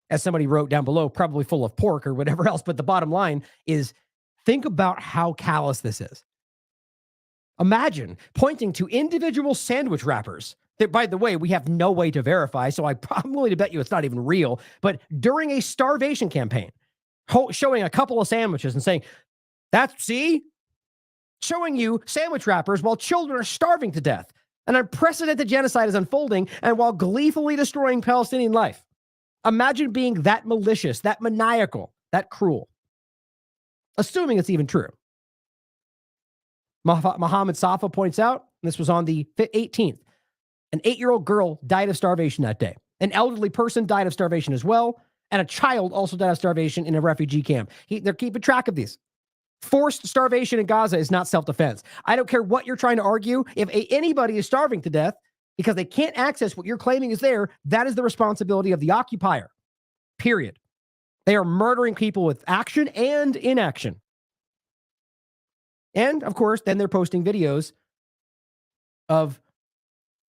As somebody wrote down below, probably full of pork or whatever else. But the bottom line is, think about how callous this is. Imagine pointing to individual sandwich wrappers that, by the way, we have no way to verify, so I'm willing to bet you it's not even real. But during a starvation campaign, showing a couple of sandwiches and saying, showing you sandwich wrappers while children are starving to death. An unprecedented genocide is unfolding, and while gleefully destroying Palestinian life. Imagine being that malicious, that maniacal, that cruel. Assuming it's even true. Mohammed Safa points out, and this was on the 18th, an 8-year-old girl died of starvation that day. An elderly person died of starvation as well, and a child also died of starvation in a refugee camp. They're keeping track of these. Forced starvation in Gaza is not self-defense. I don't care what you're trying to argue. If anybody is starving to death because they can't access what you're claiming is there, that is the responsibility of the occupier. Period. They are murdering people with action and inaction. And, of course, then they're posting videos of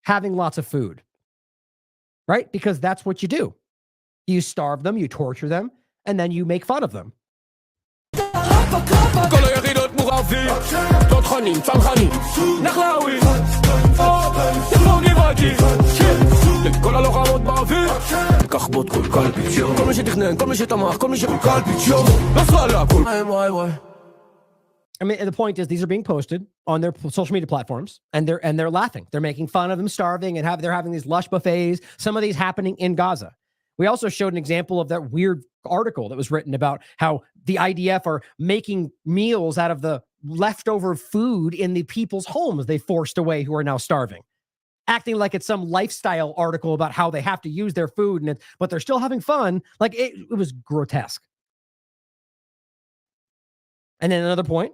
having lots of food. Right? Because that's what you do. You starve them, you torture them, and then you make fun of them. I mean, the point is, these are being posted on their social media platforms, and they're laughing. They're making fun of them starving, and they're having these lush buffets. Some of these happening in Gaza. We also showed an example of that weird article that was written about how the IDF are making meals out of the leftover food in the people's homes they forced away who are now starving, acting like it's some lifestyle article about how they have to use their food, but they're still having fun. Like it was grotesque. And then another point.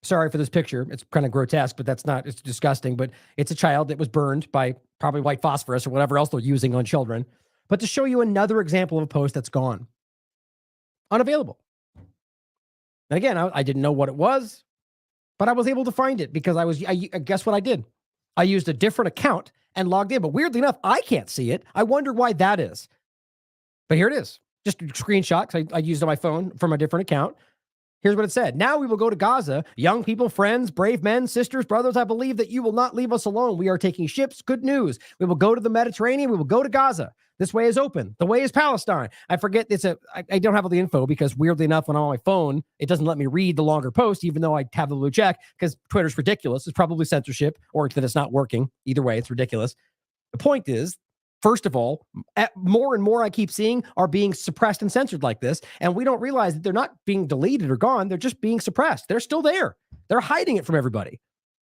Sorry for this picture. It's kind of grotesque, but it's disgusting. But it's a child that was burned by probably white phosphorus or whatever else they're using on children. But to show you another example of a post that's gone. Unavailable. And again, I didn't know what it was, but I was able to find it because I guess what I did? I used a different account and logged in. But weirdly enough, I can't see it. I wonder why that is. But here it is. Just a screenshot because I used it on my phone from a different account. Here's what it said. Now we will go to Gaza. Young people, friends, brave men, sisters, brothers, I believe that you will not leave us alone. We are taking ships. Good news. We will go to the Mediterranean. We will go to Gaza. This way is open. The way is Palestine. I forget I don't have all the info because weirdly enough, when I'm on my phone, it doesn't let me read the longer post, even though I have the blue check because Twitter's ridiculous. It's probably censorship or that it's not working. Either way, it's ridiculous. The point is, first of all, more and more I keep seeing are being suppressed and censored like this. And we don't realize that they're not being deleted or gone. They're just being suppressed. They're still there. They're hiding it from everybody.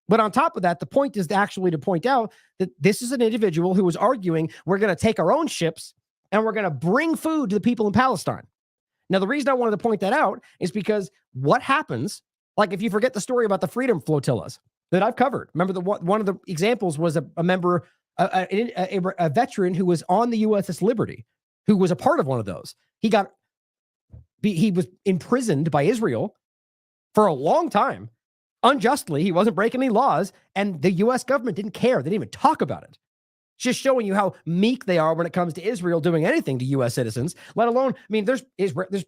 But on top of that, the point is actually to point out that this is an individual who was arguing we're going to take our own ships and we're going to bring food to the people in Palestine. Now, the reason I wanted to point that out is because what happens, like if you forget the story about the freedom flotillas that I've covered. Remember, one of the examples was a member, a veteran who was on the USS Liberty, who was a part of one of those. He was imprisoned by Israel for a long time. unjustly. He wasn't breaking any laws, and the U.S. government didn't care. They didn't even talk about it. It's just showing you how meek they are when it comes to Israel doing anything to U.S. citizens, let alone, I mean, there's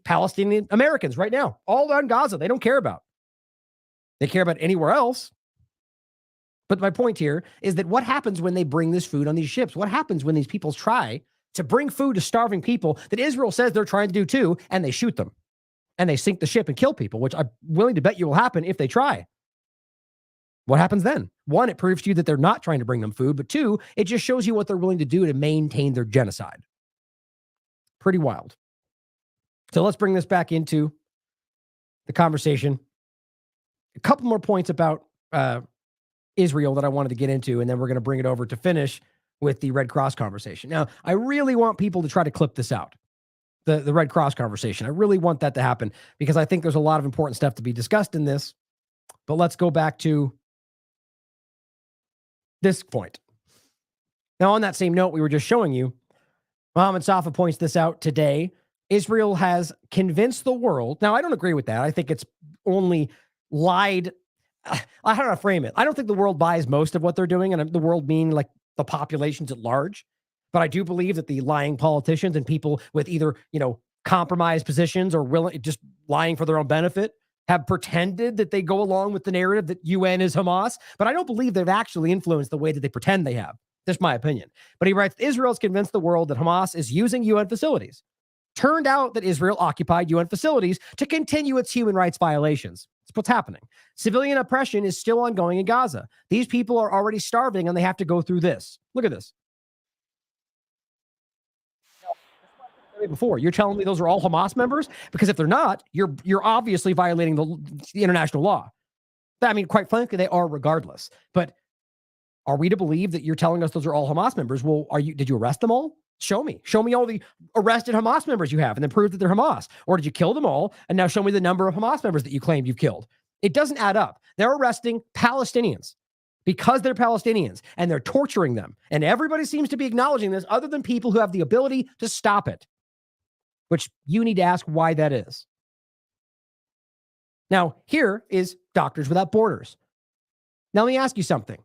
Palestinian Americans right now, all on Gaza. They don't care about. They care about anywhere else. But my point here is that what happens when they bring this food on these ships? What happens when these people try to bring food to starving people that Israel says they're trying to do too, and they shoot them, and they sink the ship and kill people, which I'm willing to bet you will happen if they try? What happens then? One, it proves to you that they're not trying to bring them food, but two, it just shows you what they're willing to do to maintain their genocide. Pretty wild. So let's bring this back into the conversation. A couple more points about Israel that I wanted to get into, and then we're going to bring it over to finish with the Red Cross conversation. Now, I really want people to try to clip this out, the Red Cross conversation. I really want that to happen because I think there's a lot of important stuff to be discussed in this. But let's go back to this point. Now, on that same note we were just showing you, Mohammed Safa points this out today. Israel has convinced the world. Now, I don't agree with that. I think it's only lied. I don't know how to frame it. I don't think the world buys most of what they're doing, and the world meaning like the populations at large. But I do believe that the lying politicians and people with either, compromised positions or willing, just lying for their own benefit, have pretended that they go along with the narrative that UN is Hamas, but I don't believe they've actually influenced the way that they pretend they have. That's my opinion. But he writes, Israel's convinced the world that Hamas is using UN facilities. Turned out that Israel occupied UN facilities to continue its human rights violations. That's what's happening. Civilian oppression is still ongoing in Gaza. These people are already starving and they have to go through this. Look at this. Before you're telling me those are all Hamas members, because if they're not, you're obviously violating the international law. I mean, quite frankly, they are regardless. But are we to believe that you're telling us those are all Hamas members? Well, did you arrest them all? Show me all the arrested Hamas members you have and then prove that they're Hamas. Or did you kill them all? And now show me the number of Hamas members that you claim you've killed. It doesn't add up. They're arresting Palestinians because they're Palestinians and they're torturing them. And everybody seems to be acknowledging this other than people who have the ability to stop it, which you need to ask why that is. Now, here is Doctors Without Borders. Now, let me ask you something.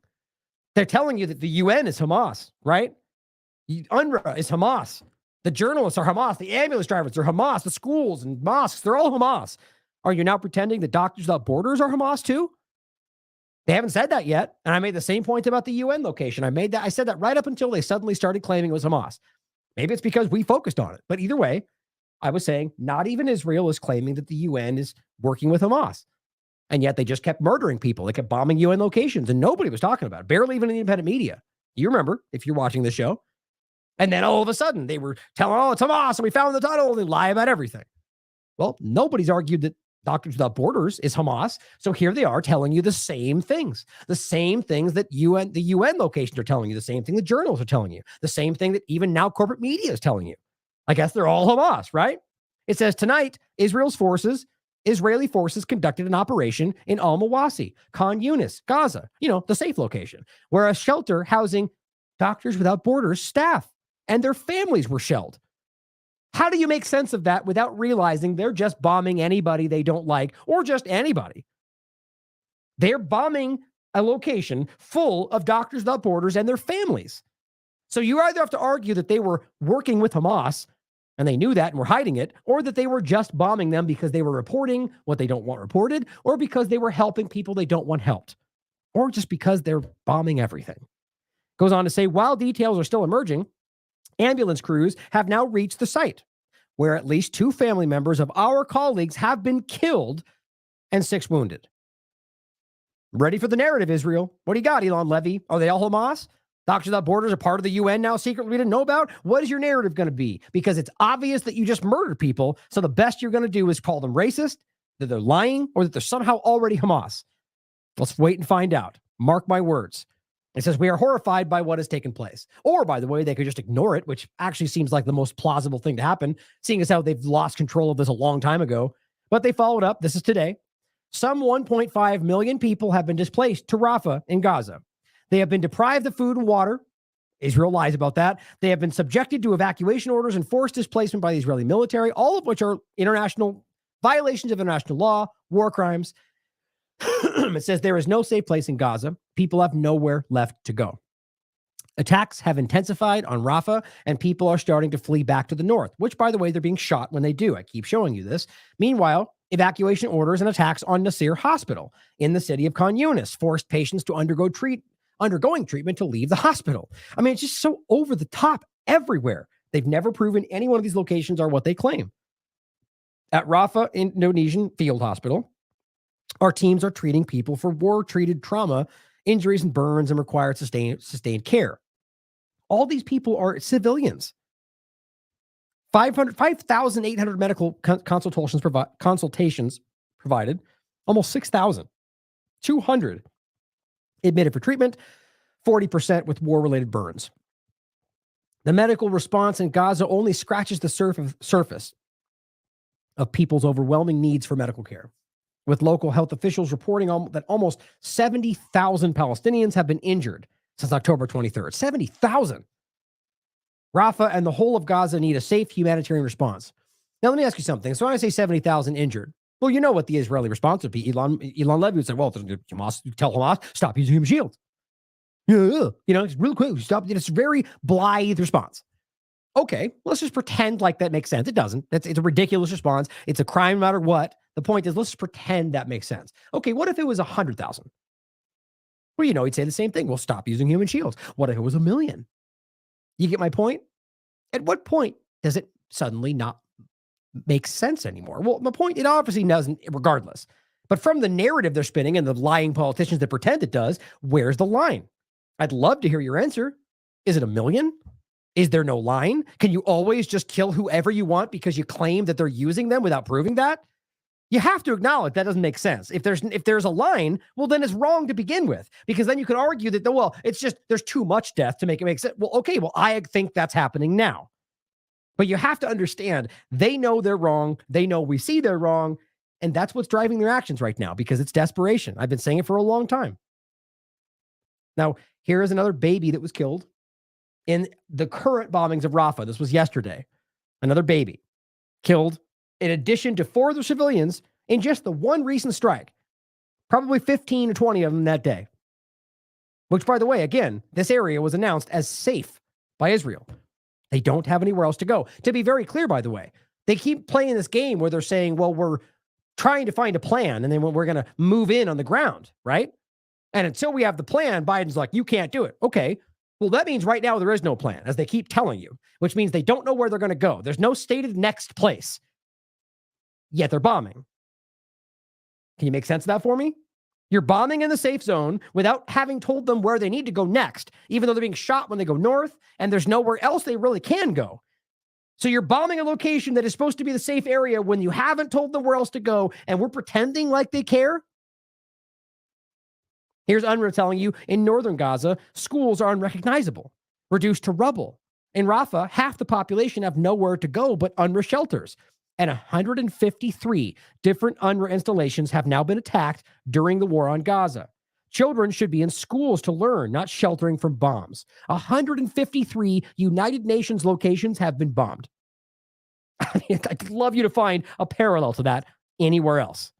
They're telling you that the UN is Hamas, right? UNRWA is Hamas. The journalists are Hamas. The ambulance drivers are Hamas. The schools and mosques, they're all Hamas. Are you now pretending that Doctors Without Borders are Hamas too? They haven't said that yet. And I made the same point about the UN location. I said that right up until they suddenly started claiming it was Hamas. Maybe it's because we focused on it. But either way, I was saying not even Israel is claiming that the UN is working with Hamas. And yet they just kept murdering people. They kept bombing UN locations and nobody was talking about it. Barely even in the independent media. You remember, if you're watching this show. And then all of a sudden they were telling, it's Hamas and we found the tunnel, and they lie about everything. Well, nobody's argued that Doctors Without Borders is Hamas. So here they are telling you the same things that the UN locations are telling you, the same thing the journals are telling you, the same thing that even now corporate media is telling you. I guess they're all Hamas, right? It says tonight, Israeli forces conducted an operation in Al-Mawasi, Khan Yunis, Gaza, the safe location, where a shelter housing Doctors Without Borders staff and their families were shelled. How do you make sense of that without realizing they're just bombing anybody they don't like, or just anybody? They're bombing a location full of Doctors Without Borders and their families. So you either have to argue that they were working with Hamas and they knew that and were hiding it, or that they were just bombing them because they were reporting what they don't want reported, or because they were helping people they don't want helped, or just because they're bombing everything. Goes on to say, while details are still emerging, ambulance crews have now reached the site where at least 2 family members of our colleagues have been killed and 6 wounded. Ready for the narrative, Israel. What do you got, Elon Levy? Are they all Hamas? Doctors Without Borders are part of the UN now secretly we didn't know about? What is your narrative going to be? Because it's obvious that you just murdered people, so the best you're going to do is call them racist, that they're lying, or that they're somehow already Hamas. Let's wait and find out. Mark my words. It says, we are horrified by what has taken place. Or, by the way, they could just ignore it, which actually seems like the most plausible thing to happen, seeing as how they've lost control of this a long time ago. But they followed up. This is today. Some 1.5 million people have been displaced to Rafah in Gaza. They have been deprived of food and water. Israel lies about that. They have been subjected to evacuation orders and forced displacement by the Israeli military, all of which are international violations of international law, war crimes. It says there is no safe place in Gaza. People have nowhere left to go. Attacks have intensified on Rafah, and people are starting to flee back to the north, which, by the way, they're being shot when they do. I keep showing you this. Meanwhile, evacuation orders and attacks on Nasir Hospital in the city of Khan Yunis forced patients to undergoing treatment to leave the hospital. I mean, it's just so over the top everywhere. They've never proven any one of these locations are what they claim. At Rafah Indonesian Field Hospital, our teams are treating people for war-treated trauma, injuries, and burns, and required sustained care. All these people are civilians. 5,800 medical consultations provided, almost 6,000. 200 admitted for treatment, 40% with war-related burns. The medical response in Gaza only scratches the surface of people's overwhelming needs for medical care, with local health officials reporting that almost 70,000 Palestinians have been injured since October 23rd. 70,000. Rafah and the whole of Gaza need a safe humanitarian response. Now, let me ask you something. So when I say 70,000 injured, well, you know what the Israeli response would be. Elon Levy would say, well, tell Hamas, stop using human shields. Yeah. It's real quick. Stop. It's a very blithe response. Okay, let's just pretend like that makes sense. It doesn't. It's a ridiculous response. It's a crime no matter what. The point is, let's just pretend that makes sense. Okay, what if it was 100,000? Well, he'd say the same thing. Well, stop using human shields. What if it was 1 million? You get my point? At what point does it suddenly not make sense anymore? Well, the point, it obviously doesn't, regardless. But from the narrative they're spinning and the lying politicians that pretend it does, where's the line? I'd love to hear your answer. Is it 1 million? Is there no line? Can you always just kill whoever you want because you claim that they're using them without proving that? You have to acknowledge that doesn't make sense. If there's a line, well, then it's wrong to begin with, because then you could argue that, well, it's just there's too much death to make it make sense. Well, okay, well, I think that's happening now. But you have to understand, they know they're wrong. They know we see they're wrong. And that's what's driving their actions right now, because it's desperation. I've been saying it for a long time. Now, here is another baby that was killed in the current bombings of Rafah. This was yesterday. Another baby killed in addition to 4 other civilians in just the one recent strike. Probably 15 to 20 of them that day. Which, by the way, again, this area was announced as safe by Israel. They don't have anywhere else to go. To be very clear, by the way, they keep playing this game where they're saying, well, we're trying to find a plan, and then we're going to move in on the ground, right? And until we have the plan, Biden's like, you can't do it. Okay, well, that means right now there is no plan, as they keep telling you, which means they don't know where they're going to go. There's no stated next place, yet they're bombing. Can you make sense of that for me? You're bombing in the safe zone without having told them where they need to go next, even though they're being shot when they go north, and there's nowhere else they really can go. So you're bombing a location that is supposed to be the safe area when you haven't told them where else to go, and we're pretending like they care? Here's UNRWA telling you, in northern Gaza, schools are unrecognizable, reduced to rubble. In Rafah, half the population have nowhere to go but UNRWA shelters. And 153 different UNRWA installations have now been attacked during the war on Gaza. Children should be in schools to learn, not sheltering from bombs. 153 United Nations locations have been bombed. I mean, I'd love you to find a parallel to that anywhere else.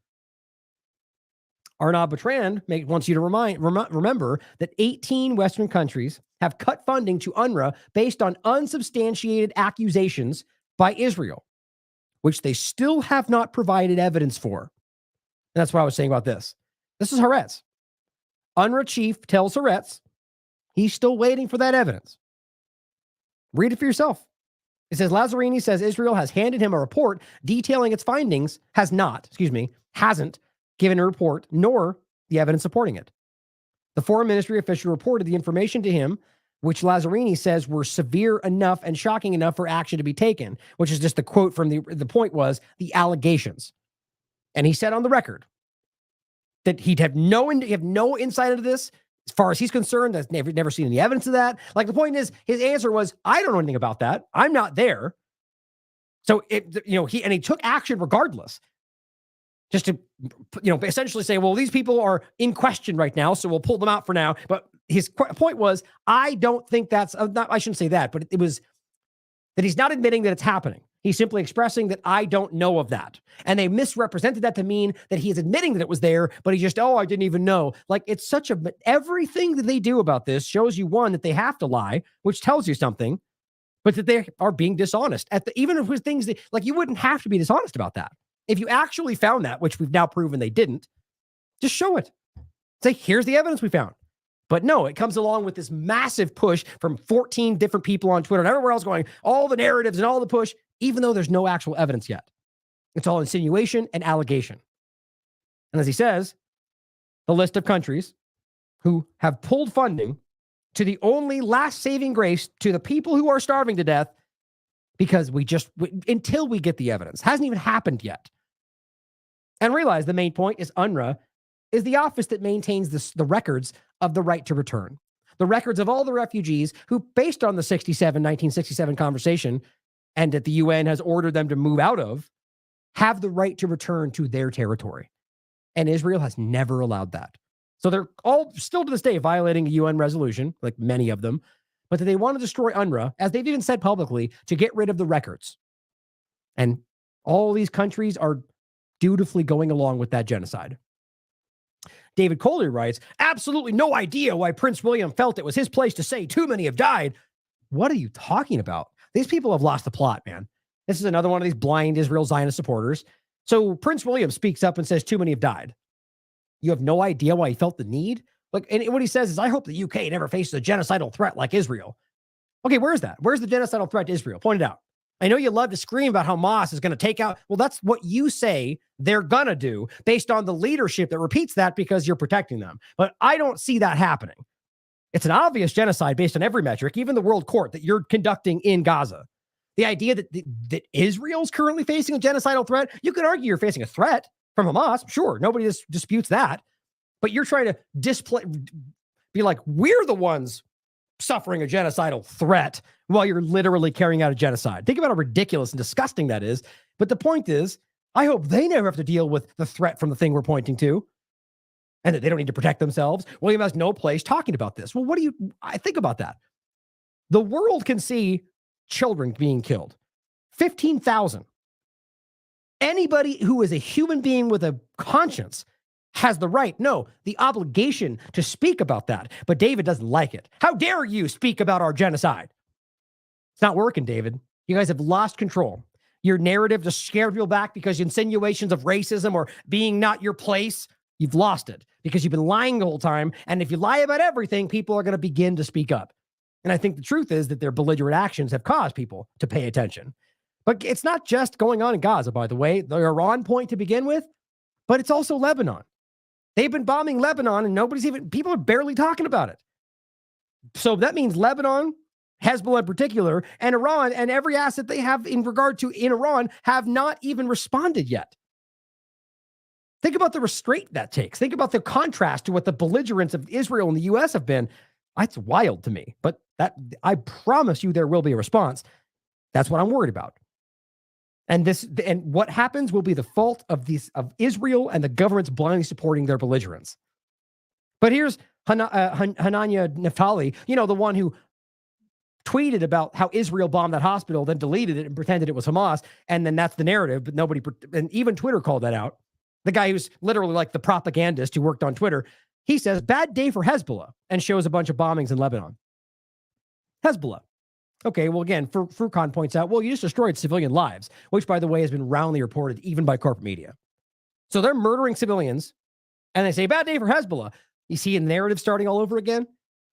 Arnaud Bertrand wants you to remember that 18 Western countries have cut funding to UNRWA based on unsubstantiated accusations by Israel, which they still have not provided evidence for. And that's what I was saying about this. This is Haaretz. UNRWA chief tells Haaretz he's still waiting for that evidence. Read it for yourself. It says Lazzarini says Israel has handed him a report detailing its findings, hasn't given a report, nor the evidence supporting it. The foreign ministry official reported the information to him, which Lazzarini says were severe enough and shocking enough for action to be taken, which is just the quote from the point was the allegations. And he said on the record that he'd have no insight into this. As far as he's concerned, that's never seen any evidence of that. Like, the point is, his answer was, I don't know anything about that. I'm not there. So he took action regardless. Just to, essentially say, well, these people are in question right now, so we'll pull them out for now. But his point was, I don't think that's, I shouldn't say that, but it was that he's not admitting that it's happening. He's simply expressing that I don't know of that. And they misrepresented that to mean that he is admitting that it was there, but he just, oh, I didn't even know. Like, it's such a, everything that they do about this shows you, one, that they have to lie, which tells you something, but that they are being dishonest. Even if it was things that, like, you wouldn't have to be dishonest about that. If you actually found that, which we've now proven they didn't, just show it. Say, here's the evidence we found. But no, it comes along with this massive push from 14 different people on Twitter and everywhere else going, all the narratives and all the push, even though there's no actual evidence yet. It's all insinuation and allegation. And as he says, the list of countries who have pulled funding to the only last saving grace to the people who are starving to death because until we get the evidence. Hasn't even happened yet. And realize the main point is UNRWA is the office that maintains the records of the right to return. The records of all the refugees who, based on the 1967 conversation, and that the UN has ordered them to move out of, have the right to return to their territory. And Israel has never allowed that. So they're all still to this day violating a UN resolution, like many of them, but that they want to destroy UNRWA, as they've even said publicly, to get rid of the records. And all these countries are dutifully going along with that genocide. David Coley writes, absolutely no idea why Prince William felt it was his place to say too many have died. What are you talking about? These people have lost the plot, man. This is another one of these blind Israel Zionist supporters. So Prince William speaks up and says too many have died. You have no idea why he felt the need? Like, and what he says is, I hope the UK never faces a genocidal threat like Israel. Okay, where's that? Where's the genocidal threat to Israel? Point it out. I know you love to scream about how Hamas is going to take out. Well, that's what you say they're going to do based on the leadership that repeats that because you're protecting them. But I don't see that happening. It's an obvious genocide based on every metric, even the world court that you're conducting in Gaza. The idea that Israel's currently facing a genocidal threat, you could argue you're facing a threat from Hamas. Sure, nobody disputes that. But you're trying to be like, we're the ones suffering a genocidal threat while you're literally carrying out a genocide. Think about how ridiculous and disgusting that is. But the point is, I hope they never have to deal with the threat from the thing we're pointing to and that they don't need to protect themselves. William has no place talking about this. Well, I think about that. The world can see children being killed. 15,000. Anybody who is a human being with a conscience has the right, no, the obligation to speak about that. But David doesn't like it. How dare you speak about our genocide? It's not working, David. You guys have lost control. Your narrative just scared people back because insinuations of racism or being not your place, you've lost it because you've been lying the whole time. And if you lie about everything, people are going to begin to speak up. And I think the truth is that their belligerent actions have caused people to pay attention. But it's not just going on in Gaza, by the way. The Iran point to begin with, but it's also Lebanon. They've been bombing Lebanon and people are barely talking about it. So that means Lebanon, Hezbollah in particular, and Iran and every asset they have in regard to in Iran have not even responded yet. Think about the restraint that takes. Think about the contrast to what the belligerents of Israel and the U.S. have been. That's wild to me, but I promise you there will be a response. That's what I'm worried about. And what happens will be the fault of Israel and the government's blindly supporting their belligerents. But here's Hanania Naftali, the one who tweeted about how Israel bombed that hospital, then deleted it and pretended it was Hamas. And then that's the narrative, but and even Twitter called that out. The guy who's literally like the propagandist who worked on Twitter, he says, bad day for Hezbollah, and shows a bunch of bombings in Lebanon. Hezbollah. Okay, well, again, Furqan points out, well, you just destroyed civilian lives, which, by the way, has been roundly reported even by corporate media. So they're murdering civilians, and they say, bad day for Hezbollah. You see a narrative starting all over again?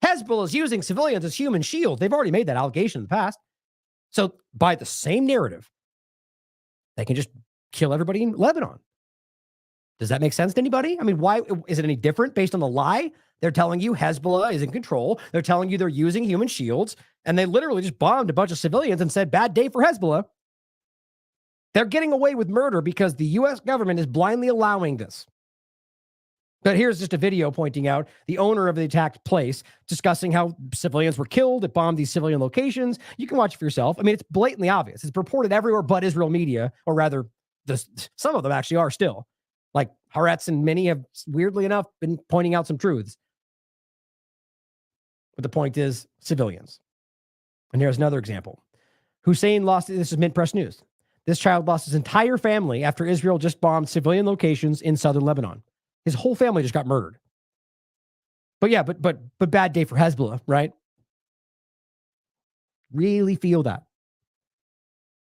Hezbollah is using civilians as human shields. They've already made that allegation in the past. So by the same narrative, they can just kill everybody in Lebanon. Does that make sense to anybody? I mean, why is it any different based on the lie? They're telling you Hezbollah is in control. They're telling you they're using human shields, and they literally just bombed a bunch of civilians and said, bad day for Hezbollah. They're getting away with murder because the U.S. government is blindly allowing this. But here's just a video pointing out the owner of the attacked place discussing how civilians were killed. It bombed these civilian locations. You can watch it for yourself. I mean, it's blatantly obvious. It's reported everywhere but Israel media, or rather, some of them actually are still. Like Haaretz and many have, weirdly enough, been pointing out some truths. But the point is civilians. And here's another example. Hussein lost, this is Mint Press News. This child lost his entire family after Israel just bombed civilian locations in southern Lebanon. His whole family just got murdered. But yeah, but bad day for Hezbollah, right? Really feel that.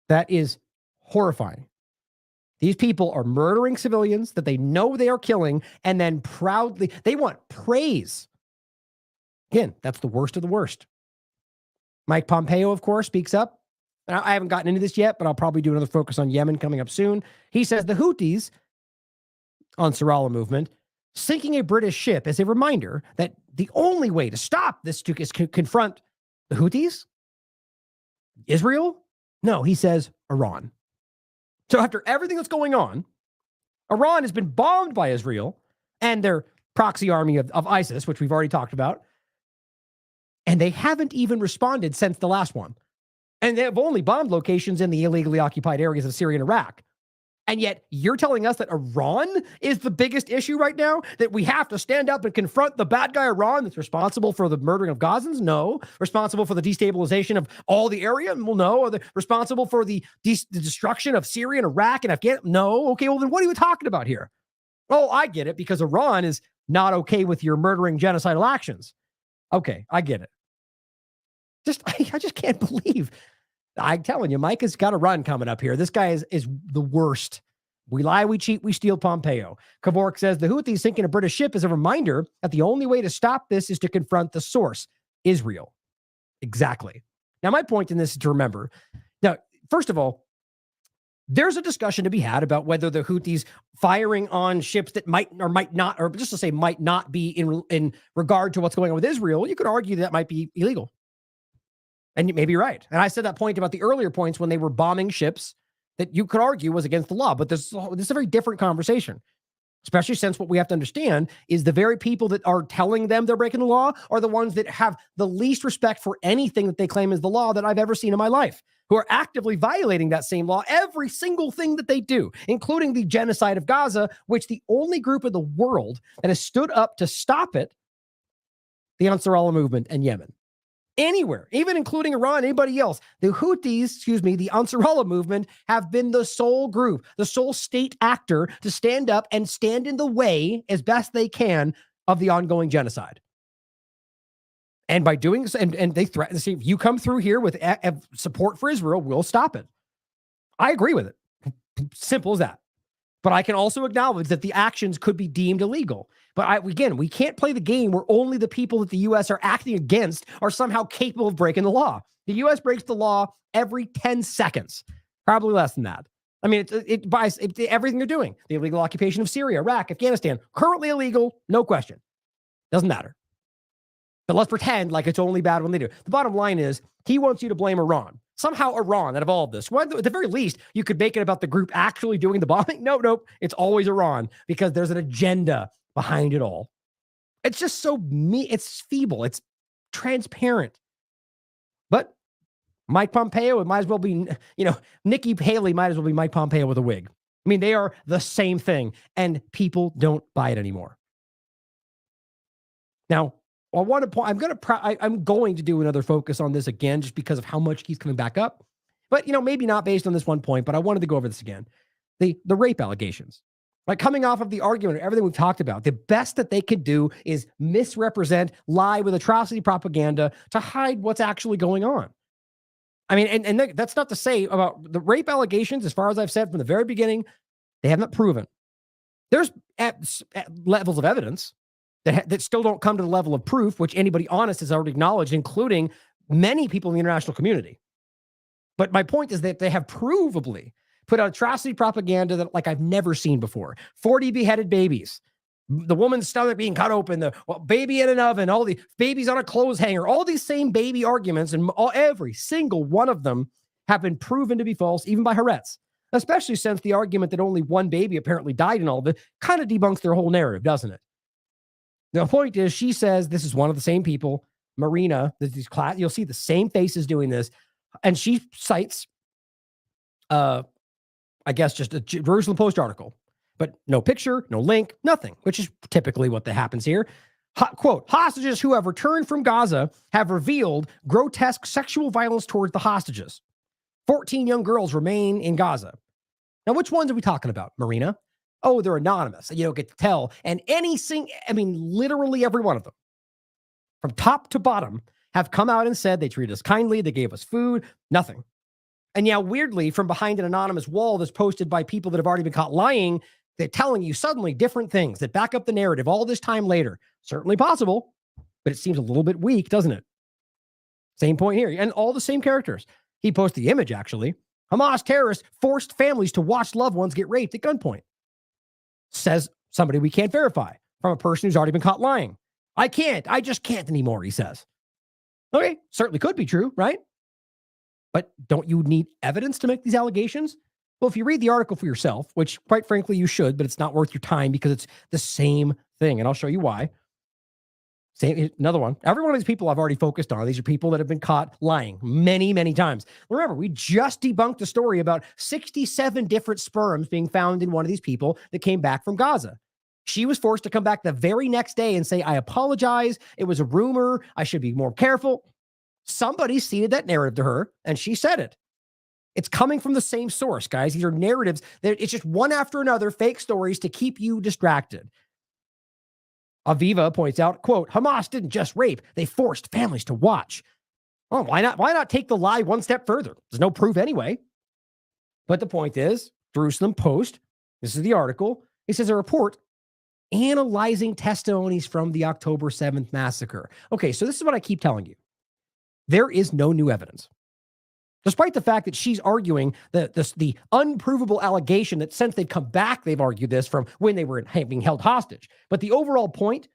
That is horrifying. These people are murdering civilians that they know they are killing, and then proudly, they want praise. Again, that's the worst of the worst. Mike Pompeo, of course, speaks up. I haven't gotten into this yet, but I'll probably do another focus on Yemen coming up soon. He says the Houthis, Ansarallah movement, sinking a British ship is a reminder that the only way to stop this is to confront the Houthis? Israel? No, he says Iran. So after everything that's going on, Iran has been bombed by Israel and their proxy army of ISIS, which we've already talked about, and they haven't even responded since the last one. And they have only bombed locations in the illegally occupied areas of Syria and Iraq. And yet you're telling us that Iran is the biggest issue right now? That we have to stand up and confront the bad guy Iran that's responsible for the murdering of Gazans? No. Responsible for the destabilization of all the area? Well, no. Are they responsible for the destruction of Syria and Iraq and Afghanistan? No. Okay, well, then what are you talking about here? Oh, I get it, because Iran is not okay with your murdering genocidal actions. Okay, I get it. I just can't believe. I'm telling you, Mike has got a run coming up here. This guy is the worst. We lie, we cheat, we steal. Pompeo. Kavork says the Houthis sinking a British ship is a reminder that the only way to stop this is to confront the source, Israel. Exactly. Now, my point in this is to remember. Now, first of all, there's a discussion to be had about whether the Houthis firing on ships that might or might not, or just to say might not be in regard to what's going on with Israel, you could argue that might be illegal. And maybe you're right. And I said that point about the earlier points when they were bombing ships that you could argue was against the law. But this is a very different conversation, especially since what we have to understand is the very people that are telling them they're breaking the law are the ones that have the least respect for anything that they claim is the law that I've ever seen in my life, who are actively violating that same law, every single thing that they do, including the genocide of Gaza, which the only group in the world that has stood up to stop it, the Ansarallah movement in Yemen. Anywhere, even including Iran, anybody else. The Houthis, the Ansarallah movement have been the sole group, the sole state actor to stand up and stand in the way as best they can of the ongoing genocide. And by doing so, and they threaten to see if you come through here with support for Israel, we'll stop it. I agree with it. Simple as that. But I can also acknowledge that the actions could be deemed illegal. But again, we can't play the game where only the people that the U.S. are acting against are somehow capable of breaking the law. The U.S. breaks the law every 10 seconds, probably less than that. I mean, it buys everything they're doing. The illegal occupation of Syria, Iraq, Afghanistan, currently illegal, no question. Doesn't matter. But let's pretend like it's only bad when they do. The bottom line is he wants you to blame Iran. Somehow Iran out of all of this. Well, at the very least, you could make it about the group actually doing the bombing. Nope. It's always Iran because there's an agenda behind it all. It's just so it's feeble. It's transparent. But Mike Pompeo, it might as well be, Nikki Haley might as well be Mike Pompeo with a wig. I mean, they are the same thing, and people don't buy it anymore. Now, I want to point, I'm going to do another focus on this again, just because of how much he's coming back up. But, maybe not based on this one point, but I wanted to go over this again. The rape allegations. Like coming off of the argument of everything we've talked about, the best that they could do is misrepresent, lie with atrocity propaganda to hide what's actually going on. I mean, and that's not to say about the rape allegations, as far as I've said from the very beginning, they have not proven. There's levels of evidence that still don't come to the level of proof, which anybody honest has already acknowledged, including many people in the international community. But my point is that they have provably put out atrocity propaganda that like I've never seen before. 40 beheaded babies, the woman's stomach being cut open, the baby in an oven, all the babies on a clothes hanger, all these same baby arguments, and every single one of them have been proven to be false, even by Haaretz, especially since the argument that only one baby apparently died in all of it kind of debunks their whole narrative, doesn't it? The point is, she says this is one of the same people, Marina, these class, you'll see the same faces doing this, and she cites I guess just a Jerusalem Post article, but no picture, no link, nothing, which is typically what happens here. Quote, hostages who have returned from Gaza have revealed grotesque sexual violence towards the hostages. 14 young girls remain in Gaza. Now, which ones are we talking about, Marina? Oh, they're anonymous. You don't get to tell. And literally every one of them, from top to bottom, have come out and said they treated us kindly, they gave us food, nothing. And yeah, weirdly, from behind an anonymous wall that's posted by people that have already been caught lying, they're telling you suddenly different things that back up the narrative all this time later. Certainly possible, but it seems a little bit weak, doesn't it? Same point here. And all the same characters. He posted the image, actually. Hamas terrorists forced families to watch loved ones get raped at gunpoint. Says somebody we can't verify from a person who's already been caught lying. I just can't anymore, he says. Okay, certainly could be true, right? But don't you need evidence to make these allegations? Well, if you read the article for yourself, which quite frankly you should, but it's not worth your time because it's the same thing. And I'll show you why. Another one. Every one of these people I've already focused on. These are people that have been caught lying many, many times. Remember, we just debunked a story about 67 different sperms being found in one of these people that came back from Gaza. She was forced to come back the very next day and say, I apologize. It was a rumor. I should be more careful. Somebody seeded that narrative to her, and she said it. It's coming from the same source, guys. These are narratives. It's just one after another fake stories to keep you distracted. Aviva points out, quote, Hamas didn't just rape. They forced families to watch. Oh, why not? Why not take the lie one step further? There's no proof anyway. But the point is, Jerusalem Post, this is the article. It says a report analyzing testimonies from the October 7th massacre. Okay, so this is what I keep telling you. There is no new evidence. Despite the fact that she's arguing that the unprovable allegation that since they've come back, they've argued this from when they were being held hostage. But the overall point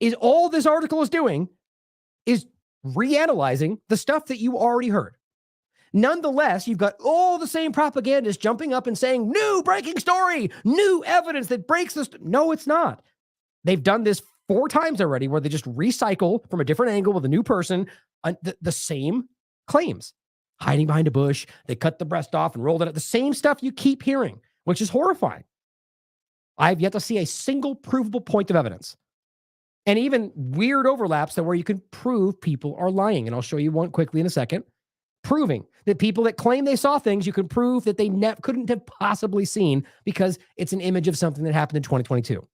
is all this article is doing is reanalyzing the stuff that you already heard. Nonetheless, you've got all the same propagandists jumping up and saying, new breaking story, new evidence that breaks this. No, it's not. They've done this 4 times already where they just recycle from a different angle with a new person the same claims. Hiding behind a bush, they cut the breast off and rolled it up. The same stuff you keep hearing, which is horrifying. I've yet to see a single provable point of evidence. And even weird overlaps that where you can prove people are lying. And I'll show you one quickly in a second. Proving that people that claim they saw things, you can prove that they couldn't have possibly seen because it's an image of something that happened in 2022.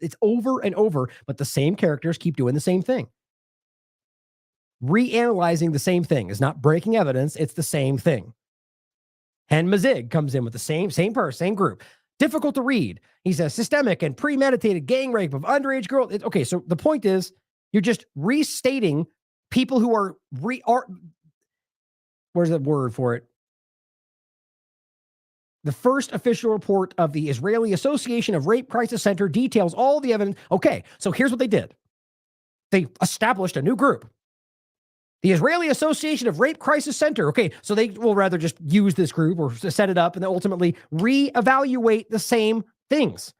It's over and over, but the same characters keep doing the same thing. Reanalyzing the same thing is not breaking evidence. It's the same thing. And Mazig comes in with the same person, same group. Difficult to read. He says systemic and premeditated gang rape of underage girls. Okay, so the point is you're just restating people who are where's the word for it? The first official report of the Israeli Association of Rape Crisis Center details all the evidence. Okay, so here's what they did. They established a new group. The Israeli Association of Rape Crisis Center. Okay, so they will rather just use this group or set it up and then ultimately reevaluate the same things.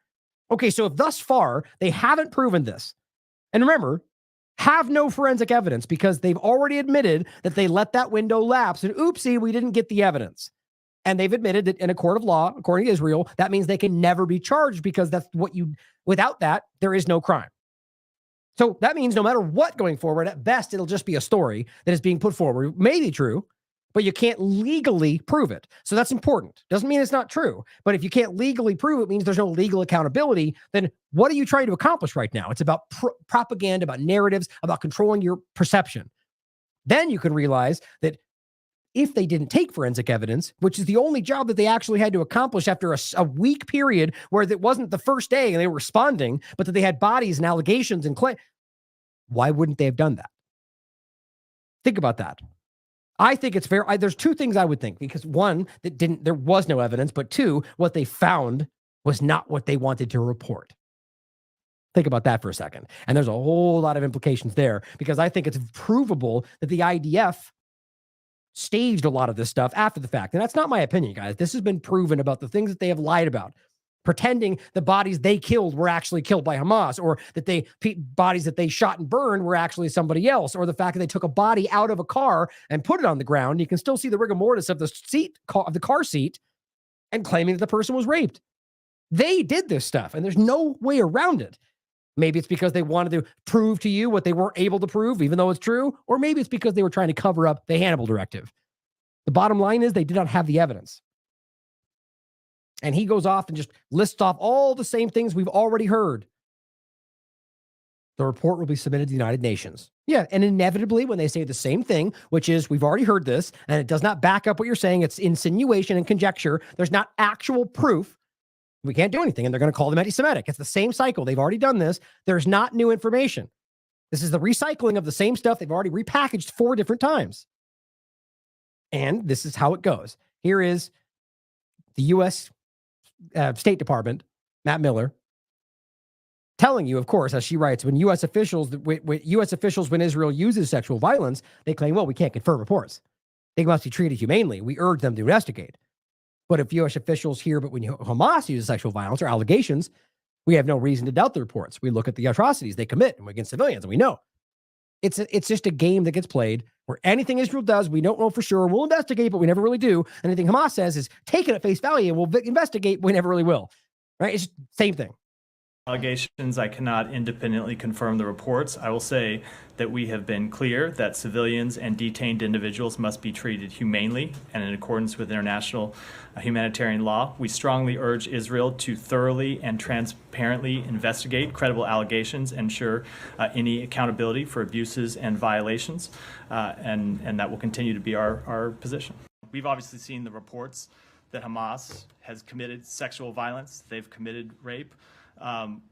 Okay, so if thus far they haven't proven this, and remember, have no forensic evidence because they've already admitted that they let that window lapse and oopsie, we didn't get the evidence. And they've admitted that in a court of law, according to Israel, that means they can never be charged because that's without that, there is no crime. So that means no matter what going forward, at best, it'll just be a story that is being put forward. It may be true, but you can't legally prove it. So that's important. Doesn't mean it's not true. But if you can't legally prove it, means there's no legal accountability. Then what are you trying to accomplish right now? It's about propaganda, about narratives, about controlling your perception. Then you can realize that if they didn't take forensic evidence, which is the only job that they actually had to accomplish after a week period where it wasn't the first day and they were responding, but that they had bodies and allegations and claims, why wouldn't they have done that? Think about that. I think it's fair. There's 2 things I would think, because one, there was no evidence, but 2, what they found was not what they wanted to report. Think about that for a second. And there's a whole lot of implications there, because I think it's provable that the IDF staged a lot of this stuff after the fact. And that's not my opinion, guys. This has been proven about the things that they have lied about, pretending the bodies they killed were actually killed by Hamas, or that bodies that they shot and burned were actually somebody else, or the fact that they took a body out of a car and put it on the ground. You can still see the rigor mortis of the car seat and claiming that the person was raped. They did this stuff, and there's no way around it. Maybe it's because they wanted to prove to you what they weren't able to prove, even though it's true. Or maybe it's because they were trying to cover up the Hannibal Directive. The bottom line is they did not have the evidence. And he goes off and just lists off all the same things we've already heard. The report will be submitted to the United Nations. Yeah, and inevitably when they say the same thing, which is we've already heard this, and it does not back up what you're saying, it's insinuation and conjecture, there's not actual proof, we can't do anything, and they're going to call them anti-Semitic. It's the same cycle. They've already done this. There's not new information. This is the recycling of the same stuff they've already repackaged 4 different times. And this is how it goes. Here is the U.S. State Department, Matt Miller, telling you, of course, as she writes, when U.S. officials, when Israel uses sexual violence, they claim, well, we can't confirm reports. They must be treated humanely. We urge them to investigate. But if U.S. officials hear, but when Hamas uses sexual violence or allegations, we have no reason to doubt the reports. We look at the atrocities they commit against civilians, and we know. It's just a game that gets played where anything Israel does, we don't know for sure. We'll investigate, but we never really do. Anything Hamas says is take it at face value, and we'll investigate, but we never really will. Right? It's the same thing. Allegations, I cannot independently confirm the reports. I will say that we have been clear that civilians and detained individuals must be treated humanely and in accordance with international humanitarian law. We strongly urge Israel to thoroughly and transparently investigate credible allegations, ensure any accountability for abuses and violations, and that will continue to be our position. We've obviously seen the reports that Hamas has committed sexual violence, they've committed rape.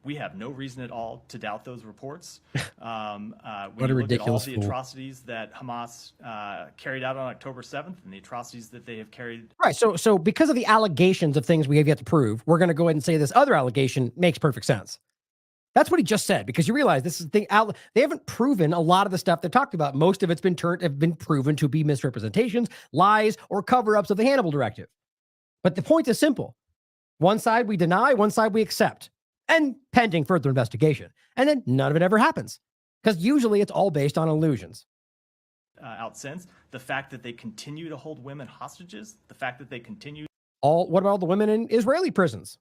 We have no reason at all to doubt those reports. When what a ridiculous look at all the atrocities that Hamas carried out on October 7th and the atrocities that they have carried. Right. So because of the allegations of things we have yet to prove, we're going to go ahead and say this other allegation makes perfect sense. That's what he just said, because you realize this is the thing. They haven't proven a lot of the stuff they've talked about. Most of it's been proven to be misrepresentations, lies, or cover-ups of the Hannibal Directive. But the point is simple. One side we deny, one side we accept. And pending further investigation. And then none of it ever happens. Because usually it's all based on illusions. Out since the fact that they continue to hold women hostages, the fact that they continue. What about all the women in Israeli prisons?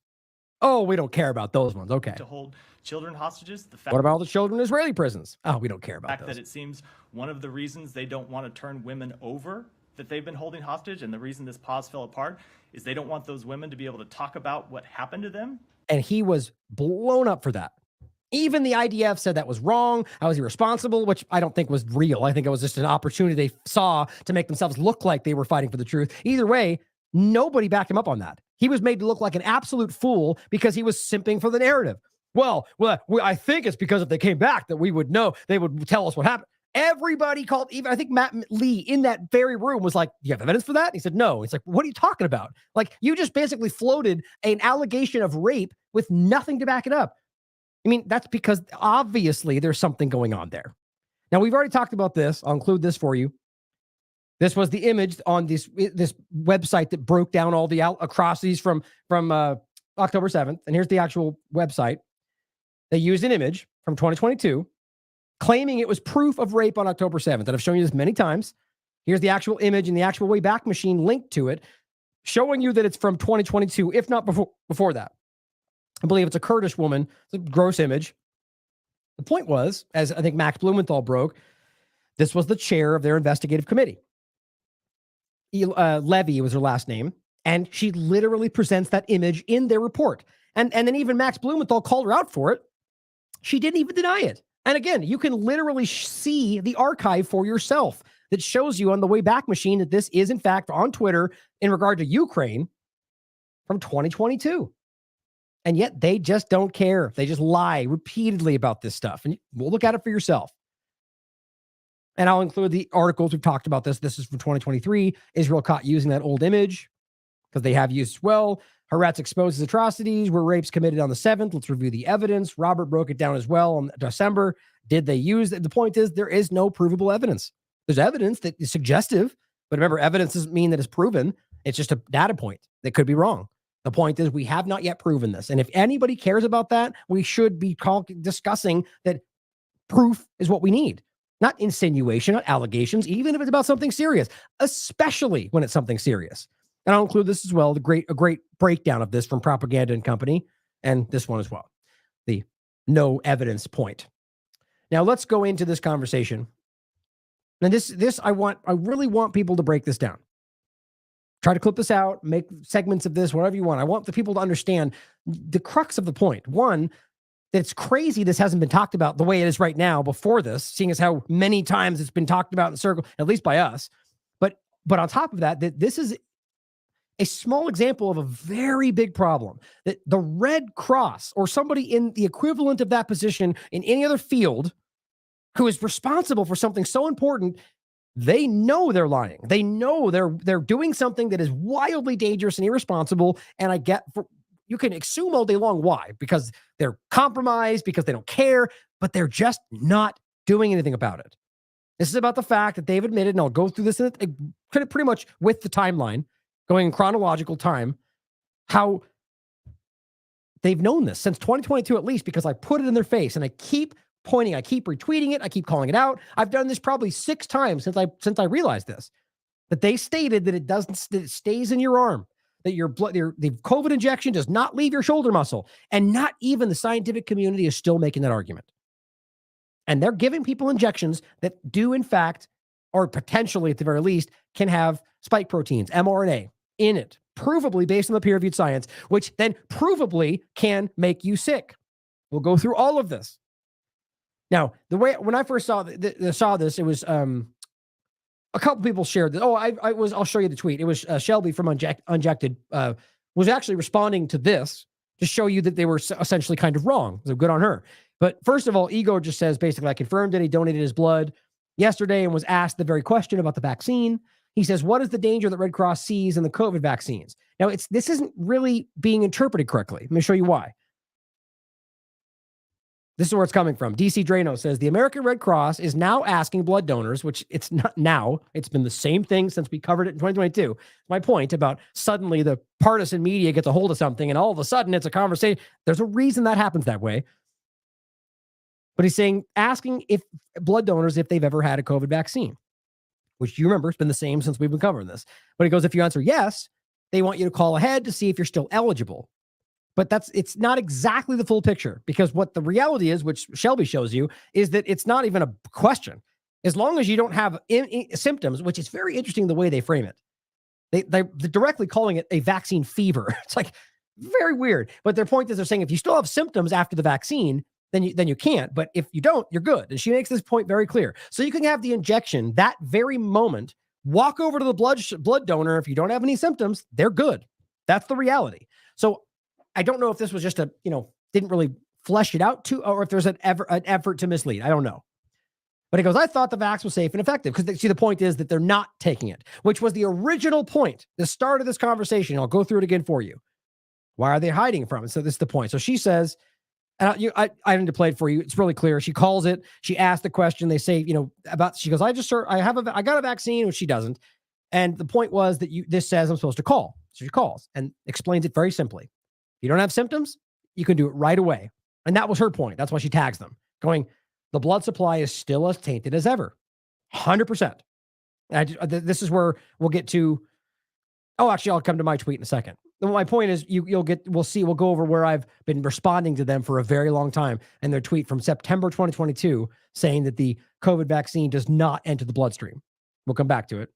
Oh, we don't care about those ones. Okay. To hold children hostages. The fact what about all the children in Israeli prisons? Oh, we don't care about those. That it seems one of the reasons they don't want to turn women over that they've been holding hostage, and the reason this pause fell apart is they don't want those women to be able to talk about what happened to them. And he was blown up for that. Even the IDF said that was wrong. I was irresponsible, which I don't think was real. I think it was just an opportunity they saw to make themselves look like they were fighting for the truth. Either way, nobody backed him up on that. He was made to look like an absolute fool because he was simping for the narrative. Well, I think it's because if they came back that we would know, they would tell us what happened. Everybody called, even I think Matt Lee in that very room was like, do you have evidence for that? And he said, no. It's like, what are you talking about? Like, you just basically floated an allegation of rape with nothing to back it up. I mean, that's because obviously there's something going on there. Now, we've already talked about this. I'll include this for you. This was the image on this website that broke down all the atrocities from October 7th. And here's the actual website. They used an image from 2022. Claiming it was proof of rape on October 7th. And I've shown you this many times. Here's the actual image and the actual Wayback Machine linked to it, showing you that it's from 2022, if not before that. I believe it's a Kurdish woman. It's a gross image. The point was, as I think Max Blumenthal broke, this was the chair of their investigative committee. Levy was her last name. And she literally presents that image in their report. And then even Max Blumenthal called her out for it. She didn't even deny it. And again, you can literally see the archive for yourself that shows you on the Wayback Machine that this is, in fact, on Twitter in regard to Ukraine from 2022. And yet they just don't care. They just lie repeatedly about this stuff. And we'll look at it for yourself. And I'll include the articles. We've talked about this. This is from 2023. Israel caught using that old image because they have used as well. Haaretz exposes atrocities. Were rapes committed on the 7th? Let's review the evidence. Robert broke it down as well on December. Did they use it? The point is there is no provable evidence. There's evidence that is suggestive, but remember, evidence doesn't mean that it's proven. It's just a data point that could be wrong. The point is we have not yet proven this. And if anybody cares about that, we should be discussing that proof is what we need. Not insinuation, not allegations, even if it's about something serious, especially when it's something serious. And I'll include this as well, a great breakdown of this from Propaganda and Company, and this one as well, the no evidence point. Now let's go into this conversation. And this I really want people to break this down. Try to clip this out, make segments of this, whatever you want. I want the people to understand the crux of the point. One, that it's crazy this hasn't been talked about the way it is right now before this, seeing as how many times it's been talked about in circle, at least by us. But on top of that, that this is a small example of a very big problem, that the Red Cross or somebody in the equivalent of that position in any other field who is responsible for something so important, they know they're lying. They know they're doing something that is wildly dangerous and irresponsible. And you can assume all day long why, because they're compromised, because they don't care, but they're just not doing anything about it. This is about the fact that they've admitted, and I'll go through this pretty much with the timeline, going in chronological time, how they've known this since 2022 at least, because I put it in their face and I keep pointing, I keep retweeting it, I keep calling it out. I've done this probably 6 times since I realized this, that they stated that it stays in your arm, that the COVID injection does not leave your shoulder muscle, and not even the scientific community is still making that argument. And they're giving people injections that do, in fact, or potentially at the very least, can have spike proteins, mRNA, in it, provably based on the peer-reviewed science, which then provably can make you sick. We'll go through all of this. Now, when I first saw this, it was a couple people shared that. Oh, I'll show you the tweet. It was Shelby from Unjected was actually responding to this to show you that they were essentially kind of wrong. So good on her. But first of all, Igor just says, basically, I confirmed that he donated his blood yesterday and was asked the very question about the vaccine. He says, what is the danger that Red Cross sees in the COVID vaccines? Now, this isn't really being interpreted correctly. Let me show you why. This is where it's coming from. DC Drano says, the American Red Cross is now asking blood donors, which it's not now. It's been the same thing since we covered it in 2022. My point about suddenly the partisan media gets a hold of something and all of a sudden it's a conversation. There's a reason that happens that way. But he's saying, asking if blood donors, if they've ever had a COVID vaccine, which you remember has been the same since we've been covering this. But he goes, if you answer yes, they want you to call ahead to see if you're still eligible. But it's not exactly the full picture, because what the reality is, which Shelby shows you, is that it's not even a question. As long as you don't have symptoms, which is very interesting the way they frame it. They're directly calling it a vaccine fever. It's like very weird. But their point is they're saying if you still have symptoms after the vaccine, then you can't. But if you don't, you're good. And she makes this point very clear. So you can have the injection that very moment, walk over to the blood donor. If you don't have any symptoms, they're good. That's the reality. So I don't know if this was just didn't really flesh it out or if there's an effort to mislead. I don't know. But he goes, I thought the vax was safe and effective, because the point is that they're not taking it, which was the original point, the start of this conversation. I'll go through it again for you. Why are they hiding from it? So this is the point. So she says, and I didn't play it for you. It's really clear. She calls it. She asked the question. They say, she goes, I got a vaccine, which she doesn't. And the point was that this says I'm supposed to call. So she calls and explains it very simply. If you don't have symptoms, you can do it right away. And that was her point. That's why she tags them, going, the blood supply is still as tainted as ever. 100%. This is where we'll get to. Oh, actually, I'll come to my tweet in a second. My point is, we'll go over where I've been responding to them for a very long time, and their tweet from September 2022 saying that the COVID vaccine does not enter the bloodstream. We'll come back to it.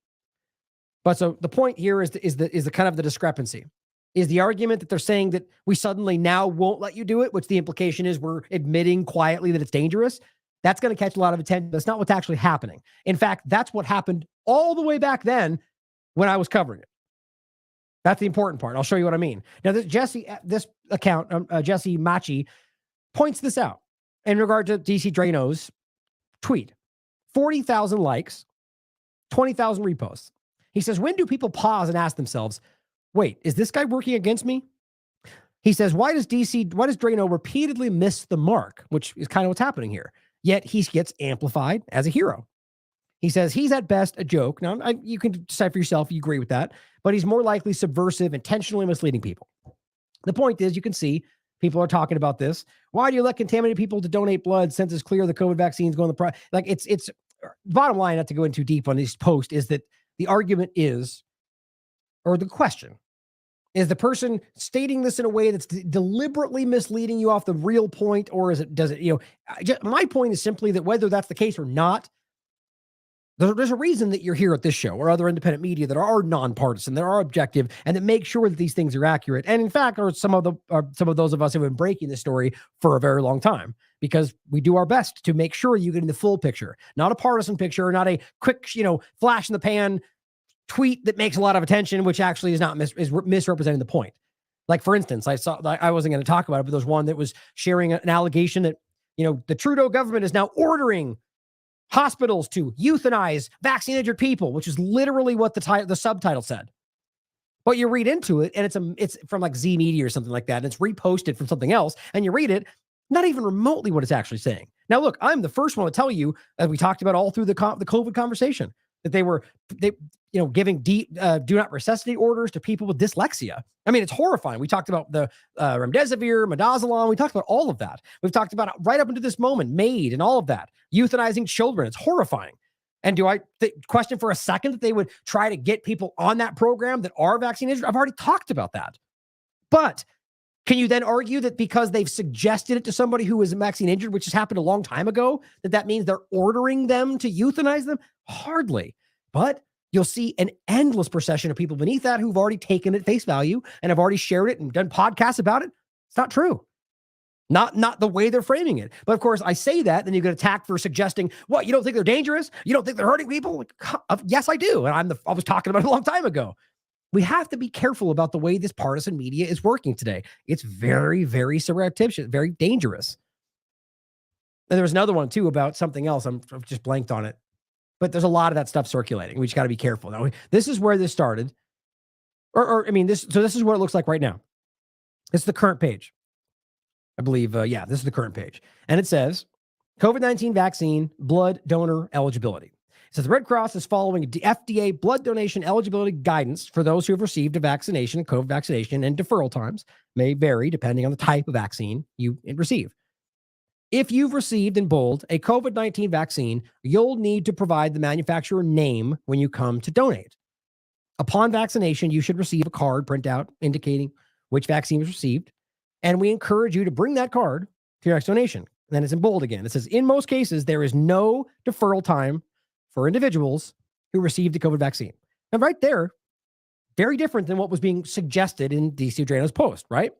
But so the point here is the kind of the discrepancy. Is the argument that they're saying that we suddenly now won't let you do it, which the implication is we're admitting quietly that it's dangerous. That's going to catch a lot of attention. That's not what's actually happening. In fact, that's what happened all the way back then when I was covering it. That's the important part. I'll show you what I mean. Now, this account, Jesse Machi, points this out in regard to DC Drano's tweet. 40,000 likes, 20,000 reposts. He says, when do people pause and ask themselves, wait, is this guy working against me? He says, why does Drano repeatedly miss the mark, which is kind of what's happening here? Yet he gets amplified as a hero. He says he's at best a joke. Now, you can decide for yourself if you agree with that, but he's more likely subversive, intentionally misleading people. The point is, you can see people are talking about this. Why do you let contaminated people to donate blood since it's clear the COVID vaccines go in the it's bottom line, not to go in too deep on this post, is that the argument is, or the question is, the person stating this in a way that's deliberately misleading you off the real point, or does it, my point is simply that whether that's the case or not, There's a reason that you're here at this show or other independent media that are nonpartisan, that are objective, and that make sure that these things are accurate. And in fact, are some of those of us who have been breaking the story for a very long time, because we do our best to make sure you get in the full picture, not a partisan picture, not a quick, flash in the pan tweet that makes a lot of attention, which actually is not is misrepresenting the point. Like, for instance, I wasn't going to talk about it, but there's one that was sharing an allegation that, the Trudeau government is now ordering hospitals to euthanize vaccine-injured people, which is literally what the subtitle said. But you read into it, and it's from like Z Media or something like that, and it's reposted from something else, and you read it, not even remotely what it's actually saying. Now, look, I'm the first one to tell you, as we talked about all through the COVID conversation, that they giving do not resuscitate orders to people with dyslexia. I mean, it's horrifying. We talked about the remdesivir, midazolam. We talked about all of that. We've talked about right up into this moment, MAID and all of that. Euthanizing children. It's horrifying. And do I question for a second that they would try to get people on that program that are vaccine injured? I've already talked about that. But can you then argue that because they've suggested it to somebody who is vaccine injured, which has happened a long time ago, that means they're ordering them to euthanize them? Hardly. But you'll see an endless procession of people beneath that who've already taken it face value and have already shared it and done podcasts about it. It's not true. Not the way they're framing it. But of course, I say that, then you get attacked for suggesting, what, you don't think they're dangerous? You don't think they're hurting people? Yes, I do. And I was talking about it a long time ago. We have to be careful about the way this partisan media is working today. It's very, very surreptitious, very dangerous. And there was another one too about something else. I've just blanked on it. But there's a lot of that stuff circulating. We just got to be careful. Now, this is where this started. This is what it looks like right now. This is the current page. I believe, this is the current page. And it says, COVID-19 vaccine blood donor eligibility. It says the Red Cross is following FDA blood donation eligibility guidance for those who have received a vaccination, COVID vaccination, and deferral times may vary depending on the type of vaccine you receive. If you've received, in bold, a COVID-19 vaccine, you'll need to provide the manufacturer name when you come to donate. Upon vaccination, you should receive a card printout indicating which vaccine was received, and we encourage you to bring that card to your next donation. And then it's in bold again. It says, in most cases, there is no deferral time for individuals who received the COVID vaccine. And right there, very different than what was being suggested in DC Adriano's post, right?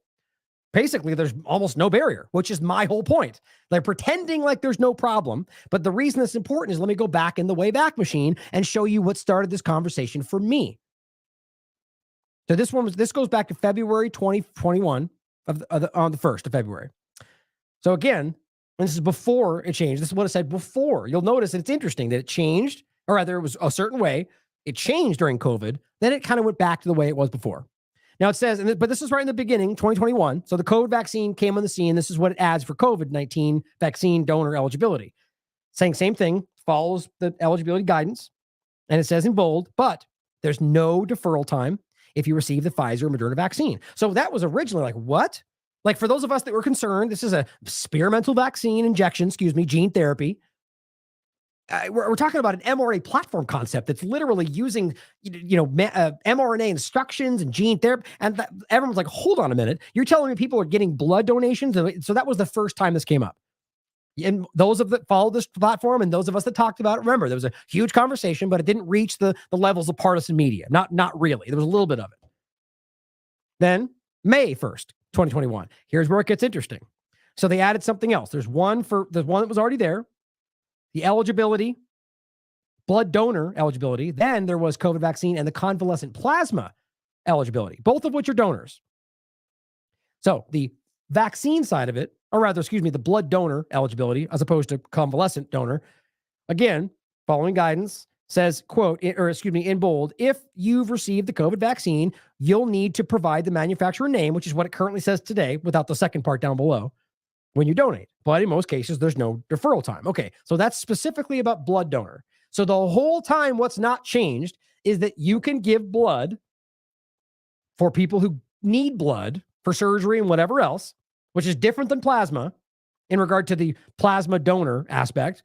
Basically, there's almost no barrier, which is my whole point. They're pretending like there's no problem. But the reason it's important is, let me go back in the Wayback Machine and show you what started this conversation for me. So this goes back to February 2021 on the 1st of February. So again, this is before it changed. This is what it said before. You'll notice that it's interesting that it changed, or rather it was a certain way. It changed during COVID. Then it kind of went back to the way it was before. Now it says, but this is right in the beginning, 2021. So the COVID vaccine came on the scene. This is what it adds for COVID-19 vaccine donor eligibility. Saying same thing, follows the eligibility guidance. And it says in bold, but there's no deferral time if you receive the Pfizer or Moderna vaccine. So that was originally like, what? Like, for those of us that were concerned, this is a experimental vaccine injection, gene therapy. We're talking about an mRNA platform concept that's literally using, mRNA instructions and gene therapy. And everyone's like, hold on a minute. You're telling me people are getting blood donations? So that was the first time this came up. And those that followed this platform and those of us that talked about it, remember, there was a huge conversation, but it didn't reach the levels of partisan media. Not really. There was a little bit of it. Then May 1st, 2021. Here's where it gets interesting. So they added something else. There's one that was already there. The eligibility, blood donor eligibility. Then there was COVID vaccine and the convalescent plasma eligibility, both of which are donors. So the vaccine side of it, or rather, the blood donor eligibility as opposed to convalescent donor, again, following guidance, says, quote, in bold, if you've received the COVID vaccine, you'll need to provide the manufacturer name, which is what it currently says today without the second part down below, when you donate. But in most cases, there's no deferral time. Okay, so that's specifically about blood donor. So the whole time, what's not changed is that you can give blood for people who need blood for surgery and whatever else, which is different than plasma in regard to the plasma donor aspect.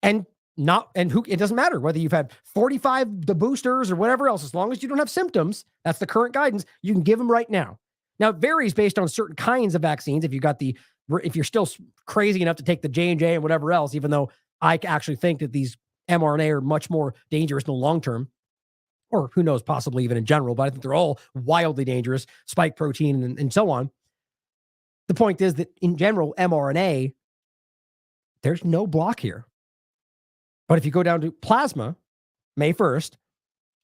And it doesn't matter whether you've had 45 the boosters or whatever else, as long as you don't have symptoms, that's the current guidance, you can give them right now. Now, it varies based on certain kinds of vaccines. If you're still crazy enough to take the J&J and whatever else, even though I actually think that these mRNA are much more dangerous in the long term, or who knows, possibly even in general, but I think they're all wildly dangerous, spike protein and so on. The point is that in general, mRNA, there's no block here. But if you go down to plasma, May 1st,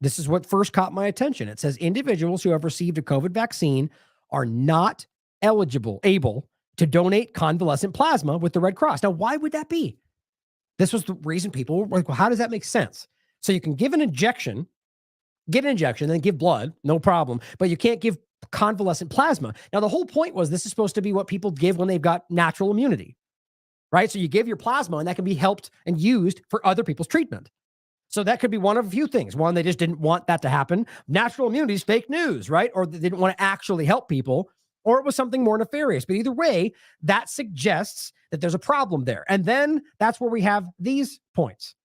this is what first caught my attention. It says individuals who have received a COVID vaccine are not able to donate convalescent plasma with the Red Cross. Now, why would that be? This was the reason people were like, well, how does that make sense? So you can give an injection, then give blood, no problem, but you can't give convalescent plasma. Now, the whole point was this is supposed to be what people give when they've got natural immunity, right? So you give your plasma and that can be helped and used for other people's treatment. So that could be one of a few things. One, they just didn't want that to happen. Natural immunity is fake news, right? Or they didn't want to actually help people, or it was something more nefarious. But either way, that suggests that there's a problem there. And then that's where we have these points.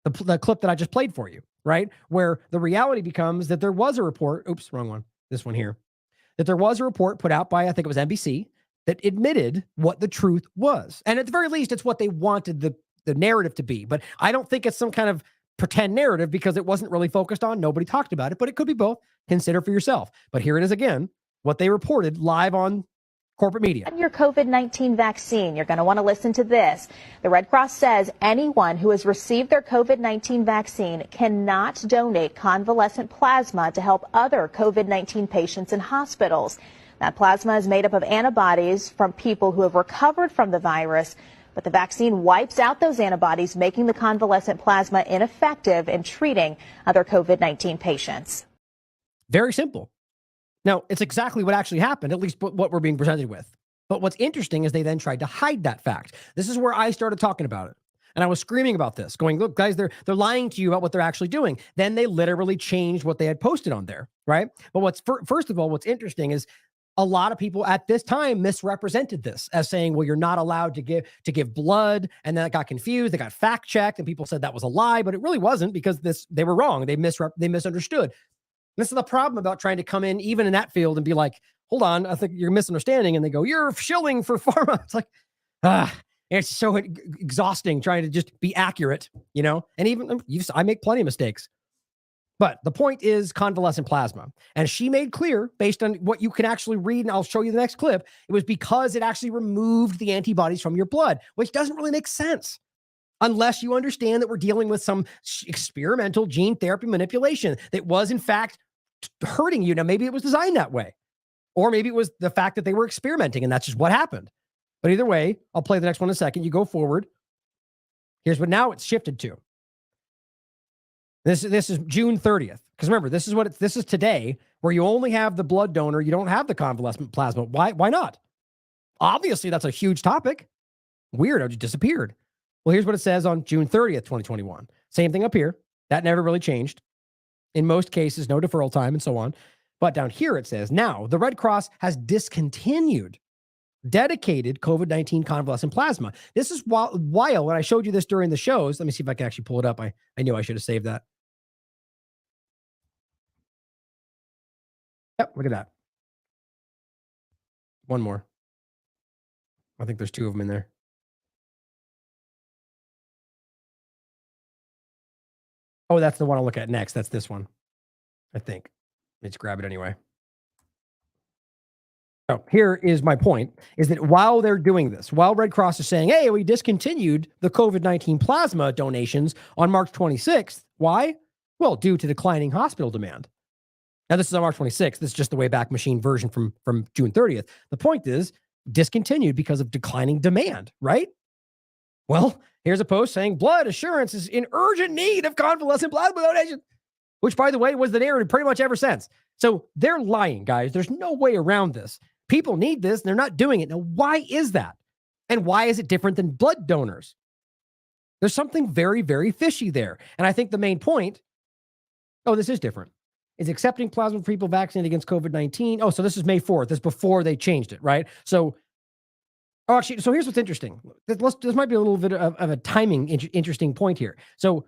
The clip that I just played for you, right? Where the reality becomes that there was a report, oops, wrong one, this one here, that there was a report put out by, I think it was NBC, that admitted what the truth was. And at the very least, it's what they wanted the narrative to be. But I don't think it's some kind of pretend narrative because it wasn't really focused on, nobody talked about it, but it could be both. Consider for yourself. But here it is again, what they reported live on corporate media. Your COVID-19 vaccine, you're going to want to listen to this. The Red Cross says anyone who has received their COVID-19 vaccine cannot donate convalescent plasma to help other COVID-19 patients in hospitals. That plasma is made up of antibodies from people who have recovered from the virus, but the vaccine wipes out those antibodies, making the convalescent plasma ineffective in treating other COVID-19 patients. Very simple. Now, it's exactly what actually happened, at least what we're being presented with. But what's interesting is they then tried to hide that fact. This is where I started talking about it. And I was screaming about this, going, look, guys, they're lying to you about what they're actually doing. Then they literally changed what they had posted on there, right? But first of all, what's interesting is a lot of people at this time misrepresented this as saying, well, you're not allowed to give blood. And then it got confused. They got fact checked and people said that was a lie, but it really wasn't because they were wrong. They misunderstood. This is the problem about trying to come in even in that field and be like, hold on, I think you're misunderstanding. And they go, you're shilling for pharma. It's like, it's so exhausting trying to just be accurate, you know? And even I make plenty of mistakes. But the point is convalescent plasma. And she made clear, based on what you can actually read, and I'll show you the next clip, it was because it actually removed the antibodies from your blood, which doesn't really make sense unless you understand that we're dealing with some experimental gene therapy manipulation that was, in fact, hurting you. Now, maybe it was designed that way. Or maybe it was the fact that they were experimenting, and that's just what happened. But either way, I'll play the next one in a second. You go forward. Here's what now it's shifted to. This is June 30th. Because remember, this is today, where you only have the blood donor. You don't have the convalescent plasma. Why not? Obviously, that's a huge topic. Weird, it just disappeared. Well, here's what it says on June 30th, 2021. Same thing up here. That never really changed. In most cases, no deferral time and so on. But down here it says, now the Red Cross has discontinued dedicated COVID-19 convalescent plasma. This is while when I showed you this during the shows, let me see if I can actually pull it up. I knew I should have saved that. Yep, look at that. One more. I think there's two of them in there. Oh, that's the one I'll look at next. That's this one, I think. Let's grab it anyway. So here is my point, is that while they're doing this, while Red Cross is saying, hey, we discontinued the COVID-19 plasma donations on March 26th. Why? Well, due to declining hospital demand. Now, this is on March 26th. This is just the Wayback Machine version from June 30th. The point is discontinued because of declining demand, right? Well, here's a post saying blood assurance is in urgent need of convalescent plasma donation, which, by the way, was the narrative pretty much ever since. So they're lying, guys. There's no way around this. People need this, and they're not doing it. Now, why is that? And why is it different than blood donors? There's something very, very fishy there. And I think the main point, this is different, is accepting plasma for people vaccinated against COVID-19. Oh, so this is May 4th. This is before they changed it, right? So here's what's interesting. This might be a little bit of a timing interesting point here. So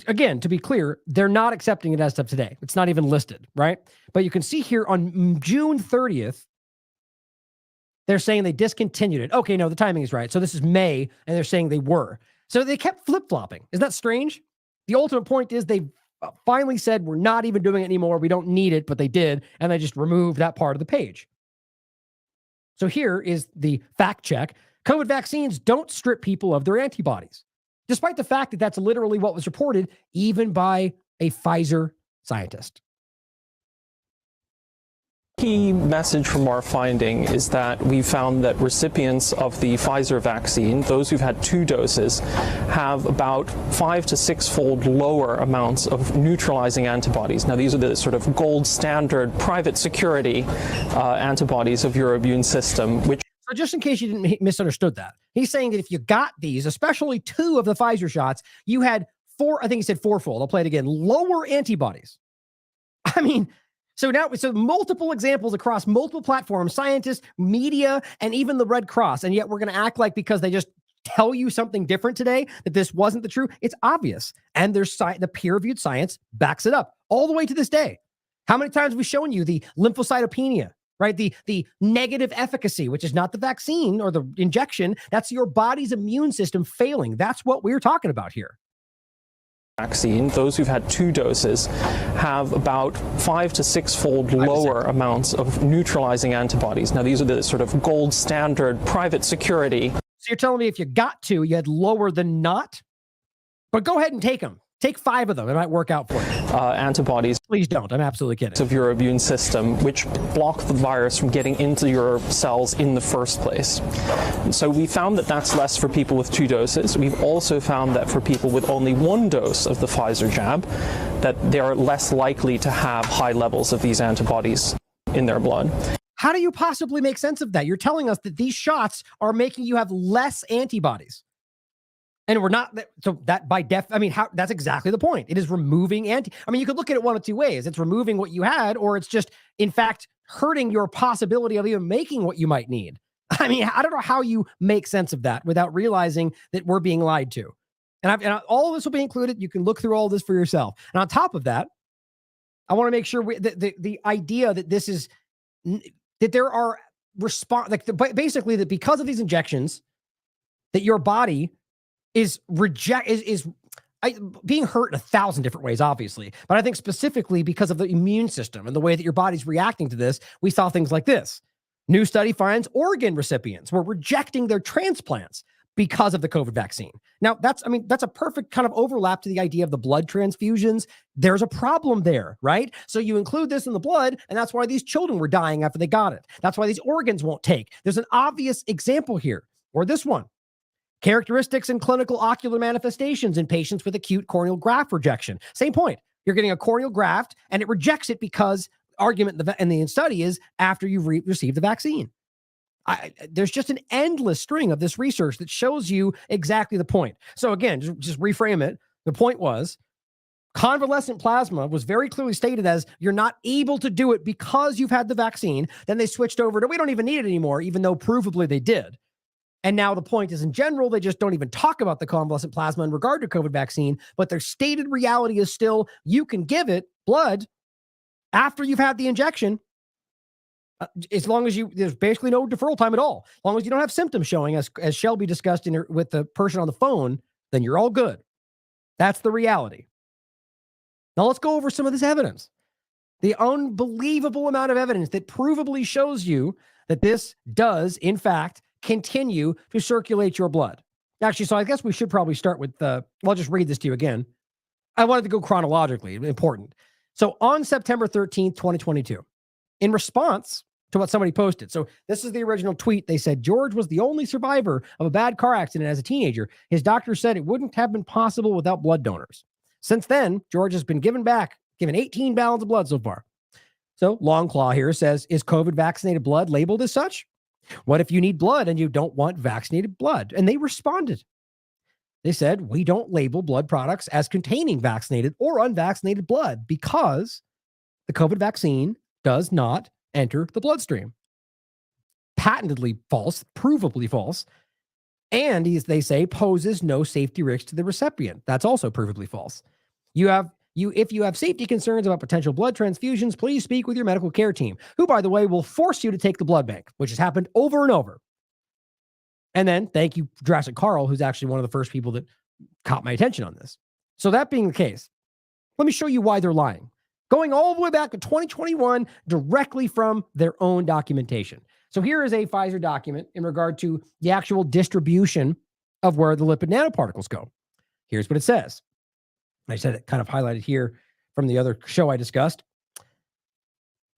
again, to be clear, they're not accepting it as of today. It's not even listed, right? But you can see here on June 30th, they're saying they discontinued it. Okay, no, the timing is right. So this is May, and they're saying they were. So they kept flip-flopping. Isn't that strange? The ultimate point is they finally said, we're not even doing it anymore. We don't need it, but they did. And they just removed that part of the page. So here is the fact check. COVID vaccines don't strip people of their antibodies, despite the fact that that's literally what was reported even by a Pfizer scientist. Key message from our finding is that we found that recipients of the Pfizer vaccine, those who've had 2 doses, have about 5 to 6-fold lower amounts of neutralizing antibodies. Now, these are the sort of gold standard private security antibodies of your immune system, which... So just in case you didn't misunderstood that, he's saying that if you got these, especially 2 of the Pfizer shots, you had 4, I think he said 4-fold, I'll play it again, lower antibodies. I mean... So multiple examples across multiple platforms, scientists, media, and even the Red Cross. And yet we're going to act like because they just tell you something different today that this wasn't the truth. It's obvious. And there's the peer-reviewed science backs it up all the way to this day. How many times have we shown you the lymphocytopenia, right? The negative efficacy, which is not the vaccine or the injection. That's your body's immune system failing. That's what we're talking about here. Vaccine, those who've had 2 doses have about 5 to 6-fold lower amounts of neutralizing antibodies. Now, these are the sort of gold standard private security. So you're telling me if you got 2, you had lower than not? But go ahead and take them. Take 5 of them. It might work out for you. Antibodies. Please don't. I'm absolutely kidding. Of your immune system, which block the virus from getting into your cells in the first place. And so we found that that's less for people with 2 doses. We've also found that for people with only 1 dose of the Pfizer jab, that they are less likely to have high levels of these antibodies in their blood. How do you possibly make sense of that? You're telling us that these shots are making you have less antibodies. And we're not, so that by that's exactly the point. It is removing you could look at it one of 2 ways. It's removing what you had, or it's just, in fact, hurting your possibility of even making what you might need. I mean, I don't know how you make sense of that without realizing that we're being lied to. And all of this will be included. You can look through all of this for yourself. And on top of that, I want to make sure the idea that this is, that there are basically that because of these injections, that your body is being hurt in 1,000 different ways, obviously. But I think specifically because of the immune system and the way that your body's reacting to this, we saw things like this. New study finds organ recipients were rejecting their transplants because of the COVID vaccine. Now, that's a perfect kind of overlap to the idea of the blood transfusions. There's a problem there, right? So you include this in the blood, and that's why these children were dying after they got it. That's why these organs won't take. There's an obvious example here, or this one. Characteristics and clinical ocular manifestations in patients with acute corneal graft rejection. Same point. You're getting a corneal graft and it rejects it because argument in the study is after you've received the vaccine. There's just an endless string of this research that shows you exactly the point. So again, just reframe it. The point was convalescent plasma was very clearly stated as you're not able to do it because you've had the vaccine. Then they switched over to we don't even need it anymore, even though provably they did. And now the point is, in general, they just don't even talk about the convalescent plasma in regard to COVID vaccine, but their stated reality is still you can give it blood after you've had the injection, as long as there's basically no deferral time at all. As long as you don't have symptoms showing, as Shelby discussed with the person on the phone, then you're all good. That's the reality. Now let's go over some of this evidence. The unbelievable amount of evidence that provably shows you that this does, in fact, continue to circulate your blood. Actually, so I guess we should probably start with I'll just read this to you again. I wanted to go chronologically, important. So on September 13th, 2022, in response to what somebody posted, so this is the original tweet. They said, George was the only survivor of a bad car accident as a teenager. His doctor said it wouldn't have been possible without blood donors. Since then, George has been given 18 gallons of blood so far. So Longclaw here says, is COVID vaccinated blood labeled as such? What if you need blood and you don't want vaccinated blood? And they responded. They said, we don't label blood products as containing vaccinated or unvaccinated blood because the COVID vaccine does not enter the bloodstream. Patently false, provably false. And they say poses no safety risk to the recipient. That's also provably false. If you have safety concerns about potential blood transfusions, please speak with your medical care team, who, by the way, will force you to take the blood bank, which has happened over and over. And then thank you, Jurassic Carl, who's actually one of the first people that caught my attention on this. So that being the case, let me show you why they're lying. Going all the way back to 2021, directly from their own documentation. So here is a Pfizer document in regard to the actual distribution of where the lipid nanoparticles go. Here's what it says. I said it kind of highlighted here from the other show I discussed.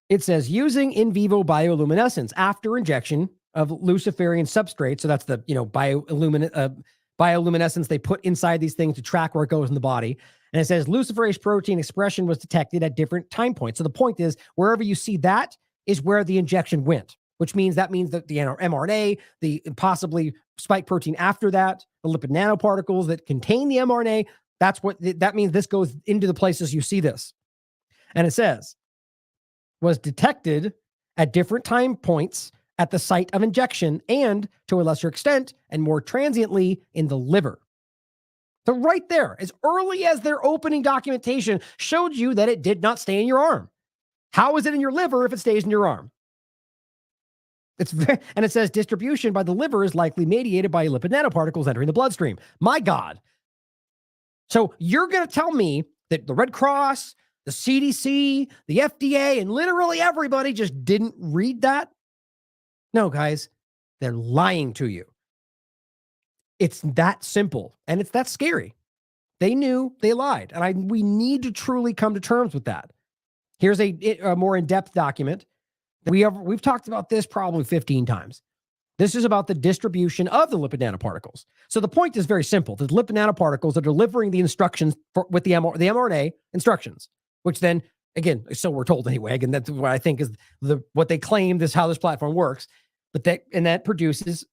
It says using in vivo bioluminescence after injection of luciferian substrate. So that's the bioluminescence they put inside these things to track where it goes in the body. And it says luciferase protein expression was detected at different time points. So the point is, wherever you see that is where the injection went, which means that the mRNA, the possibly spike protein after that, the lipid nanoparticles that contain the mRNA, that means this goes into the places you see this. And it says, was detected at different time points at the site of injection and, to a lesser extent and more transiently, in the liver. So right there, as early as their opening documentation showed you that it did not stay in your arm. How is it in your liver if it stays in your arm? And it says distribution by the liver is likely mediated by lipid nanoparticles entering the bloodstream. My God. So you're going to tell me that the Red Cross, the CDC, the FDA, and literally everybody just didn't read that? No, guys, they're lying to you. It's that simple, and it's that scary. They knew, they lied, and we need to truly come to terms with that. Here's a more in-depth document. We've talked about this probably 15 times. This is about the distribution of the lipid nanoparticles. So the point is very simple. The lipid nanoparticles are delivering the instructions with the mRNA instructions, which then, again, so we're told anyway, again, that's what I think is what they claim is how this platform works. But that produces,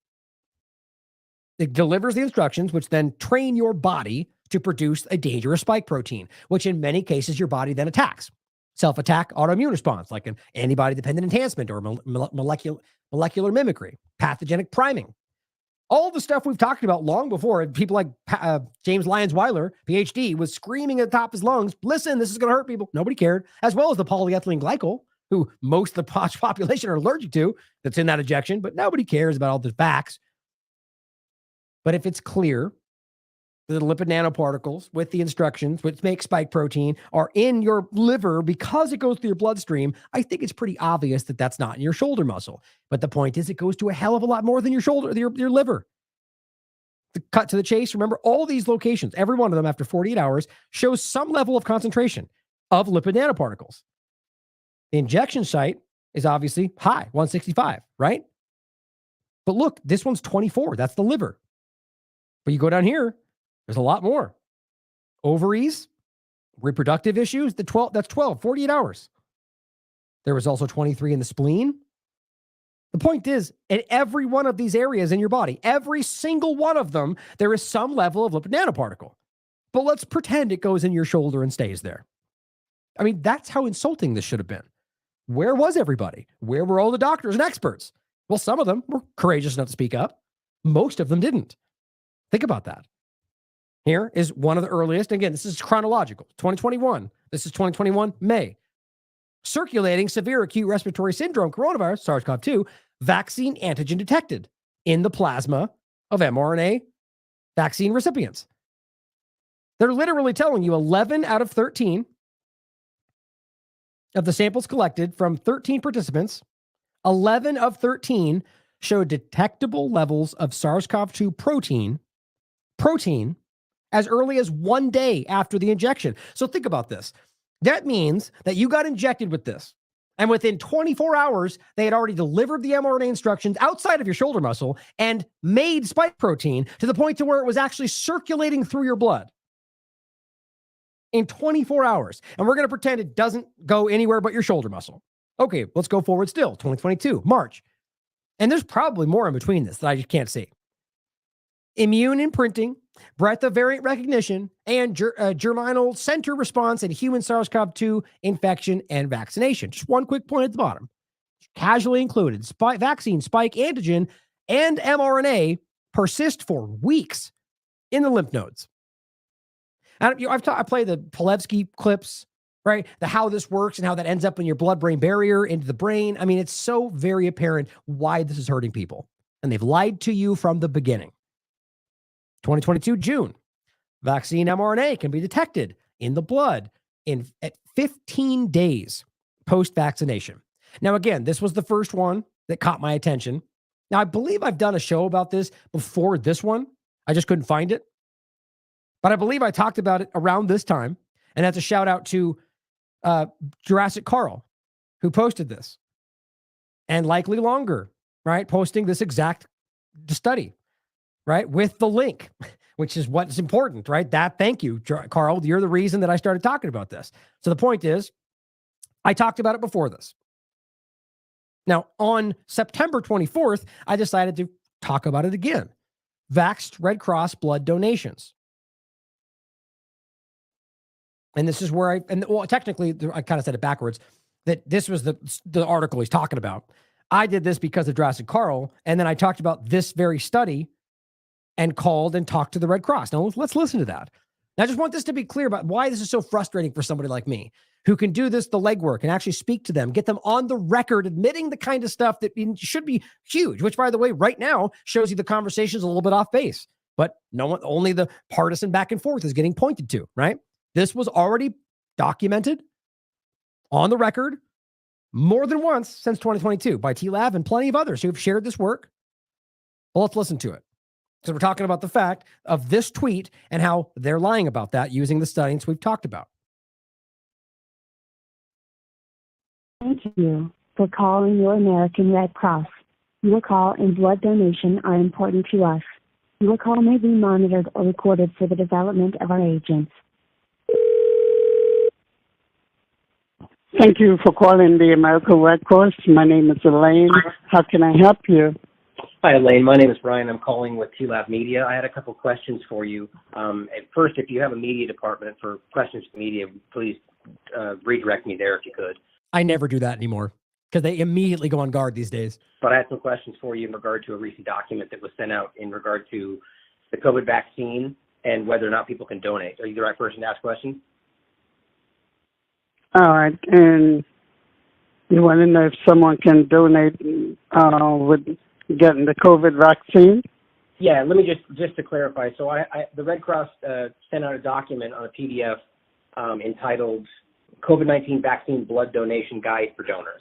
it delivers the instructions, which then train your body to produce a dangerous spike protein, which in many cases your body then attacks. Self-attack, autoimmune response, like an antibody-dependent enhancement or molecular mimicry, pathogenic priming. All the stuff we've talked about long before, people like James Lyons-Weiler, PhD, was screaming at the top of his lungs, listen, this is going to hurt people. Nobody cared, as well as the polyethylene glycol, who most of the population are allergic to, that's in that injection, but nobody cares about all the facts. But if it's clear that the lipid nanoparticles with the instructions, which make spike protein, are in your liver because it goes through your bloodstream, I think it's pretty obvious that that's not in your shoulder muscle. But the point is, it goes to a hell of a lot more than your shoulder, your liver. The cut to the chase, remember, all these locations, every one of them after 48 hours, shows some level of concentration of lipid nanoparticles. The injection site is obviously high, 165, right? But look, this one's 24. That's the liver. But you go down here, there's a lot more. Ovaries, reproductive issues, that's 12, 48 hours. There was also 23 in the spleen. The point is, in every one of these areas in your body, every single one of them, there is some level of lipid nanoparticle. But let's pretend it goes in your shoulder and stays there. I mean, that's how insulting this should have been. Where was everybody? Where were all the doctors and experts? Well, some of them were courageous enough to speak up. Most of them didn't. Think about that. Here is one of the earliest. Again, this is chronological. 2021. This is 2021, May. Circulating severe acute respiratory syndrome coronavirus, SARS-CoV-2, vaccine antigen detected in the plasma of mRNA vaccine recipients. They're literally telling you 11 out of 13 of the samples collected from 13 participants, 11 of 13 showed detectable levels of SARS-CoV-2 protein as early as 1 day after the injection. So think about this. That means that you got injected with this, and within 24 hours, they had already delivered the mRNA instructions outside of your shoulder muscle and made spike protein to the point to where it was actually circulating through your blood in 24 hours. And we're going to pretend it doesn't go anywhere but your shoulder muscle. Okay, let's go forward still. 2022, March. And there's probably more in between this that I just can't see. Immune imprinting, breadth of variant recognition, and germinal center response in human SARS-CoV-2 infection and vaccination. Just one quick point at the bottom. Casually included, vaccine spike antigen and mRNA persist for weeks in the lymph nodes. And I play the Pilevsky clips, right? How this works and how that ends up in your blood-brain barrier into the brain. I mean, it's so very apparent why this is hurting people. and they've lied to you from the beginning. 2022 June, vaccine mRNA can be detected in the blood at 15 days post-vaccination. Now, again, this was the first one that caught my attention. Now, I believe I've done a show about this before this one. I just couldn't find it. But I believe I talked about it around this time. And that's a shout out to Jurassic Carl, who posted this. And likely longer, right? Posting this exact study, right? With the link, which is what's important, right? Thank you, Carl. You're the reason that I started talking about this. So the point is, I talked about it before this. Now, on September 24th, I decided to talk about it again. Vaxxed Red Cross blood donations. And this is where technically, I kind of said it backwards, that this was the article he's talking about. I did this because of Jurassic Carl, and then I talked about this very study and called and talked to the Red Cross. Now, let's listen to that. Now, I just want this to be clear about why this is so frustrating for somebody like me, who can do the legwork and actually speak to them, get them on the record, admitting the kind of stuff that should be huge, which, by the way, right now shows you the conversation's a little bit off base. But only the partisan back and forth is getting pointed to, right? This was already documented on the record more than once since 2022 by TLAV and plenty of others who have shared this work. Well, let's listen to it. So we're talking about the fact of this tweet and how they're lying about that using the studies we've talked about. Thank you for calling your American Red Cross. Your call and blood donation are important to us. Your call may be monitored or recorded for the development of our agents. Thank you for calling the American Red Cross. My name is Elaine. How can I help you? Hi, Elaine. My name is Brian. I'm calling with TLAV Media. I had a couple questions for you. At first, if you have a media department for questions for media, please redirect me there if you could. I never do that anymore because they immediately go on guard these days. But I had some questions for you in regard to a recent document that was sent out in regard to the COVID vaccine and whether or not people can donate. Are you the right person to ask questions? All right. And you want to know if someone can donate with getting the COVID vaccine? Yeah, let me just to clarify. So the Red Cross sent out a document on a PDF entitled COVID-19 Vaccine Blood Donation Guide for Donors.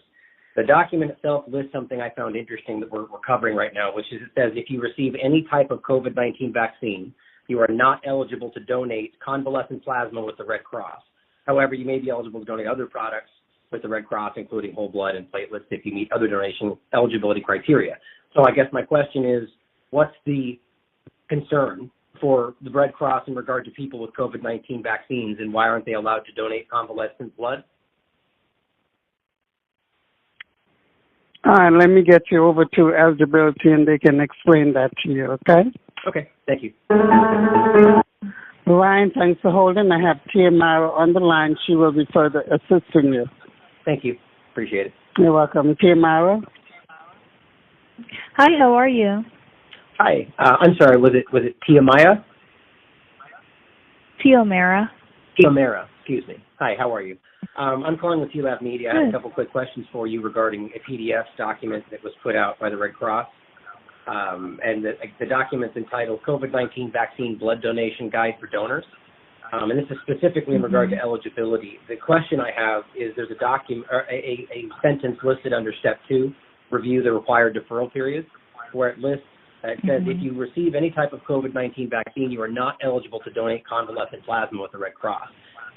The document itself lists something I found interesting that we're covering right now, which is it says if you receive any type of COVID-19 vaccine, you are not eligible to donate convalescent plasma with the Red Cross. However, you may be eligible to donate other products with the Red Cross, including whole blood and platelets, if you meet other donation eligibility criteria. So I guess my question is, what's the concern for the Red Cross in regard to people with COVID-19 vaccines, and why aren't they allowed to donate convalescent blood? All right, let me get you over to eligibility, and they can explain that to you, okay? Okay, thank you. Ryan, thanks for holding. I have Tia Mara on the line. She will be further assisting you. Thank you. Appreciate it. You're welcome. Tia Mara? Hi, how are you? Hi. I'm sorry, was it Tia Maya? Tiomara. Tiomara, excuse me. Hi, how are you? I'm calling with TLAV Media. I have a couple quick questions for you regarding a PDF document that was put out by the Red Cross. And the document's entitled COVID-19 Vaccine Blood Donation Guide for Donors. And this is specifically in regard to eligibility. The question I have is there's a sentence listed under Step 2, review the required deferral periods, where it lists, it says if you receive any type of COVID-19 vaccine, you are not eligible to donate convalescent plasma with the Red Cross.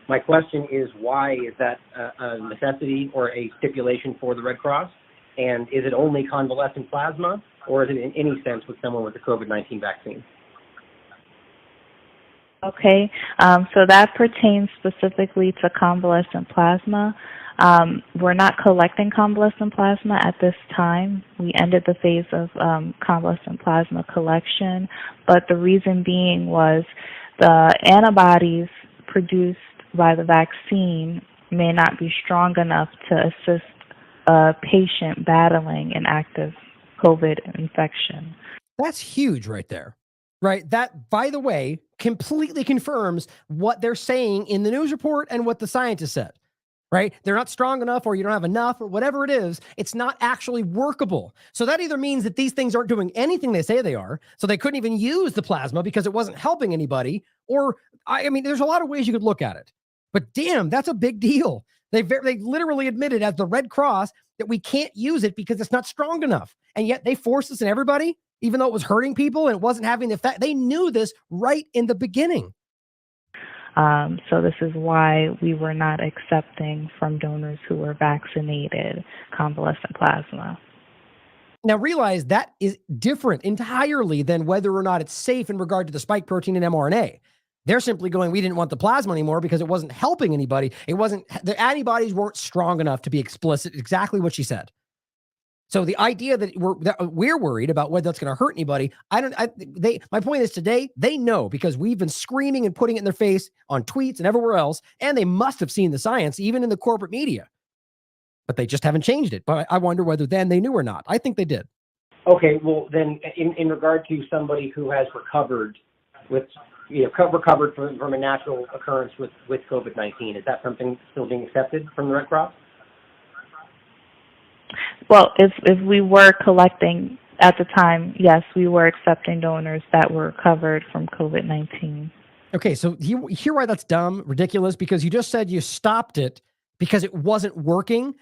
My question is, why is that a necessity or a stipulation for the Red Cross? And is it only convalescent plasma, or is it in any sense with someone with the COVID-19 vaccine? Okay, so that pertains specifically to convalescent plasma. We're not collecting convalescent plasma at this time. We ended the phase of convalescent plasma collection, but the reason being was the antibodies produced by the vaccine may not be strong enough to assist a patient battling an active COVID infection. That's huge right there, right? That, by the way, completely confirms what they're saying in the news report and what the scientists said. right? They're not strong enough, or you don't have enough, or whatever it is. It's not actually workable. So that either means that these things aren't doing anything they say they are, so they couldn't even use the plasma because it wasn't helping anybody, or, I mean, there's a lot of ways you could look at it. But damn, that's a big deal. They literally admitted as the Red Cross that we can't use it because it's not strong enough. And yet they forced us and everybody, even though it was hurting people and it wasn't having the effect. They knew this right in the beginning. So this is why we were not accepting from donors who were vaccinated convalescent plasma. Now realize that is different entirely than whether or not it's safe in regard to the spike protein and mRNA. They're simply going, we didn't want the plasma anymore because it wasn't helping anybody. It wasn't, the antibodies weren't strong enough to be explicit, exactly what she said. So the idea that we're worried about whether that's going to hurt anybody, my point is today, they know because we've been screaming and putting it in their face on tweets and everywhere else, and they must have seen the science, even in the corporate media. But they just haven't changed it. But I wonder whether then they knew or not. I think they did. Okay, well then, in regard to somebody who has recovered recovered from a natural occurrence with COVID-19, is that something still being accepted from the Red Cross? Well, if we were collecting at the time, yes, we were accepting donors that were recovered from COVID-19. Okay, so you hear why that's dumb, ridiculous, because you just said you stopped it because it wasn't working.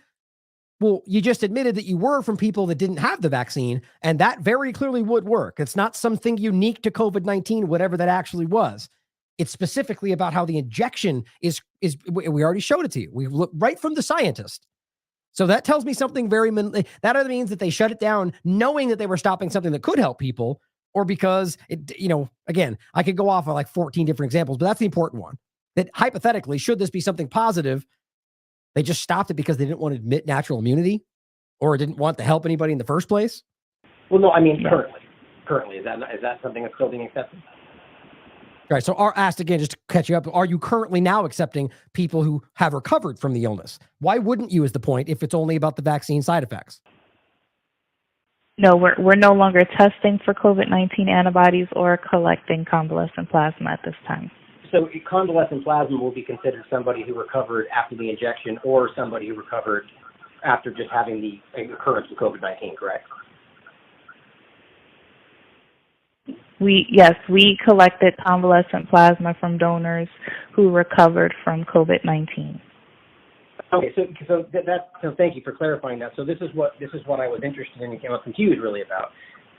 Well, you just admitted that you were from people that didn't have the vaccine, and that very clearly would work. It's not something unique to COVID-19, whatever that actually was. It's specifically about how the injection is. We already showed it to you. We look right from the scientist. So that tells me something that either means that they shut it down knowing that they were stopping something that could help people, or because again, I could go off on like 14 different examples, but that's the important one. That hypothetically, should this be something positive, they just stopped it because they didn't want to admit natural immunity or didn't want to help anybody in the first place? Well, no, I mean, currently, is that something that's still being accepted? All right. So asked again, just to catch you up, are you currently now accepting people who have recovered from the illness? Why wouldn't you is the point if it's only about the vaccine side effects? No, we're no longer testing for COVID-19 antibodies or collecting convalescent plasma at this time. So convalescent plasma will be considered somebody who recovered after the injection or somebody who recovered after just having the occurrence of COVID-19, correct? We collected convalescent plasma from donors who recovered from COVID-19. Okay, so thank you for clarifying that. So this is what I was interested in and came up confused really about.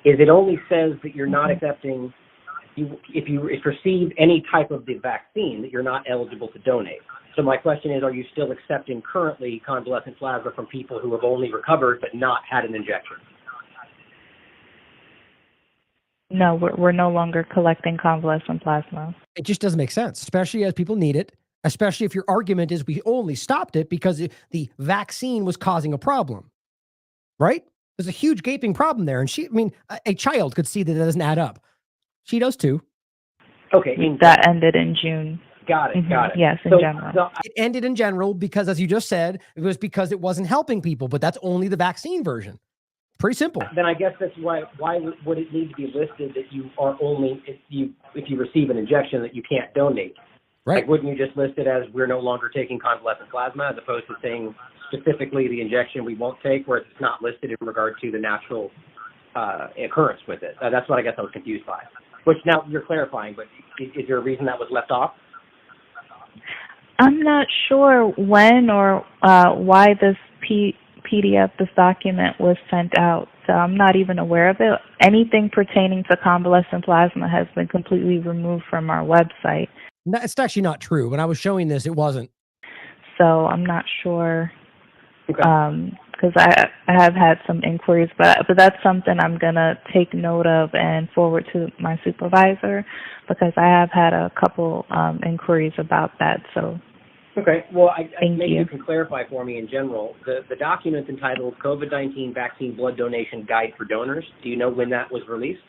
Is it only says that you're not accepting if you receive any type of the vaccine that you're not eligible to donate. So my question is, are you still accepting currently convalescent plasma from people who have only recovered but not had an injection? No, we're no longer collecting convalescent plasma. It just doesn't make sense, especially as people need it, especially if your argument is we only stopped it because the vaccine was causing a problem, right? There's a huge gaping problem there. And a child could see that it doesn't add up. She does too. Okay. That ended in June. Got it. Yes, in general. It ended in general because, as you just said, it was because it wasn't helping people, but that's only the vaccine version. Pretty simple. Then I guess that's why would it need to be listed that you are only, if you receive an injection, that you can't donate? Right. Like, wouldn't you just list it as we're no longer taking convalescent plasma as opposed to saying specifically the injection we won't take, where it's not listed in regard to the natural occurrence with it? That's what I guess I was confused by. Which now you're clarifying, but is there a reason that was left off? I'm not sure when or why this PDF, this document was sent out. So I'm not even aware of it. Anything pertaining to convalescent plasma has been completely removed from our website. No, it's actually not true. When I was showing this, it wasn't. So I'm not sure. Because I have had some inquiries, but that's something I'm going to take note of and forward to my supervisor, because I have had a couple inquiries about that. So. Okay. Well, maybe you can clarify for me in general. The document entitled COVID-19 Vaccine Blood Donation Guide for Donors, do you know when that was released?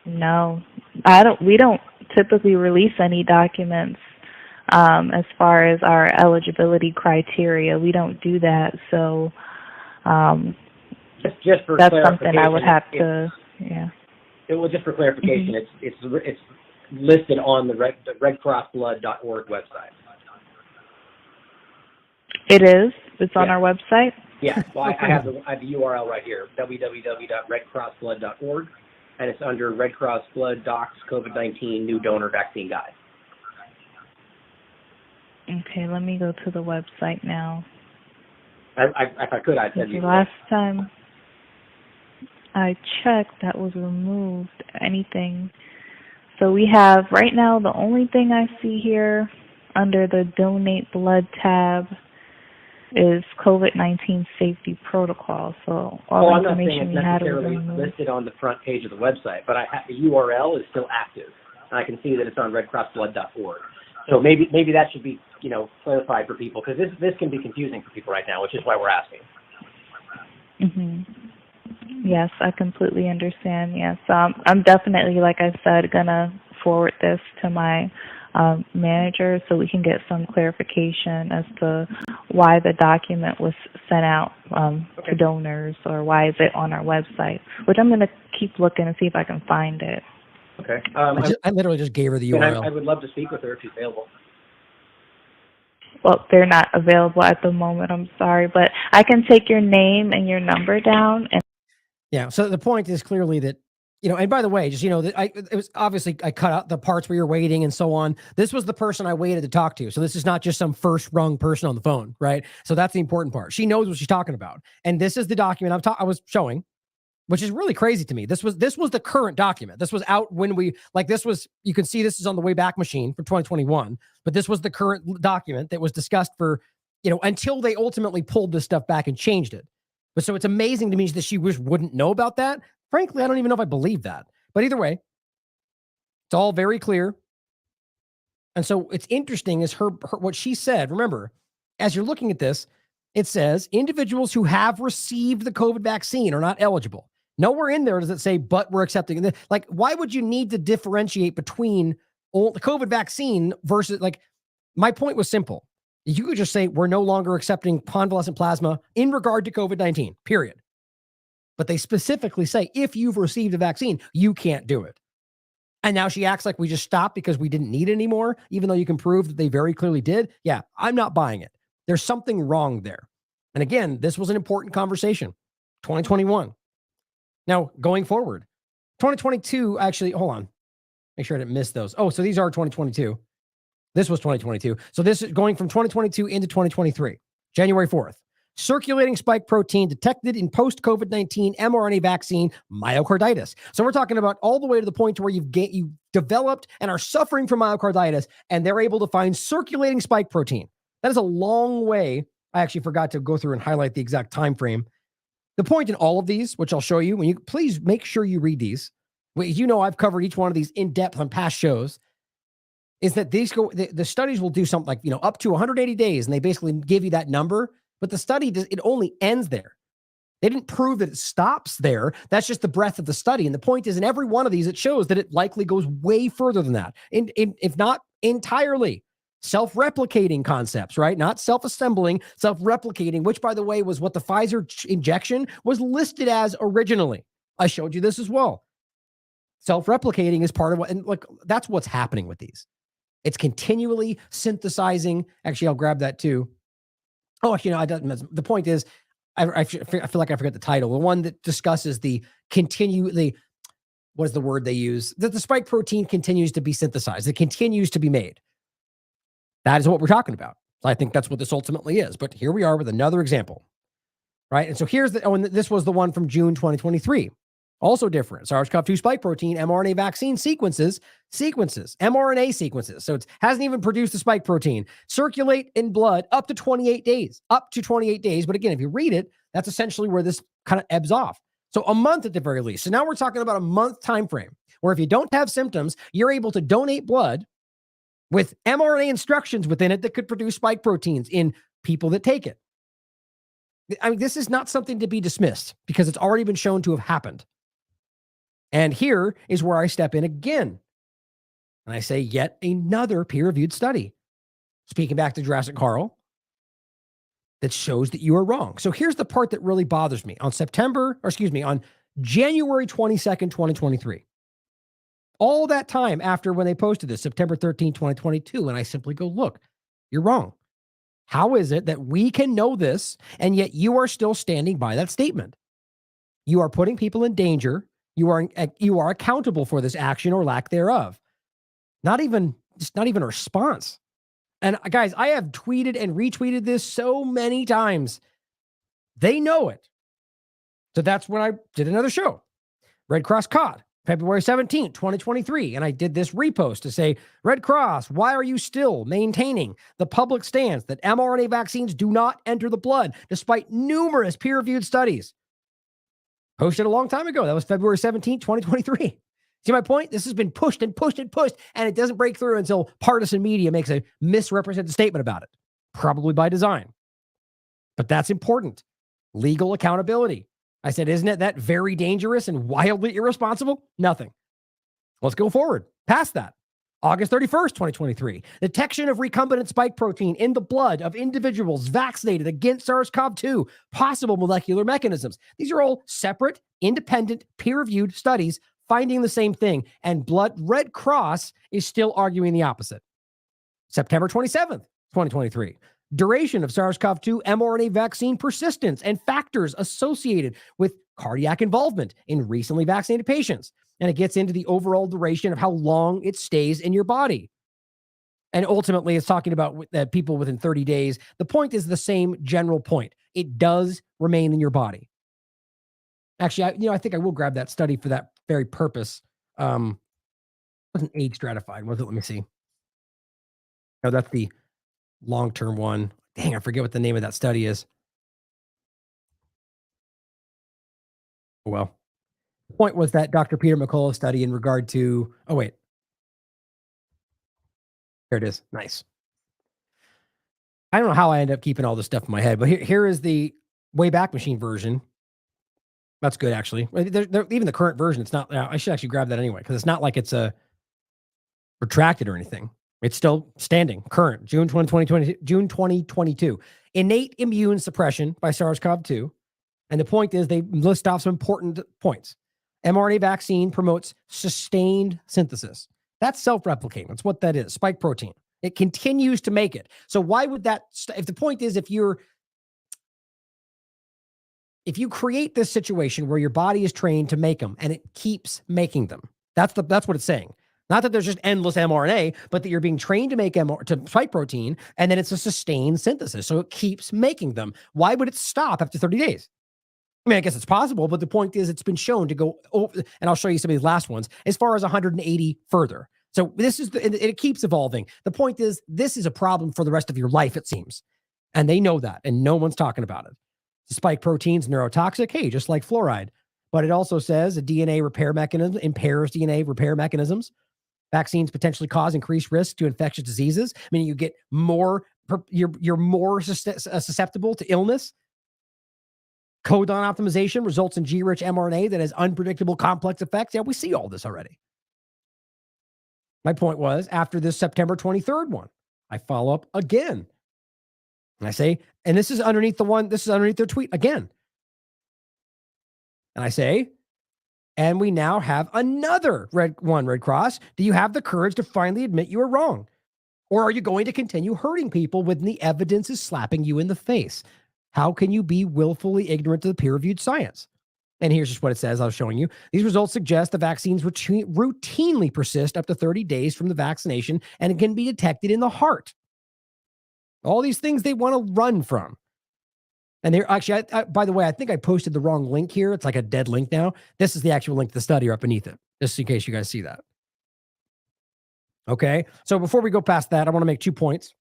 No. We don't typically release any documents as far as our eligibility criteria. We don't do that. So just for that's something I would have to, Well, just for clarification, it's listed on the redcrossblood.org website. It is. It's on our website. Yeah, well, I have the URL right here, www.redcrossblood.org, and it's under Red Cross Blood Docs COVID-19 New Donor Vaccine Guide. Okay, let me go to the website now. If I could, I'd send you. Last time I checked, that was removed. Anything. So we have, right now, the only thing I see here under the Donate Blood tab is COVID-19 safety protocol. So all I'm not saying information it's we had was necessarily removed. listed on the front page of the website, but the URL is still active. And I can see that it's on redcrossblood.org. So maybe that should be, clarified for people, because this can be confusing for people right now, which is why we're asking. Yes, I completely understand. Yes, I'm definitely, like I said, gonna forward this to my manager so we can get some clarification as to why the document was sent out to donors, or why is it on our website, which I'm gonna keep looking and see if I can find it. Okay. I literally just gave her the URL. I would love to speak with her if she's available. Well, they're not available at the moment. I'm sorry, but I can take your name and your number down. And yeah. So the point is clearly that, and by the way, just, it was obviously I cut out the parts where you're waiting and so on. This was the person I waited to talk to. So this is not just some first rung person on the phone, right? So that's the important part. She knows what she's talking about. And this is the document I was showing, which is really crazy to me. This was the current document. This was out when you can see this is on the Wayback Machine for 2021, but this was the current document that was discussed for, until they ultimately pulled this stuff back and changed it. But so it's amazing to me that she wouldn't know about that. Frankly, I don't even know if I believe that. But either way, it's all very clear. And so it's interesting is her what she said. Remember, as you're looking at this, it says individuals who have received the COVID vaccine are not eligible. Nowhere in there does it say, but we're accepting. Like, why would you need to differentiate between the COVID vaccine versus, my point was simple. You could just say, we're no longer accepting convalescent plasma in regard to COVID-19, period. But they specifically say, if you've received a vaccine, you can't do it. And now she acts like we just stopped because we didn't need it anymore, even though you can prove that they very clearly did. Yeah, I'm not buying it. There's something wrong there. And again, this was an important conversation. 2021. Now, going forward, 2022, actually, hold on. Make sure I didn't miss those. Oh, so these are 2022. This was 2022. So this is going from 2022 into 2023, January 4th. Circulating spike protein detected in post-COVID-19 mRNA vaccine myocarditis. So we're talking about all the way to the point where you've developed and are suffering from myocarditis, and they're able to find circulating spike protein. That is a long way. I actually forgot to go through and highlight the exact time frame. The point in all of these, which I'll show you, when you please make sure you read these. I've covered each one of these in depth on past shows. Is that the studies will do something like, up to 180 days, and they basically give you that number. But the study it only ends there. They didn't prove that it stops there. That's just the breadth of the study. And the point is, in every one of these, it shows that it likely goes way further than that, if not entirely. Self-replicating concepts, right? Not self-assembling, self-replicating, which, by the way, was what the Pfizer injection was listed as originally. I showed you this as well. Self-replicating is part of what, and that's what's happening with these. It's continually synthesizing. Actually, I'll grab that too. Oh, actually, no, the point is, I feel like I forget the title. The one that discusses what is the word they use? That the spike protein continues to be synthesized. It continues to be made. That is what we're talking about. So I think that's what this ultimately is. But here we are with another example, right? And so here's and this was the one from June 2023. Also different. SARS-CoV-2 spike protein mRNA vaccine sequences, mRNA sequences. So it hasn't even produced the spike protein. Circulate in blood up to 28 days. But again, if you read it, that's essentially where this kind of ebbs off. So a month at the very least. So now we're talking about a month time frame where if you don't have symptoms, you're able to donate blood with mRNA instructions within it that could produce spike proteins in people that take it. I mean, this is not something to be dismissed because it's already been shown to have happened. And here is where I step in again. And I say yet another peer-reviewed study. Speaking back to Jurassic Carl, that shows that you are wrong. So here's the part that really bothers me. On January 22nd, 2023. All that time after when they posted this, September 13, 2022, and I simply go, look, you're wrong. How is it that we can know this and yet you are still standing by that statement? You are putting people in danger. You are accountable for this action or lack thereof. Not even a response. And guys, I have tweeted and retweeted this so many times. They know it. So that's when I did another show. Red Cross caught February 17th, 2023. And I did this repost to say, Red Cross, why are you still maintaining the public stance that mRNA vaccines do not enter the blood, despite numerous peer-reviewed studies? Posted a long time ago. That was February 17th, 2023. See my point? This has been pushed and pushed and pushed, and it doesn't break through until partisan media makes a misrepresented statement about it, probably by design. But that's important. Legal accountability. I said, isn't it that very dangerous and wildly irresponsible? Nothing. Let's go forward. Past that. August 31st, 2023. Detection of recombinant spike protein in the blood of individuals vaccinated against SARS-CoV-2. Possible molecular mechanisms. These are all separate, independent, peer-reviewed studies finding the same thing. And Red Cross is still arguing the opposite. September 27th, 2023. Duration of SARS-CoV-2 mRNA vaccine persistence and factors associated with cardiac involvement in recently vaccinated patients. And it gets into the overall duration of how long it stays in your body. And ultimately, it's talking about people within 30 days. The point is the same general point. It does remain in your body. Actually, I think I will grab that study for that very purpose. Wasn't age stratified, was it? Let me see. No, that's the long-term one. Dang, I forget what the name of that study is. Well, the point was that Dr. Peter McCullough study in regard to, oh wait. There it is. Nice. I don't know how I end up keeping all this stuff in my head, but here is the Wayback Machine version. That's good, actually. Even the current version, it's not, I should actually grab that anyway, because it's not like it's retracted or anything. It's still standing, current, June 2022. Innate immune suppression by SARS-CoV-2. And the point is they list off some important points. mRNA vaccine promotes sustained synthesis. That's self-replicating. That's what that is, spike protein. It continues to make it. So why would that, if the point is if you create this situation where your body is trained to make them and it keeps making them, that's what it's saying. Not that there's just endless mRNA, but that you're being trained to make to spike protein, and then it's a sustained synthesis. So it keeps making them. Why would it stop after 30 days? I mean, I guess it's possible, but the point is it's been shown to go over, and I'll show you some of these last ones, as far as 180 further. So this is, it keeps evolving. The point is this is a problem for the rest of your life, it seems. And they know that, and no one's talking about it. Spike protein's neurotoxic, hey, just like fluoride. But it also says a DNA repair mechanism impairs DNA repair mechanisms. Vaccines potentially cause increased risk to infectious diseases, meaning you get more, you're more susceptible to illness. Codon optimization results in G-rich mRNA that has unpredictable complex effects. Yeah, we see all this already. My point was, after this September 23rd one, I follow up again. And I say, and this is underneath their tweet again. And I say, and we now have another Red Cross. Do you have the courage to finally admit you were wrong? Or are you going to continue hurting people when the evidence is slapping you in the face? How can you be willfully ignorant to the peer-reviewed science? And here's just what it says. I was showing you. These results suggest the vaccines routinely persist up to 30 days from the vaccination, and it can be detected in the heart. All these things they want to run from. And they're actually, by the way, I think I posted the wrong link here. It's like a dead link now. This is the actual link to the study right beneath it, just in case you guys see that. Okay. So before we go past that, I want to make 2 points.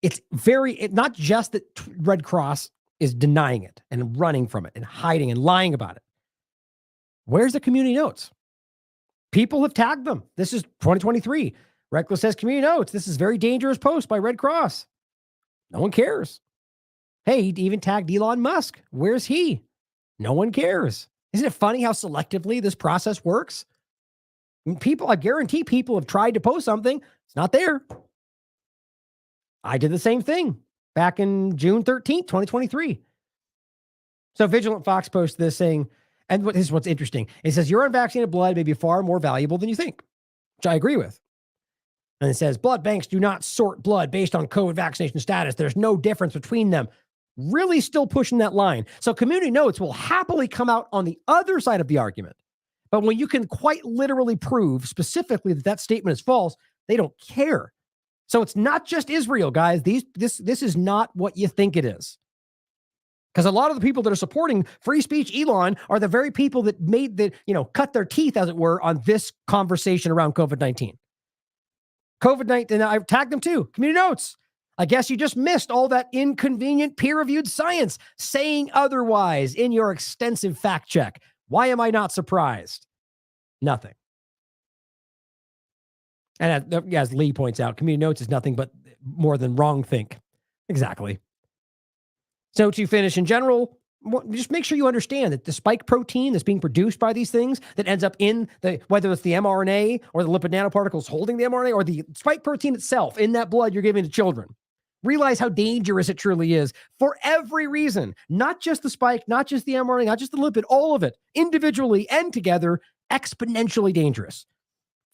It's not just that Red Cross is denying it and running from it and hiding and lying about it. Where's the community notes? People have tagged them. This is 2023. RedCross says community notes. This is very dangerous post by Red Cross. No one cares. Hey, he even tagged Elon Musk. Where's he? No one cares. Isn't it funny how selectively this process works? I guarantee people have tried to post something. It's not there. I did the same thing back in June 13th, 2023. So Vigilant Fox posted this saying, and this is what's interesting. It says, your unvaccinated blood may be far more valuable than you think, which I agree with. And it says, blood banks do not sort blood based on COVID vaccination status. There's no difference between them. Really still pushing that line. So community notes will happily come out on the other side of the argument. But when you can quite literally prove specifically that that statement is false, they don't care. So it's not just Israel, guys. This is not what you think it is. Because a lot of the people that are supporting free speech Elon are the very people that made cut their teeth, as it were, on this conversation around COVID-19. COVID-19, and I've tagged them too. Community notes. I guess you just missed all that inconvenient peer-reviewed science saying otherwise in your extensive fact check. Why am I not surprised? Nothing. And as Lee points out, community notes is nothing but more than wrong think. Exactly. So to finish in general, just make sure you understand that the spike protein that's being produced by these things that ends up in whether it's the mRNA or the lipid nanoparticles holding the mRNA or the spike protein itself in that blood you're giving to children. Realize how dangerous it truly is for every reason, not just the spike, not just the mRNA, not just the lipid, all of it individually and together, exponentially dangerous.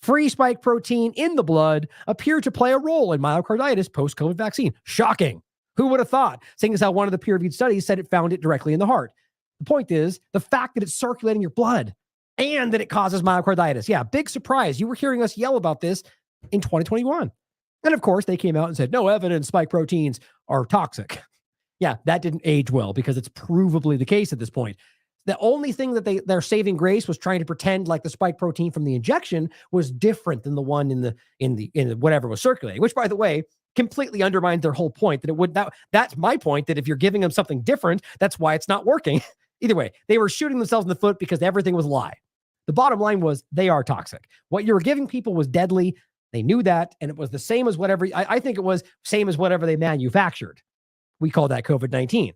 Free spike protein in the blood appear to play a role in myocarditis post-COVID vaccine. Shocking. Who would have thought? Seeing as how one of the peer-reviewed studies said it found it directly in the heart. The point is the fact that it's circulating your blood and that it causes myocarditis. Yeah, big surprise. You were hearing us yell about this in 2021. And of course, they came out and said, no evidence spike proteins are toxic. Yeah, that didn't age well because it's provably the case at this point. The only thing that their saving grace was trying to pretend like the spike protein from the injection was different than the one in the whatever was circulating, which, by the way, completely undermined their whole point that's my point, that if you're giving them something different, that's why it's not working. Either way, they were shooting themselves in the foot because everything was a lie. The bottom line was they are toxic. What you were giving people was deadly. They knew that, and it was the same as whatever, I think it was same as whatever they manufactured. We call that COVID-19.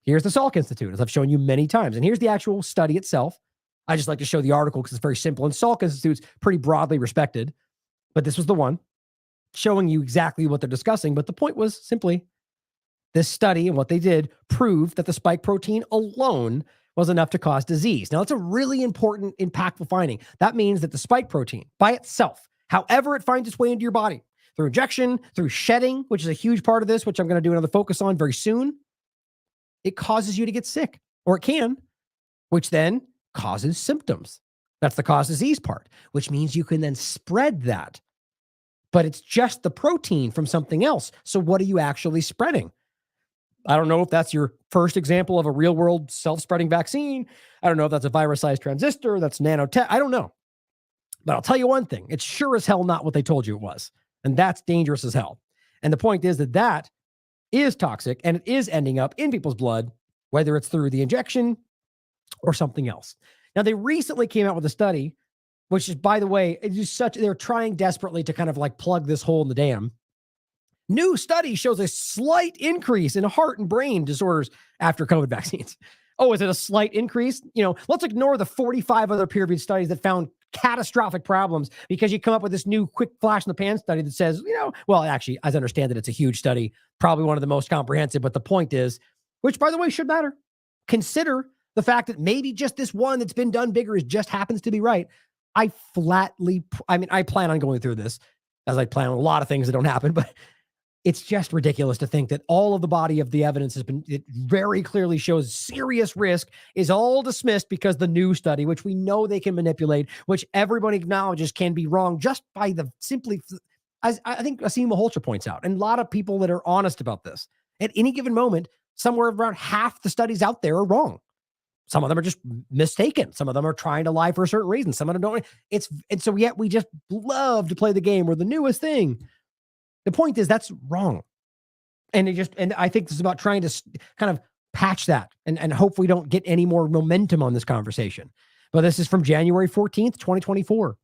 Here's the Salk Institute, as I've shown you many times. And here's the actual study itself. I just like to show the article because it's very simple. And Salk Institute's pretty broadly respected. But this was the one showing you exactly what they're discussing. But the point was simply this study and what they did proved that the spike protein alone was enough to cause disease. Now, that's a really important, impactful finding. That means that the spike protein by itself, however it finds its way into your body, through injection, through shedding, which is a huge part of this, which I'm going to do another focus on very soon, it causes you to get sick, or it can, which then causes symptoms. That's the cause disease part, which means you can then spread that. But it's just the protein from something else. So what are you actually spreading? I don't know if that's your first example of a real world self-spreading vaccine. I don't know if that's a virus-sized transistor, that's nanotech. I don't know. But I'll tell you one thing. It's sure as hell not what they told you it was. And that's dangerous as hell. And the point is that is toxic and it is ending up in people's blood, whether it's through the injection or something else. Now, they recently came out with a study, which is, by the way, they're trying desperately to kind of like plug this hole in the dam. New study shows a slight increase in heart and brain disorders after COVID vaccines. Oh, is it a slight increase? Let's ignore the 45 other peer-reviewed studies that found catastrophic problems because you come up with this new quick flash in the pan study that says, well, actually, as I understand it, it's a huge study, probably one of the most comprehensive. But the point is, which, by the way, should matter. Consider the fact that maybe just this one that's been done bigger just happens to be right. I plan on going through this as I plan on a lot of things that don't happen, but it's just ridiculous to think that all of the body of the evidence it very clearly shows serious risk is all dismissed because the new study, which we know they can manipulate, which everybody acknowledges can be wrong just by as I think Asim Maholcha points out, and a lot of people that are honest about this. At any given moment, somewhere around half the studies out there are wrong. Some of them are just mistaken. Some of them are trying to lie for a certain reason. Some of them don't. And so yet we just love to play the game where the newest thing. The point is that's wrong. And I think this is about trying to kind of patch that and hope we don't get any more momentum on this conversation. But this is from January 14th, 2024.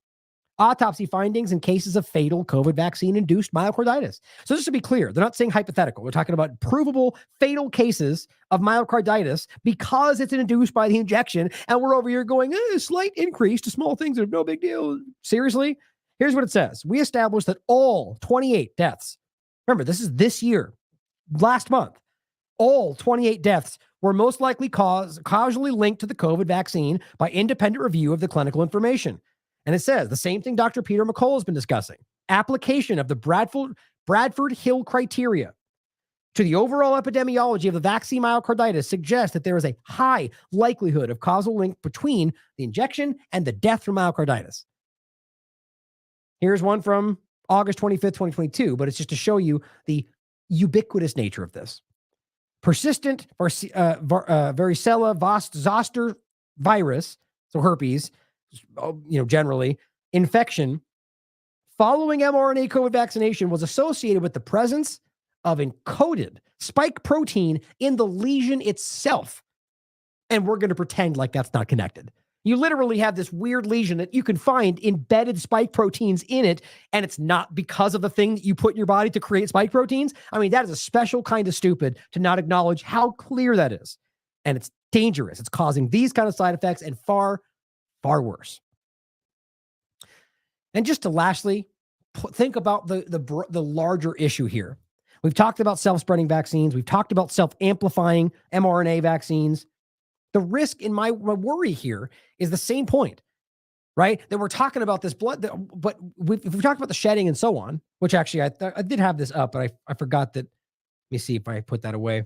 Autopsy findings in cases of fatal COVID vaccine-induced myocarditis. So just to be clear, they're not saying hypothetical. We're talking about provable fatal cases of myocarditis because it's induced by the injection. And we're over here going, slight increase to small things are no big deal. Seriously? Here's what it says. We established that all 28 deaths, remember, this is this year, last month, all 28 deaths were most likely causally linked to the COVID vaccine by independent review of the clinical information. And it says the same thing Dr. Peter McCullough has been discussing. application of the Bradford Hill criteria to the overall epidemiology of the vaccine myocarditis suggests that there is a high likelihood of causal link between the injection and the death from myocarditis. Here's one from August 25th, 2022, but it's just to show you the ubiquitous nature of this. Persistent varicella zoster virus, so herpes, generally, infection following mRNA COVID vaccination was associated with the presence of encoded spike protein in the lesion itself. And we're going to pretend like that's not connected. You literally have this weird lesion that you can find embedded spike proteins in it, and it's not because of the thing that you put in your body to create spike proteins. I mean, that is a special kind of stupid to not acknowledge how clear that is. And it's dangerous. It's causing these kind of side effects and far, far worse. And just to lastly, think about the larger issue here. We've talked about self-spreading vaccines. We've talked about self-amplifying mRNA vaccines. The risk in my worry here is the same point, right? That we're talking about this blood, but if we talk about the shedding and so on, which actually I did have this up, but I forgot that. Let me see if I put that away.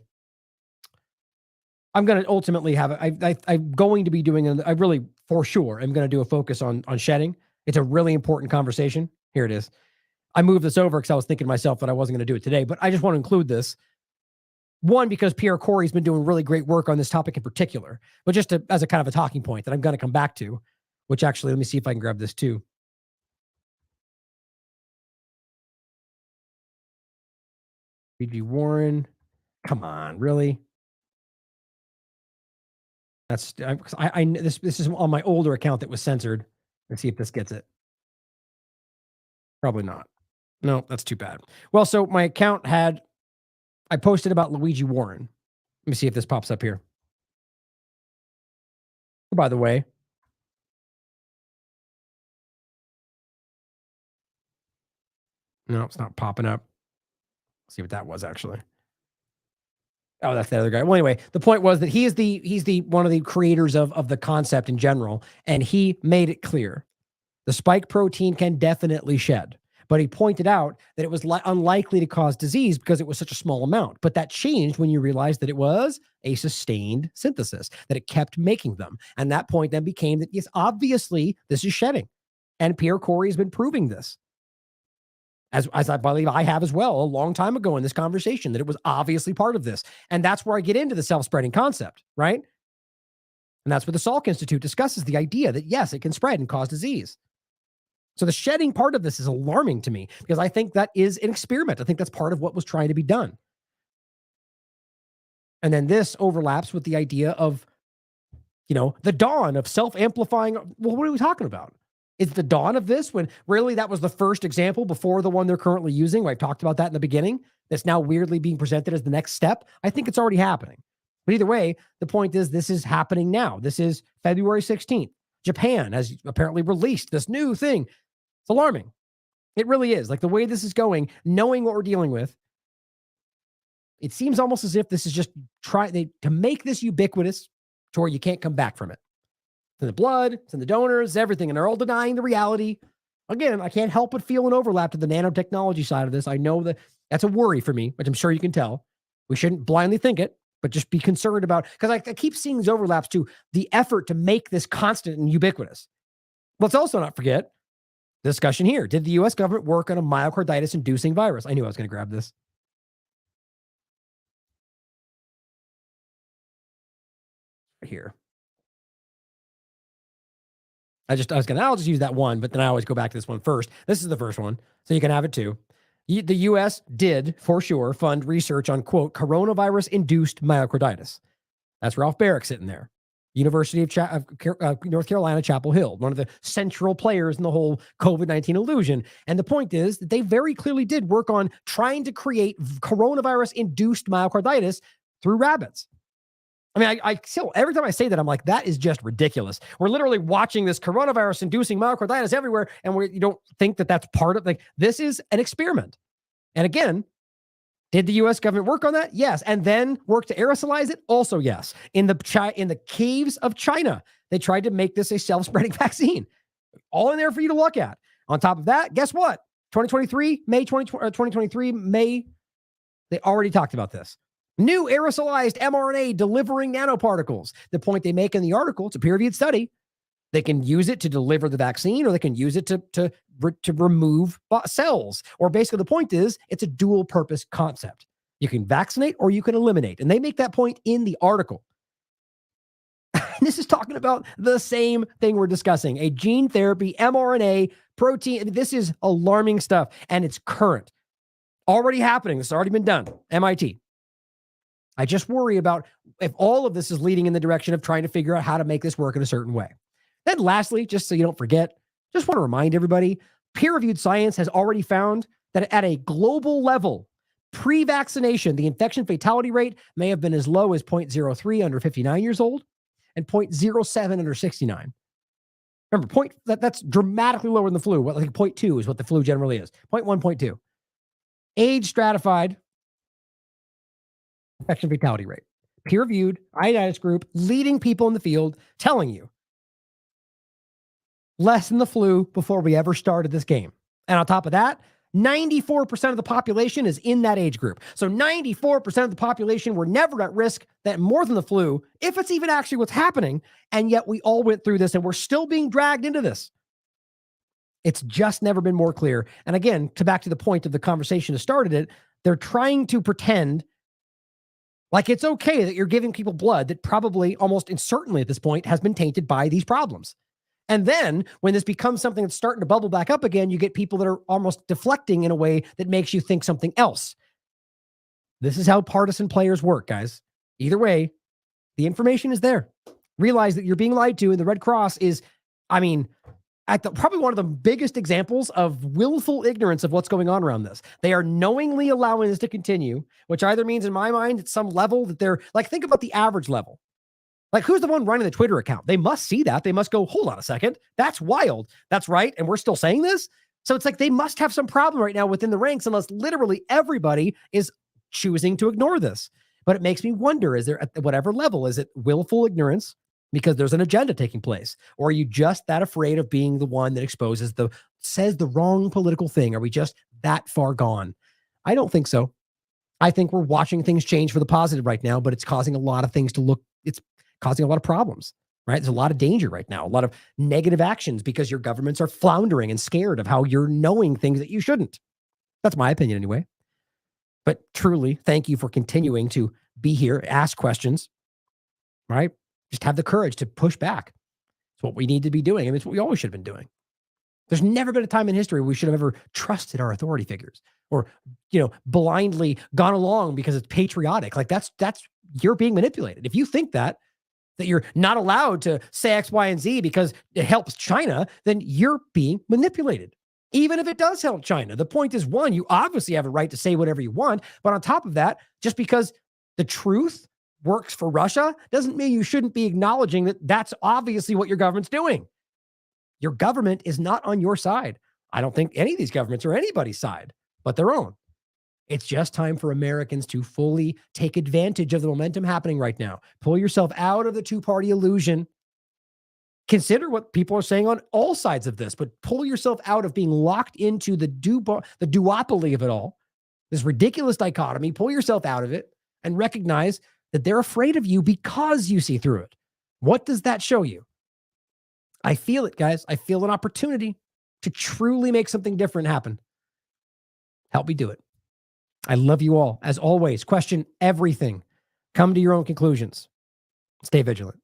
I'm going to ultimately have it. I'm going to be doing, I really, for sure, I'm going to do a focus on shedding. It's a really important conversation. Here it is. I moved this over because I was thinking to myself that I wasn't going to do it today, but I just want to include this. One, because Pierre Corey's been doing really great work on this topic in particular, but just as a kind of a talking point that I'm going to come back to, which actually, let me see if I can grab this too. B.G. Warren. Come on, really? That's this is on my older account that was censored. Let's see if this gets it. Probably not. No, that's too bad. Well, so my account I posted about Luigi Warren. Let me see if this pops up here. Oh, by the way, no, it's not popping up. Let's see what that was actually. Oh, that's the other guy. Well, anyway, the point was that he's the one of the creators of the concept in general, and he made it clear the spike protein can definitely shed. But he pointed out that it was unlikely to cause disease because it was such a small amount. But that changed when you realized that it was a sustained synthesis, that it kept making them. And that point then became that, yes, obviously this is shedding. And Pierre Corey has been proving this. As I believe I have as well a long time ago in this conversation, that it was obviously part of this. And that's where I get into the self-spreading concept, right? And that's where the Salk Institute discusses the idea that, yes, it can spread and cause disease. So the shedding part of this is alarming to me because I think that is an experiment. I think that's part of what was trying to be done. And then this overlaps with the idea of, the dawn of self-amplifying. Well, what are we talking about? Is the dawn of this when really that was the first example before the one they're currently using? I've talked about that in the beginning. That's now weirdly being presented as the next step. I think it's already happening. But either way, the point is this is happening now. This is February 16th. Japan has apparently released this new thing. It's alarming. It really is. Like the way this is going, knowing what we're dealing with, it seems almost as if this is just to make this ubiquitous to where you can't come back from it. It's in the blood, it's in the donors, everything, and they're all denying the reality. Again, I can't help but feel an overlap to the nanotechnology side of this. I know that that's a worry for me, which I'm sure you can tell. We shouldn't blindly think it, but just be concerned about, because I keep seeing these overlaps to the effort to make this constant and ubiquitous. Let's also not forget the discussion here. Did the U.S. government work on a myocarditis-inducing virus? I knew I was going to grab this. Right here. I'll just use that one, but then I always go back to this one first. This is the first one, so you can have it too. The U.S. did, for sure, fund research on, quote, coronavirus-induced myocarditis. That's Ralph Barrick sitting there. University of North Carolina, Chapel Hill, one of the central players in the whole COVID-19 illusion. And the point is that they very clearly did work on trying to create coronavirus-induced myocarditis through rabbits. I mean, I still, every time I say that, I'm like, that is just ridiculous. We're literally watching this coronavirus-inducing myocarditis everywhere, and you don't think that that's part of, this is an experiment. And again, did the U.S. government work on that? Yes. And then work to aerosolize it? Also, yes. In the caves of China, they tried to make this a self-spreading vaccine. All in there for you to look at. On top of that, guess what? 2023, May 2023, May, they already talked about this. New aerosolized mRNA delivering nanoparticles. The point they make in the article, it's a peer-reviewed study. They can use it to deliver the vaccine, or they can use it to remove cells. Or basically the point is, it's a dual purpose concept. You can vaccinate or you can eliminate. And they make that point in the article. This is talking about the same thing we're discussing, a gene therapy, mRNA, protein. This is alarming stuff, and it's current. Already happening. It's already been done. MIT. I just worry about if all of this is leading in the direction of trying to figure out how to make this work in a certain way. Then lastly, just so you don't forget, just want to remind everybody, peer-reviewed science has already found that at a global level, pre-vaccination, the infection fatality rate may have been as low as 0.03 under 59 years old and 0.07 under 69. Remember, that's dramatically lower than the flu. I think 0.2 is what the flu generally is. 0.1, 0.2. Age stratified infection fatality rate. Peer-reviewed, ionitis group, leading people in the field, telling you less than the flu before we ever started this game. And on top of that, 94% of the population is in that age group. So 94% of the population were never at risk that more than the flu, if it's even actually what's happening. And yet we all went through this and we're still being dragged into this. It's just never been more clear. And again, back to the point of the conversation that started it, they're trying to pretend like it's okay that you're giving people blood that probably almost and certainly at this point has been tainted by these problems. And then when this becomes something that's starting to bubble back up again, you get people that are almost deflecting in a way that makes you think something else. This is how partisan players work, guys. Either way, the information is there. Realize that you're being lied to, and the Red Cross is, probably one of the biggest examples of willful ignorance of what's going on around this. They are knowingly allowing this to continue, which either means in my mind, at some level that they're like, think about the average level. Like, who's the one running the Twitter account? They must see that. They must go, hold on a second. That's wild. That's right. And we're still saying this. So it's like they must have some problem right now within the ranks, unless literally everybody is choosing to ignore this. But it makes me wonder, is there, at whatever level, is it willful ignorance because there's an agenda taking place? Or are you just that afraid of being the one that says the wrong political thing? Are we just that far gone? I don't think so. I think we're watching things change for the positive right now, but it's causing a lot of things it's causing a lot of problems, right? There's a lot of danger right now, a lot of negative actions because your governments are floundering and scared of how you're knowing things that you shouldn't. That's my opinion anyway. But truly, thank you for continuing to be here, ask questions, right? Just have the courage to push back. It's what we need to be doing. I mean, it's what we always should have been doing. There's never been a time in history where we should have ever trusted our authority figures or, blindly gone along because it's patriotic. Like that's you're being manipulated. If you think that you're not allowed to say X, Y, and Z because it helps China, then you're being manipulated. Even if it does help China. The point is, one, you obviously have a right to say whatever you want. But on top of that, just because the truth works for Russia doesn't mean you shouldn't be acknowledging that that's obviously what your government's doing. Your government is not on your side. I don't think any of these governments are anybody's side but their own. It's just time for Americans to fully take advantage of the momentum happening right now. Pull yourself out of the two-party illusion. Consider what people are saying on all sides of this, but pull yourself out of being locked into the duopoly of it all, this ridiculous dichotomy. Pull yourself out of it and recognize that they're afraid of you because you see through it. What does that show you? I feel it, guys. I feel an opportunity to truly make something different happen. Help me do it. I love you all. As always, question everything. Come to your own conclusions. Stay vigilant.